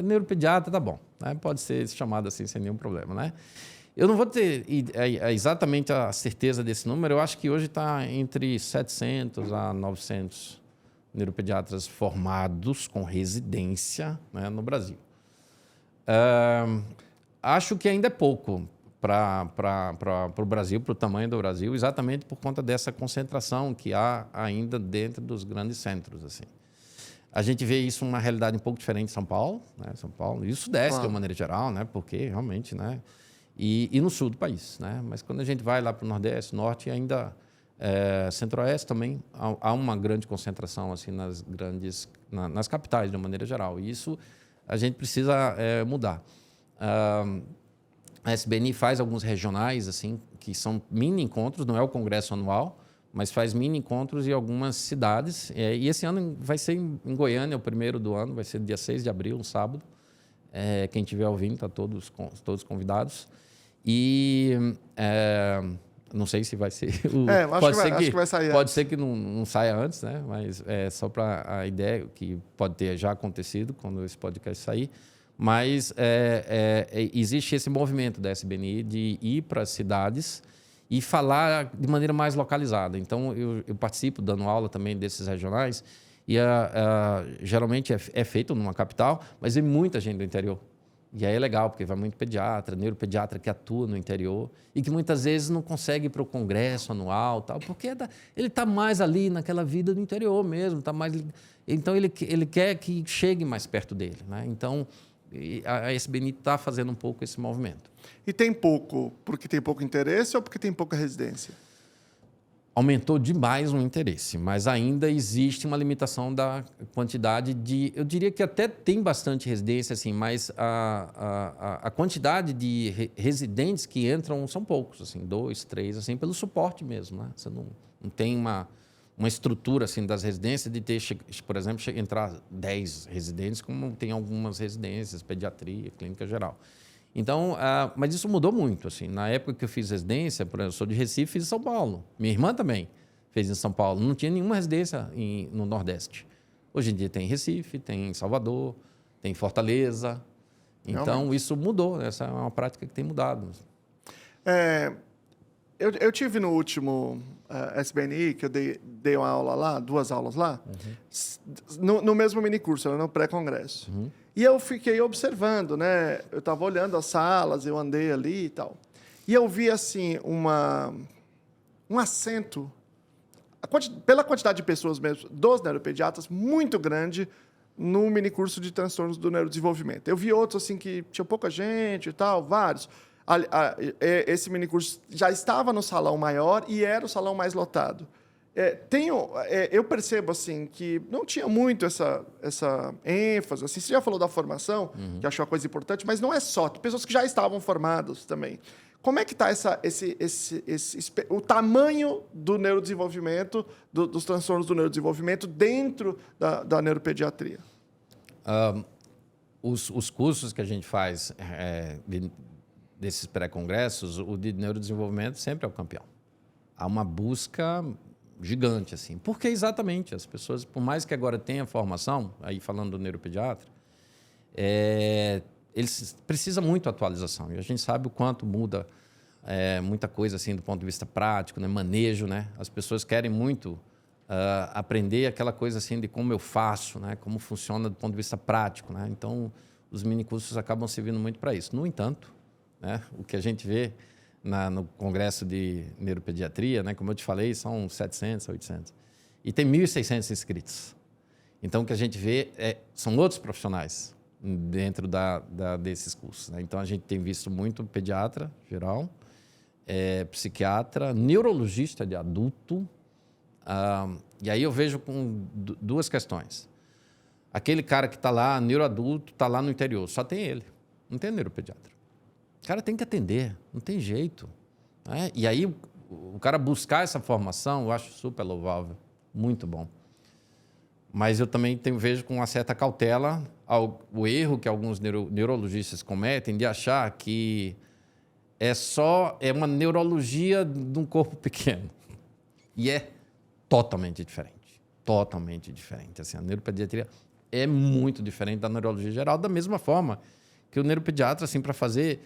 neuropediatra, tá bom, né? Pode ser chamado assim sem nenhum problema, né? Eu não vou ter exatamente a certeza desse número. Eu acho que hoje está entre 700 a 900 neuropediatras formados com residência, né, no Brasil. Acho que ainda é pouco para o Brasil, para o tamanho do Brasil, exatamente por conta dessa concentração que há ainda dentro dos grandes centros. Assim. A gente vê isso uma realidade um pouco diferente em São Paulo, né? São Paulo e o Sudeste, de uma maneira geral, né? Porque realmente, né? E no sul do país, né? Mas quando a gente vai lá para o Nordeste, Norte, ainda Centro-Oeste também há uma grande concentração assim nas capitais de uma maneira geral. E isso a gente precisa mudar. A SBNI faz alguns regionais assim que são mini encontros, não é o congresso anual, mas faz mini encontros em algumas cidades. E esse ano vai ser em Goiânia, o primeiro do ano, vai ser dia 6 de abril, um sábado. Quem estiver ouvindo, está todos convidados. E não sei se vai ser... acho que vai sair pode ser que não saia antes, né? Mas só para a ideia que pode ter já acontecido quando esse podcast sair. Mas existe esse movimento da SBNI de ir para as cidades e falar de maneira mais localizada. Então, eu participo dando aula também desses regionais e geralmente é feito numa capital, mas tem muita gente do interior. E aí é legal, porque vai muito pediatra, neuropediatra que atua no interior e que muitas vezes não consegue ir para o congresso anual, tal, porque ele está mais ali naquela vida do interior mesmo, tá mais, então ele quer que chegue mais perto dele, né? Então, a SBNI está fazendo um pouco esse movimento. E tem pouco porque tem pouco interesse ou porque tem pouca residência? Aumentou demais o interesse, mas ainda existe uma limitação da quantidade de... Eu diria que até tem bastante residência, assim, mas a quantidade de residentes que entram são poucos, assim, 2, 3, assim, pelo suporte mesmo, né? Você não tem uma estrutura assim, das residências de ter, por exemplo, entrar 10 residentes, como tem algumas residências, pediatria, clínica geral. Então, mas isso mudou muito. Assim. Na época que eu fiz residência, por exemplo, eu sou de Recife, fiz em São Paulo. Minha irmã também fez em São Paulo. Não tinha nenhuma residência no Nordeste. Hoje em dia tem em Recife, tem em Salvador, tem em Fortaleza. Então, realmente, isso mudou. Essa é uma prática que tem mudado. Eu tive no último SBNI, que eu dei uma aula lá, 2 aulas lá, no mesmo minicurso, no pré-congresso. E eu fiquei observando, né? Eu estava olhando as salas, eu andei ali e tal. E eu vi, assim, um acento, pela quantidade de pessoas mesmo, dos neuropediatras, muito grande no minicurso de transtornos do neurodesenvolvimento. Eu vi outros, assim, que tinha pouca gente e tal, vários. Esse minicurso já estava no salão maior e era o salão mais lotado. Eu percebo assim que não tinha muito essa ênfase. Assim, você já falou da formação, que eu acho uma coisa importante, mas não é só. Tem pessoas que já estavam formadas também. Como é que está o tamanho do neurodesenvolvimento, dos transtornos do neurodesenvolvimento dentro da neuropediatria? Os cursos que a gente faz desses pré-congressos, o de neurodesenvolvimento sempre é o campeão. Há uma busca gigante, assim. Porque exatamente as pessoas, por mais que agora tenha formação, aí falando do neuropediatra, eles precisam muito de atualização. E a gente sabe o quanto muda muita coisa assim do ponto de vista prático, né? Manejo, né? As pessoas querem muito aprender aquela coisa assim de como eu faço, né? Como funciona do ponto de vista prático, né? Então, os minicursos acabam servindo muito para isso. No entanto, né? O que a gente vê no Congresso de Neuropediatria, né? Como eu te falei, são 700, 800. E tem 1.600 inscritos. Então, o que a gente vê são outros profissionais dentro desses cursos, né? Então, a gente tem visto muito pediatra geral, psiquiatra, neurologista de adulto. E aí eu vejo com duas questões. Aquele cara que está lá, neuroadulto, está lá no interior, só tem ele, não tem neuropediatra. O cara tem que atender, não tem jeito, né? E aí o cara buscar essa formação, eu acho super louvável, muito bom. Mas eu também vejo com uma certa cautela o erro que alguns neurologistas cometem de achar que é uma neurologia de um corpo pequeno. E é totalmente diferente. Totalmente diferente. Assim, a neuropediatria é muito diferente da neurologia geral, da mesma forma que o neuropediatra, assim, para fazer...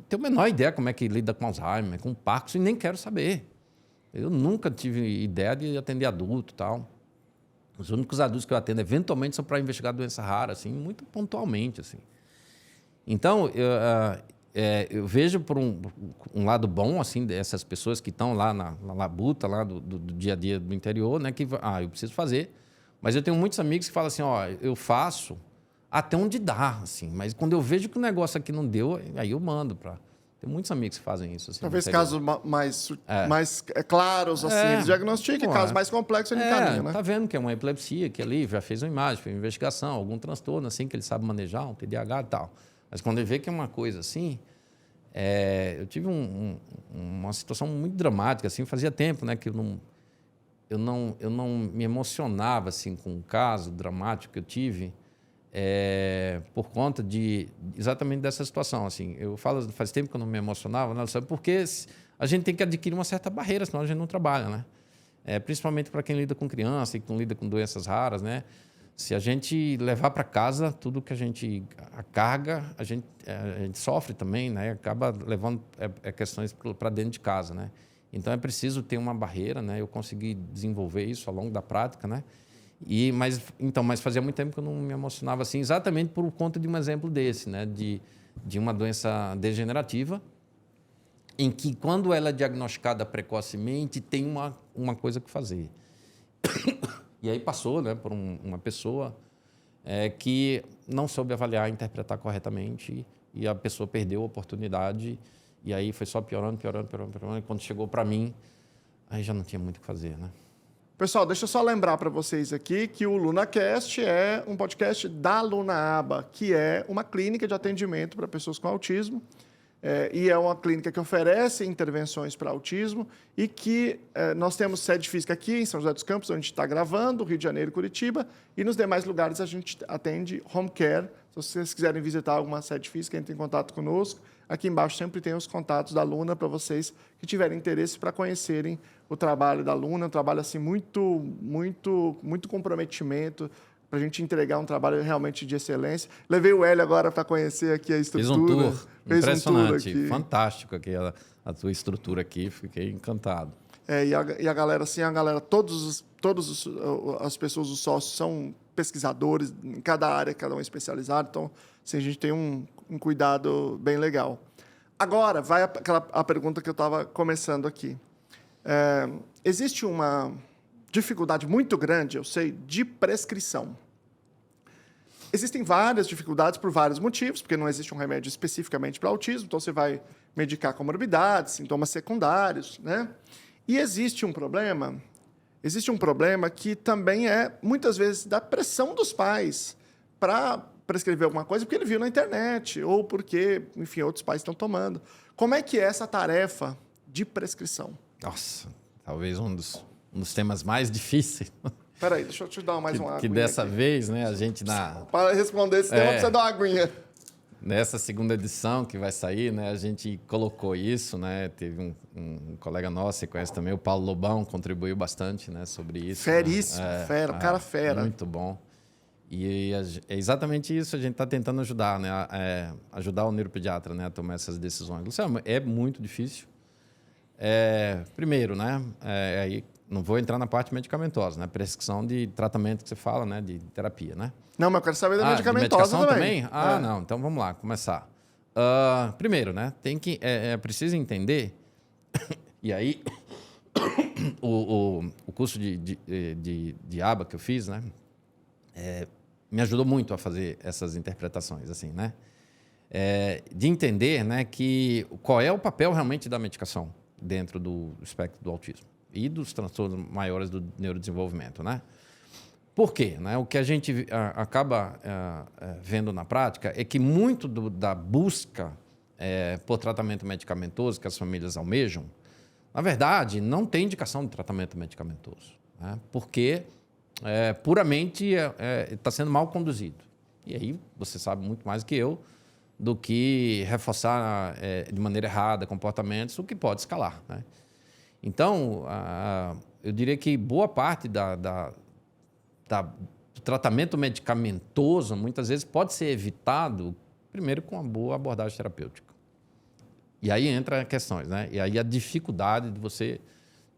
Tem a menor ideia como é que lida com Alzheimer, com Parkinson, e nem quero saber. Eu nunca tive ideia de atender adulto e tal. Os únicos adultos que eu atendo, eventualmente, são para investigar doença rara, assim, muito pontualmente, assim. Então, eu vejo por um lado bom, assim, dessas pessoas que estão lá na labuta, lá do dia a dia do interior, né, que, eu preciso fazer. Mas eu tenho muitos amigos que falam assim, eu faço até onde dá, assim, mas quando eu vejo que o negócio aqui não deu, aí eu mando para... Tem muitos amigos que fazem isso. Assim, talvez casos mais claros, assim, eles diagnosticam, casos mais complexos, ele encaminha, né? Tá vendo que é uma epilepsia, que ali já fez uma imagem, fez uma investigação, algum transtorno, assim, que ele sabe manejar, um TDAH e tal. Mas quando ele vê que é uma coisa assim... eu tive uma situação muito dramática, assim, fazia tempo, né, que eu não me emocionava, assim, com um caso dramático que eu tive, por conta exatamente dessa situação, assim. Eu falo, faz tempo que eu não me emocionava, né, porque a gente tem que adquirir uma certa barreira, senão a gente não trabalha, né? Principalmente para quem lida com criança e que lida com doenças raras, né? Se a gente levar para casa tudo que a carga, a gente sofre também, né? Acaba levando questões para dentro de casa, né? Então é preciso ter uma barreira, né? Eu consegui desenvolver isso ao longo da prática, né? Mas fazia muito tempo que eu não me emocionava assim, exatamente por conta de um exemplo desse, né? De uma doença degenerativa, em que quando ela é diagnosticada precocemente tem uma coisa que fazer. E aí passou, né, por uma pessoa que não soube avaliar, interpretar corretamente, e a pessoa perdeu a oportunidade, e aí foi só piorando, e quando chegou para mim, aí já não tinha muito o que fazer, né? Pessoal, deixa eu só lembrar para vocês aqui que o LunaCast é um podcast da Lunaaba, que é uma clínica de atendimento para pessoas com autismo. E é uma clínica que oferece intervenções para autismo e que nós temos sede física aqui em São José dos Campos, onde a gente está gravando, Rio de Janeiro e Curitiba, e nos demais lugares a gente atende home care. Se vocês quiserem visitar alguma sede física, entrem em contato conosco. Aqui embaixo sempre tem os contatos da Luna para vocês que tiverem interesse para conhecerem o trabalho da Luna, um trabalho assim muito comprometimento, para a gente entregar um trabalho realmente de excelência. Levei o Hélio agora para conhecer aqui a estrutura. Fiz um tour impressionante, aqui. Fantástico aqui a tua estrutura aqui, fiquei encantado. E a galera, assim, todas as pessoas, os sócios, são pesquisadores em cada área, cada um especializado, então assim, a gente tem um cuidado bem legal. Agora, vai a pergunta que eu estava começando aqui. Existe uma dificuldade muito grande, eu sei, de prescrição. Existem várias dificuldades por vários motivos, porque não existe um remédio especificamente para autismo, então você vai medicar comorbidades, sintomas secundários, né? E existe um problema que também é, muitas vezes, da pressão dos pais para prescrever alguma coisa porque ele viu na internet ou porque, enfim, outros pais estão tomando. Como é que é essa tarefa de prescrição? Nossa, talvez um dos temas mais difíceis. Peraí, deixa eu te dar mais uma aguinha. Que dessa aqui. Vez, né, a gente Para responder esse tema, precisa dar uma aguinha. Nessa segunda edição que vai sair, né, a gente colocou isso, né, teve um colega nosso, você conhece também, o Paulo Lobão, contribuiu bastante, né, sobre isso. Feríssimo, fera, o cara fera. Muito bom. E é exatamente isso, a gente está tentando ajudar, né, ajudar o neuropediatra, né, a tomar essas decisões. Luciano, é muito difícil. Primeiro, né, aí não vou entrar na parte medicamentosa, né, prescrição de tratamento que você fala, né, de terapia, né. Não, mas eu quero saber da medicamentosa também. Não, então vamos lá, começar. Primeiro, né, precisa entender, e aí o curso de aba que eu fiz, né, me ajudou muito a fazer essas interpretações, assim, né? De entender, né, que qual é o papel realmente da medicação dentro do espectro do autismo e dos transtornos maiores do neurodesenvolvimento, né? Por quê? Né? O que a gente acaba vendo na prática é que muito da busca por tratamento medicamentoso que as famílias almejam, na verdade, não tem indicação de tratamento medicamentoso, né? Porque puramente está sendo mal conduzido. E aí você sabe muito mais que eu do que reforçar de maneira errada comportamentos, o que pode escalar, né? Então, eu diria que boa parte do tratamento medicamentoso, muitas vezes, pode ser evitado, primeiro, com uma boa abordagem terapêutica. E aí entra questões, né? E aí a dificuldade de você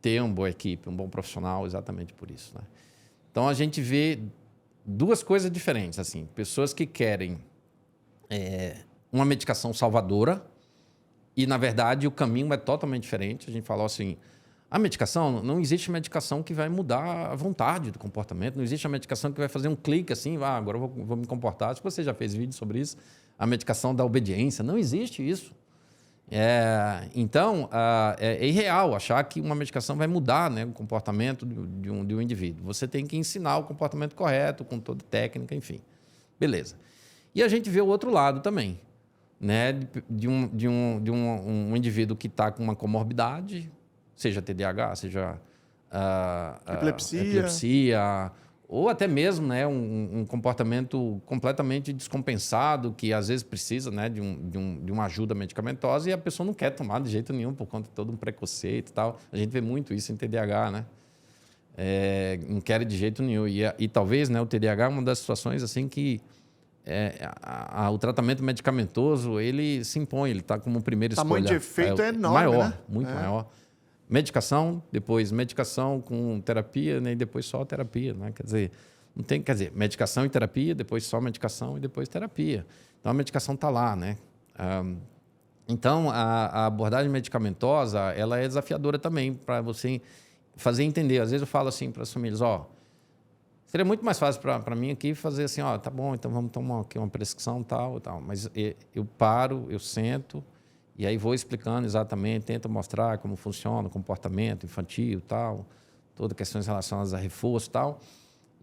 ter uma boa equipe, um bom profissional, exatamente por isso, né? Então, a gente vê duas coisas diferentes, assim. Pessoas que querem uma medicação salvadora e, na verdade, o caminho é totalmente diferente. A gente falou assim, a medicação, não existe medicação que vai mudar a vontade do comportamento, não existe a medicação que vai fazer um clique assim, agora eu vou me comportar. Acho que você já fez vídeo sobre isso, a medicação da obediência, não existe isso. Então, é irreal achar que uma medicação vai mudar, né, o comportamento de um indivíduo. Você tem que ensinar o comportamento correto, com toda técnica, enfim. Beleza. E a gente vê o outro lado também, né, de um indivíduo que está com uma comorbidade, seja TDAH, seja epilepsia, ou até mesmo, né, um comportamento completamente descompensado, que às vezes precisa, né, de uma ajuda medicamentosa e a pessoa não quer tomar de jeito nenhum por conta de todo um preconceito e tal. A gente vê muito isso em TDAH, né? Não quer de jeito nenhum. E talvez, né, o TDAH é uma das situações assim que o tratamento medicamentoso ele se impõe, ele está como primeira escolha. O tamanho de efeito é enorme, maior, né? Muito maior. Medicação, depois medicação com terapia, né, e depois só terapia, né? Quer dizer, medicação e terapia, depois só medicação e depois terapia. Então a medicação está lá, né? Então a abordagem medicamentosa ela é desafiadora também para você fazer entender. Às vezes eu falo assim para as famílias, seria muito mais fácil para mim aqui fazer assim, tá bom, então vamos tomar aqui uma prescrição tal, mas eu paro, eu sento. E aí vou explicando exatamente, tento mostrar como funciona o comportamento infantil, tal, todas questões relacionadas a reforço, tal,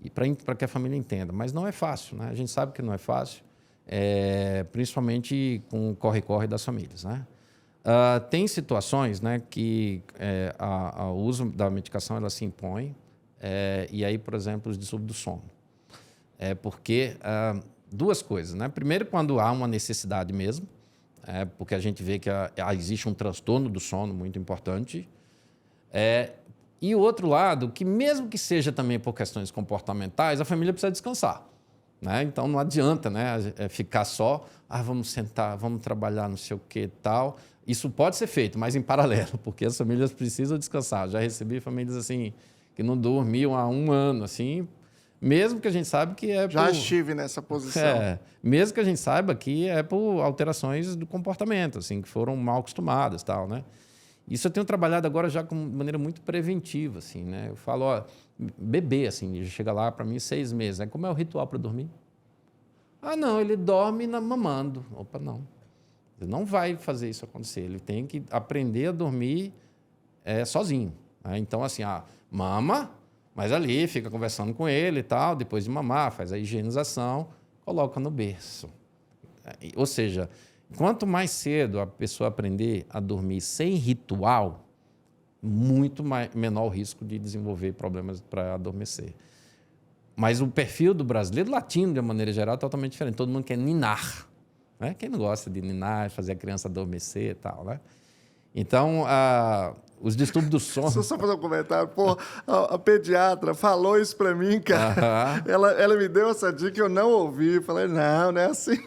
e para que a família entenda. Mas não é fácil, né? A gente sabe que não é fácil, principalmente com o corre-corre das famílias, né? Tem situações, né, que o uso da medicação ela se impõe, e aí, por exemplo, os distúrbios do sono. Porque duas coisas, né? Primeiro, quando há uma necessidade mesmo, porque a gente vê que existe um transtorno do sono muito importante. E o outro lado, que mesmo que seja também por questões comportamentais, a família precisa descansar, né? Então, não adianta, né, ficar só, vamos sentar, vamos trabalhar, não sei o que tal. Isso pode ser feito, mas em paralelo, porque as famílias precisam descansar. Já recebi famílias assim, que não dormiam há 1 ano, assim, mesmo que a gente saiba que Já estive nessa posição. Mesmo que a gente saiba que é por alterações do comportamento, assim, que foram mal acostumadas, tal, né? Isso eu tenho trabalhado agora já de maneira muito preventiva, assim, né? Eu falo, bebê, assim, chega lá para mim 6 meses, né? Como é o ritual para dormir? Não, ele dorme mamando. Opa, não. Ele não vai fazer isso acontecer. Ele tem que aprender a dormir sozinho, né? Então, assim, mama. Mas ali, fica conversando com ele e tal, depois de mamar, faz a higienização, coloca no berço. Ou seja, quanto mais cedo a pessoa aprender a dormir sem ritual, muito menor o risco de desenvolver problemas para adormecer. Mas o perfil do brasileiro, latino, de uma maneira geral, é totalmente diferente. Todo mundo quer ninar, né? Quem não gosta de ninar, fazer a criança adormecer e tal, né? Então, os distúrbios do sono... Deixa eu só fazer um comentário. Pô, a pediatra falou isso para mim, cara. Ela me deu essa dica e eu não ouvi. Falei, não é assim.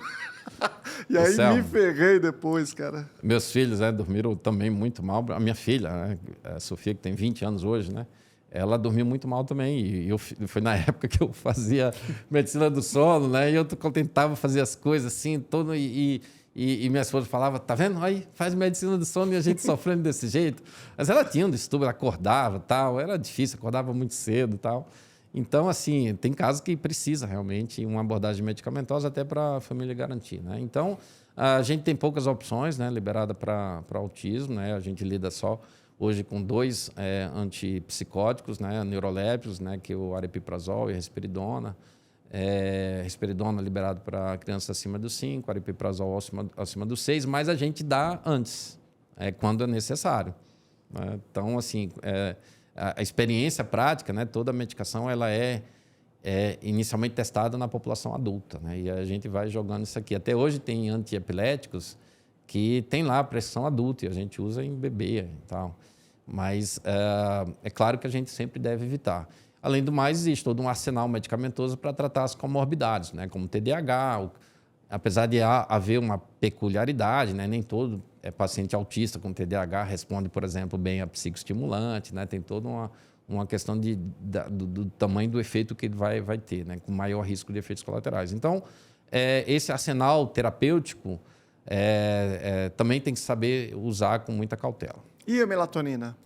E aí me ferrei depois, cara. Meus filhos dormiram também muito mal. A minha filha, né, a Sofia, que tem 20 anos hoje, né? Ela dormiu muito mal também. E foi na época que eu fazia medicina do sono, né? E eu tentava fazer as coisas assim, E minha esposa falava, tá vendo? Aí faz medicina do sono e a gente sofrendo desse jeito. Mas ela tinha um distúrbio, ela acordava, tal. Era difícil, acordava muito cedo, tal. Então, assim, tem casos que precisa realmente uma abordagem medicamentosa até para a família garantir, né? Então, a gente tem poucas opções, né, liberada para autismo, né? A gente lida só hoje com 2 antipsicóticos, né, neurolépticos, né, que é o aripiprazol e a risperidona. Risperidona liberado para crianças acima dos 5, aripiprazol acima dos 6, mas a gente dá antes, quando é necessário, né? Então, assim, a experiência prática, né, toda a medicação ela é inicialmente testada na população adulta, né, e a gente vai jogando isso aqui. Até hoje tem antiepiléticos que tem lá a pressão adulta e a gente usa em bebê e tal. Mas é claro que a gente sempre deve evitar. Além do mais, existe todo um arsenal medicamentoso para tratar as comorbidades, né, como TDAH. Apesar de haver uma peculiaridade, né, nem todo paciente autista com TDAH responde, por exemplo, bem a psicoestimulante, né, tem toda uma questão do tamanho do efeito que ele vai ter, né, com maior risco de efeitos colaterais. Então, esse arsenal terapêutico também tem que saber usar com muita cautela. E a melatonina?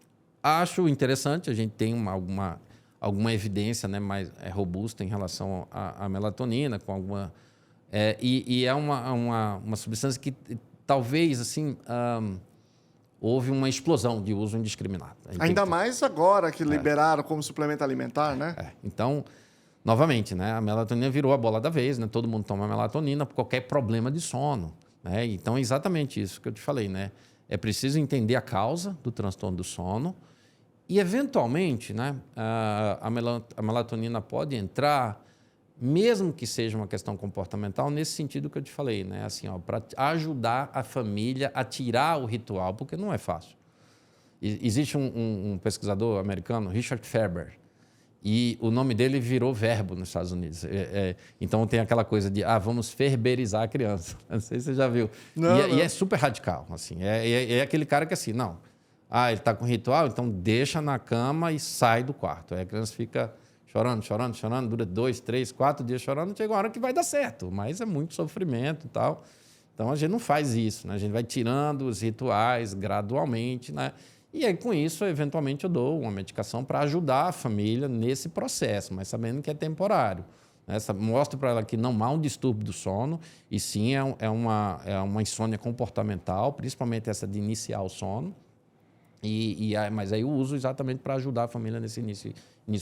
Acho interessante, a gente tem alguma evidência, né, mais robusta em relação à melatonina, com alguma... E é uma substância que talvez, assim, houve uma explosão de uso indiscriminado. Ainda mais agora que liberaram como suplemento alimentar, né? Então, novamente, né, a melatonina virou a bola da vez, né? Todo mundo toma melatonina por qualquer problema de sono, né? Então, é exatamente isso que eu te falei, né? É preciso entender a causa do transtorno do sono e, eventualmente, né, a melatonina pode entrar, mesmo que seja uma questão comportamental, nesse sentido que eu te falei, né? Assim, para ajudar a família a tirar o ritual, porque não é fácil. Existe um pesquisador americano, Richard Ferber, e o nome dele virou verbo nos Estados Unidos. Então, tem aquela coisa de, vamos ferberizar a criança. Não sei se você já viu. E é super radical. Assim. É aquele cara que, assim, não, ele está com ritual, então deixa na cama e sai do quarto. Aí a criança fica chorando, dura 2, 3, 4 dias chorando, chega uma hora que vai dar certo, mas é muito sofrimento e tal. Então, a gente não faz isso, né? A gente vai tirando os rituais gradualmente, né? E aí, com isso, eventualmente, eu dou uma medicação para ajudar a família nesse processo, mas sabendo que é temporário. Né? Mostro para ela que não há um distúrbio do sono, e sim é uma insônia comportamental, principalmente essa de iniciar o sono. Mas aí eu uso exatamente para ajudar a família nesse início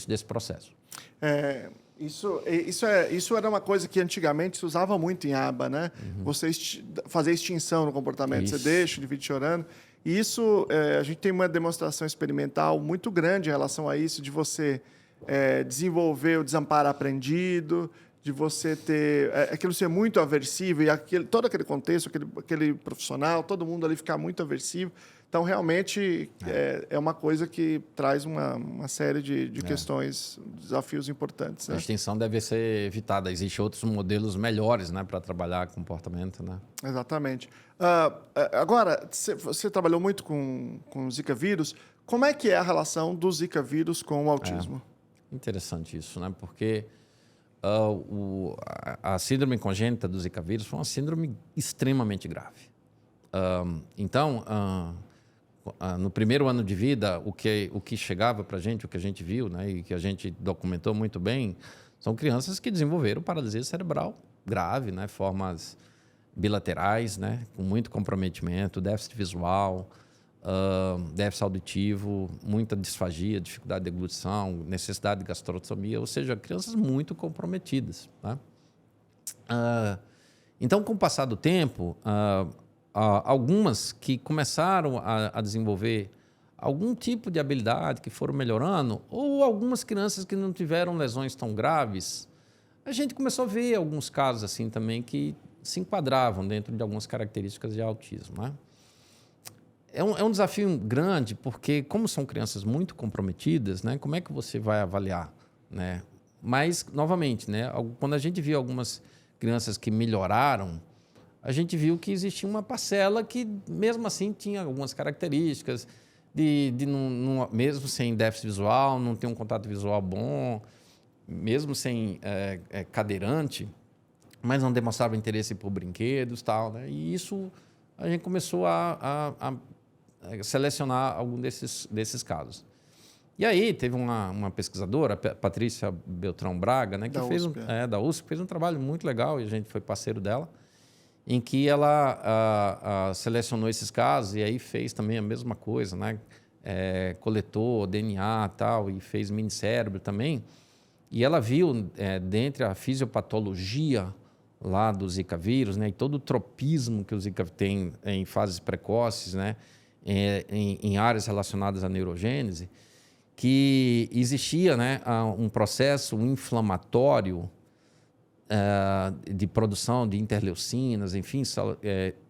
desse processo. Isso era uma coisa que antigamente se usava muito em aba, né? Uhum. Você fazer extinção no comportamento. Isso. Você deixa o indivíduo chorando. E isso, a gente tem uma demonstração experimental muito grande em relação a isso, de você desenvolver o desamparo aprendido, de você ter aquilo ser muito aversivo, e todo aquele contexto, aquele profissional, todo mundo ali ficar muito aversivo. Então, realmente, é uma coisa que traz uma série de questões, desafios importantes. Né? A extinção deve ser evitada. Existem outros modelos melhores, né, para trabalhar comportamento. Né? Exatamente. Agora, você trabalhou muito com Zika vírus. Como é que é a relação do Zika vírus com o autismo? Interessante isso, né? Porque a síndrome congênita do Zika vírus foi uma síndrome extremamente grave. Então, no primeiro ano de vida, o que chegava para a gente, o que a gente viu, né, e que a gente documentou muito bem, são crianças que desenvolveram paralisia cerebral grave, né, formas bilaterais, né, com muito comprometimento, déficit visual, déficit auditivo, muita disfagia, dificuldade de deglutição, necessidade de gastrostomia, ou seja, crianças muito comprometidas. Né? Então, com o passar do tempo, algumas que começaram a desenvolver algum tipo de habilidade que foram melhorando, ou algumas crianças que não tiveram lesões tão graves, a gente começou a ver alguns casos assim também que se enquadravam dentro de algumas características de autismo. Né? É um desafio grande, porque como são crianças muito comprometidas, né, como é que você vai avaliar? Né? Mas, novamente, né, quando a gente viu algumas crianças que melhoraram, a gente viu que existia uma parcela que, mesmo assim, tinha algumas características mesmo sem déficit visual, não ter um contato visual bom, mesmo sem cadeirante, mas não demonstrava interesse por brinquedos, tal, né? E isso a gente começou a selecionar algum desses casos. E aí teve uma pesquisadora, Patrícia Beltrão Braga, né, que Da fez USP, da USP, fez um trabalho muito legal e a gente foi parceiro dela, em que ela selecionou esses casos e aí fez também a mesma coisa, né? Coletou DNA e tal, e fez minicérebro também. E ela viu, dentre a fisiopatologia lá do Zika vírus, né, e todo o tropismo que o Zika tem em fases precoces, né, em áreas relacionadas à neurogênese, que existia, né, um processo inflamatório de produção de interleucinas, enfim,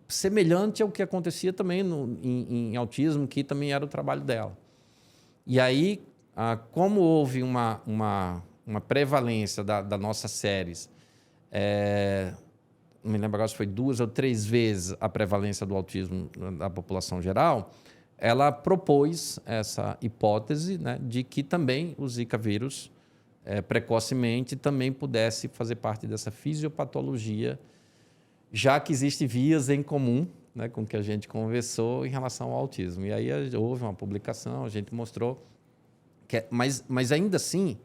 semelhante ao que acontecia também em autismo, que também era o trabalho dela. E aí, como houve uma prevalência das nossas séries, não me lembro agora se foi 2 ou 3 vezes a prevalência do autismo da população geral, ela propôs essa hipótese, né, de que também o Zika vírus, precocemente, também pudesse fazer parte dessa fisiopatologia, já que existem vias em comum, né, com que a gente conversou em relação ao autismo. E aí houve uma publicação, a gente mostrou, mas ainda assim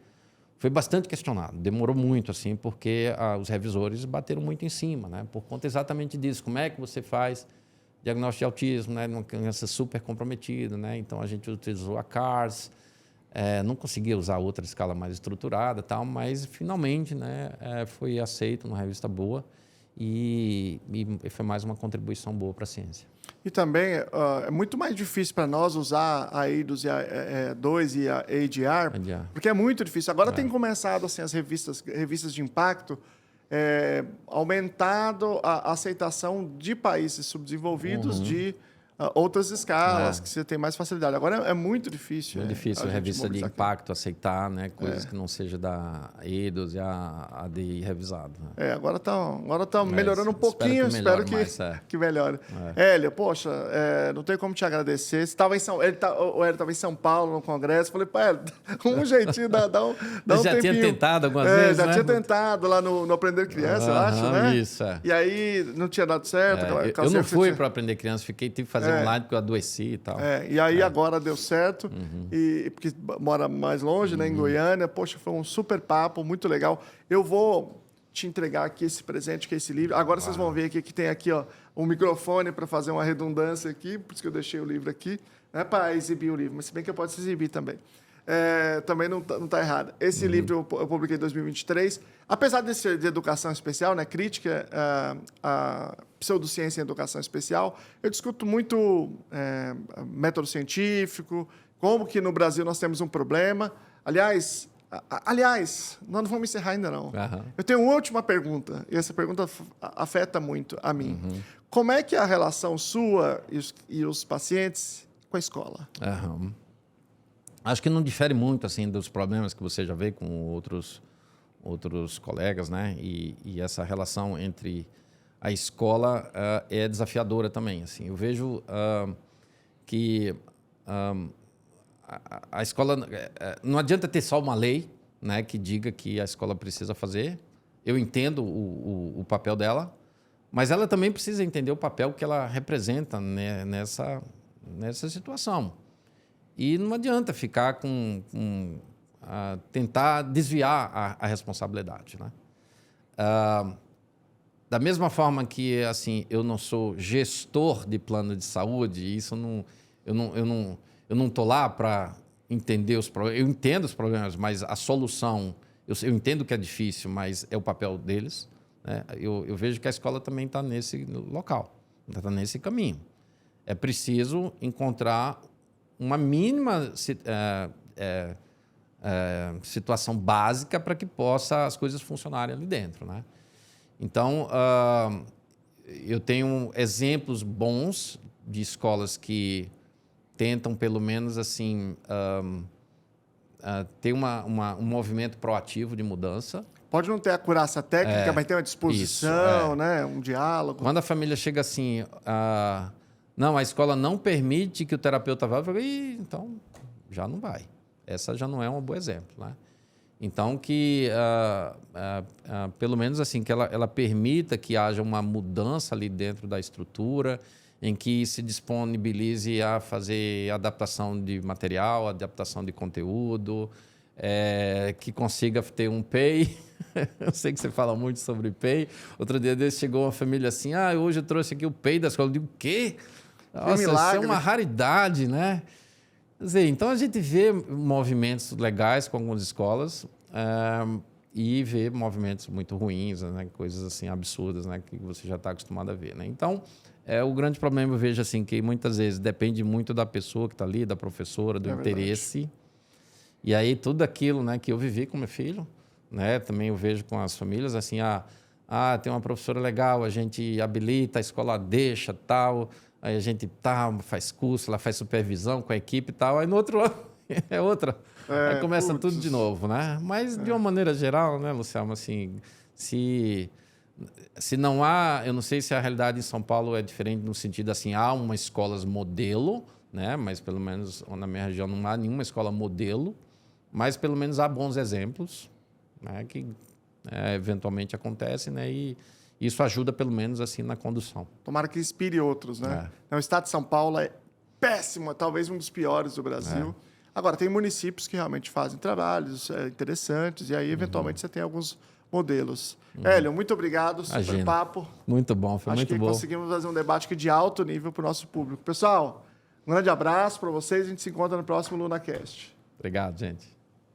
foi bastante questionado, demorou muito, assim, porque os revisores bateram muito em cima, né, por conta exatamente disso. Como é que você faz diagnóstico de autismo, né, numa criança super comprometida, né? Então a gente utilizou a CARS, não conseguia usar outra escala mais estruturada, tal, mas finalmente, né, foi aceito numa revista boa e foi mais uma contribuição boa para a ciência. E também é muito mais difícil para nós usar a EIDOS e a 2 e a ADR, porque é muito difícil. Agora tem começado assim, as revistas de impacto, aumentado a aceitação de países subdesenvolvidos de outras escalas, que você tem mais facilidade. Agora é muito difícil. É difícil a revista de impacto aceitar, né, coisas que não seja da EIDOS e a ADI revisado. Né? Agora tá melhorando um pouquinho, espero que melhore. Hélio, poxa, não tem como te agradecer. Você estava o Hélio estava em São Paulo no congresso, falei, pô, Hélio, um jeitinho, dá um tempinho. Já tinha tentado algumas vezes, já tinha tentado lá no Aprender Criança, eu acho, né? Isso, E aí não tinha dado certo. Eu não fui para Aprender Criança, tive que fazer online porque eu adoeci e tal. E aí agora deu certo, e porque mora mais longe, né, em Goiânia. Poxa, foi um super papo, muito legal. Eu vou te entregar aqui esse presente, que é esse livro. Agora vocês vão ver que tem aqui, ó, um microfone para fazer uma redundância aqui, por isso que eu deixei o livro aqui. Não é para exibir o livro, mas se bem que eu posso se exibir também. Também não tá errado. Esse livro eu publiquei em 2023. Apesar de ser de educação especial, né, crítica à pseudociência em educação especial, eu discuto muito método científico, como que no Brasil nós temos um problema. Aliás, nós não vamos encerrar ainda não. Eu tenho uma última pergunta, e essa pergunta afeta muito a mim. Como é que é a relação sua e os pacientes com a escola? Acho que não difere muito assim dos problemas que você já vê com outros colegas, né? E essa relação entre a escola é desafiadora também. Assim, eu vejo que a escola não adianta ter só uma lei, né, que diga que a escola precisa fazer. Eu entendo o papel dela, mas ela também precisa entender o papel que ela representa, né, nessa situação. E não adianta ficar tentar desviar a responsabilidade, né? Da mesma forma que assim eu não sou gestor de plano de saúde, eu não estou lá para entender os problemas. Eu entendo os problemas, mas a solução eu entendo que é difícil, mas é o papel deles, né? Eu vejo que a escola também está nesse local, está nesse caminho. É preciso encontrar uma mínima situação básica para que possa as coisas funcionarem ali dentro, né? Então, eu tenho exemplos bons de escolas que tentam, pelo menos, assim, ter um movimento proativo de mudança. Pode não ter a acurácia técnica, mas tem uma disposição, né? Um diálogo. Quando a família chega assim... não, a escola não permite que o terapeuta vá. Eu falo, então já não vai. Essa já não é um bom exemplo, né? Então, que pelo menos assim, que ela permita que haja uma mudança ali dentro da estrutura em que se disponibilize a fazer adaptação de material, adaptação de conteúdo, que consiga ter um PEI. Eu sei que você fala muito sobre PEI. Outro dia desse chegou uma família assim, hoje eu trouxe aqui o PEI da escola. Eu digo, o quê? Nossa, isso é uma raridade, né? Quer dizer, então a gente vê movimentos legais com algumas escolas e vê movimentos muito ruins, né? Coisas assim absurdas, né? Que você já está acostumado a ver, né? Então, o grande problema eu vejo assim que muitas vezes depende muito da pessoa que está ali, da professora, do interesse. Verdade. E aí tudo aquilo, né, que eu vivi com meu filho, né? Também eu vejo com as famílias assim, tem uma professora legal, a gente habilita, a escola deixa, tal, aí a gente faz curso, ela faz supervisão com a equipe e tal, aí no outro ano é outra. Aí começa tudo de novo, né? Mas de uma maneira geral, né, Luciano, assim, se não há, eu não sei se a realidade em São Paulo é diferente no sentido assim, há umas escolas modelo, né? Mas pelo menos na minha região não há nenhuma escola modelo, mas pelo menos há bons exemplos, né? Que eventualmente acontecem, né? E isso ajuda pelo menos assim na condução. Tomara que inspire outros, né? O estado de São Paulo é péssimo, talvez um dos piores do Brasil. Agora, tem municípios que realmente fazem trabalhos interessantes e aí eventualmente você tem alguns modelos. Hélio, muito obrigado, super papo. Muito bom, foi muito bom. Acho que conseguimos fazer um debate aqui de alto nível para o nosso público. Pessoal, um grande abraço para vocês, a gente se encontra no próximo LunaCast. Obrigado, gente.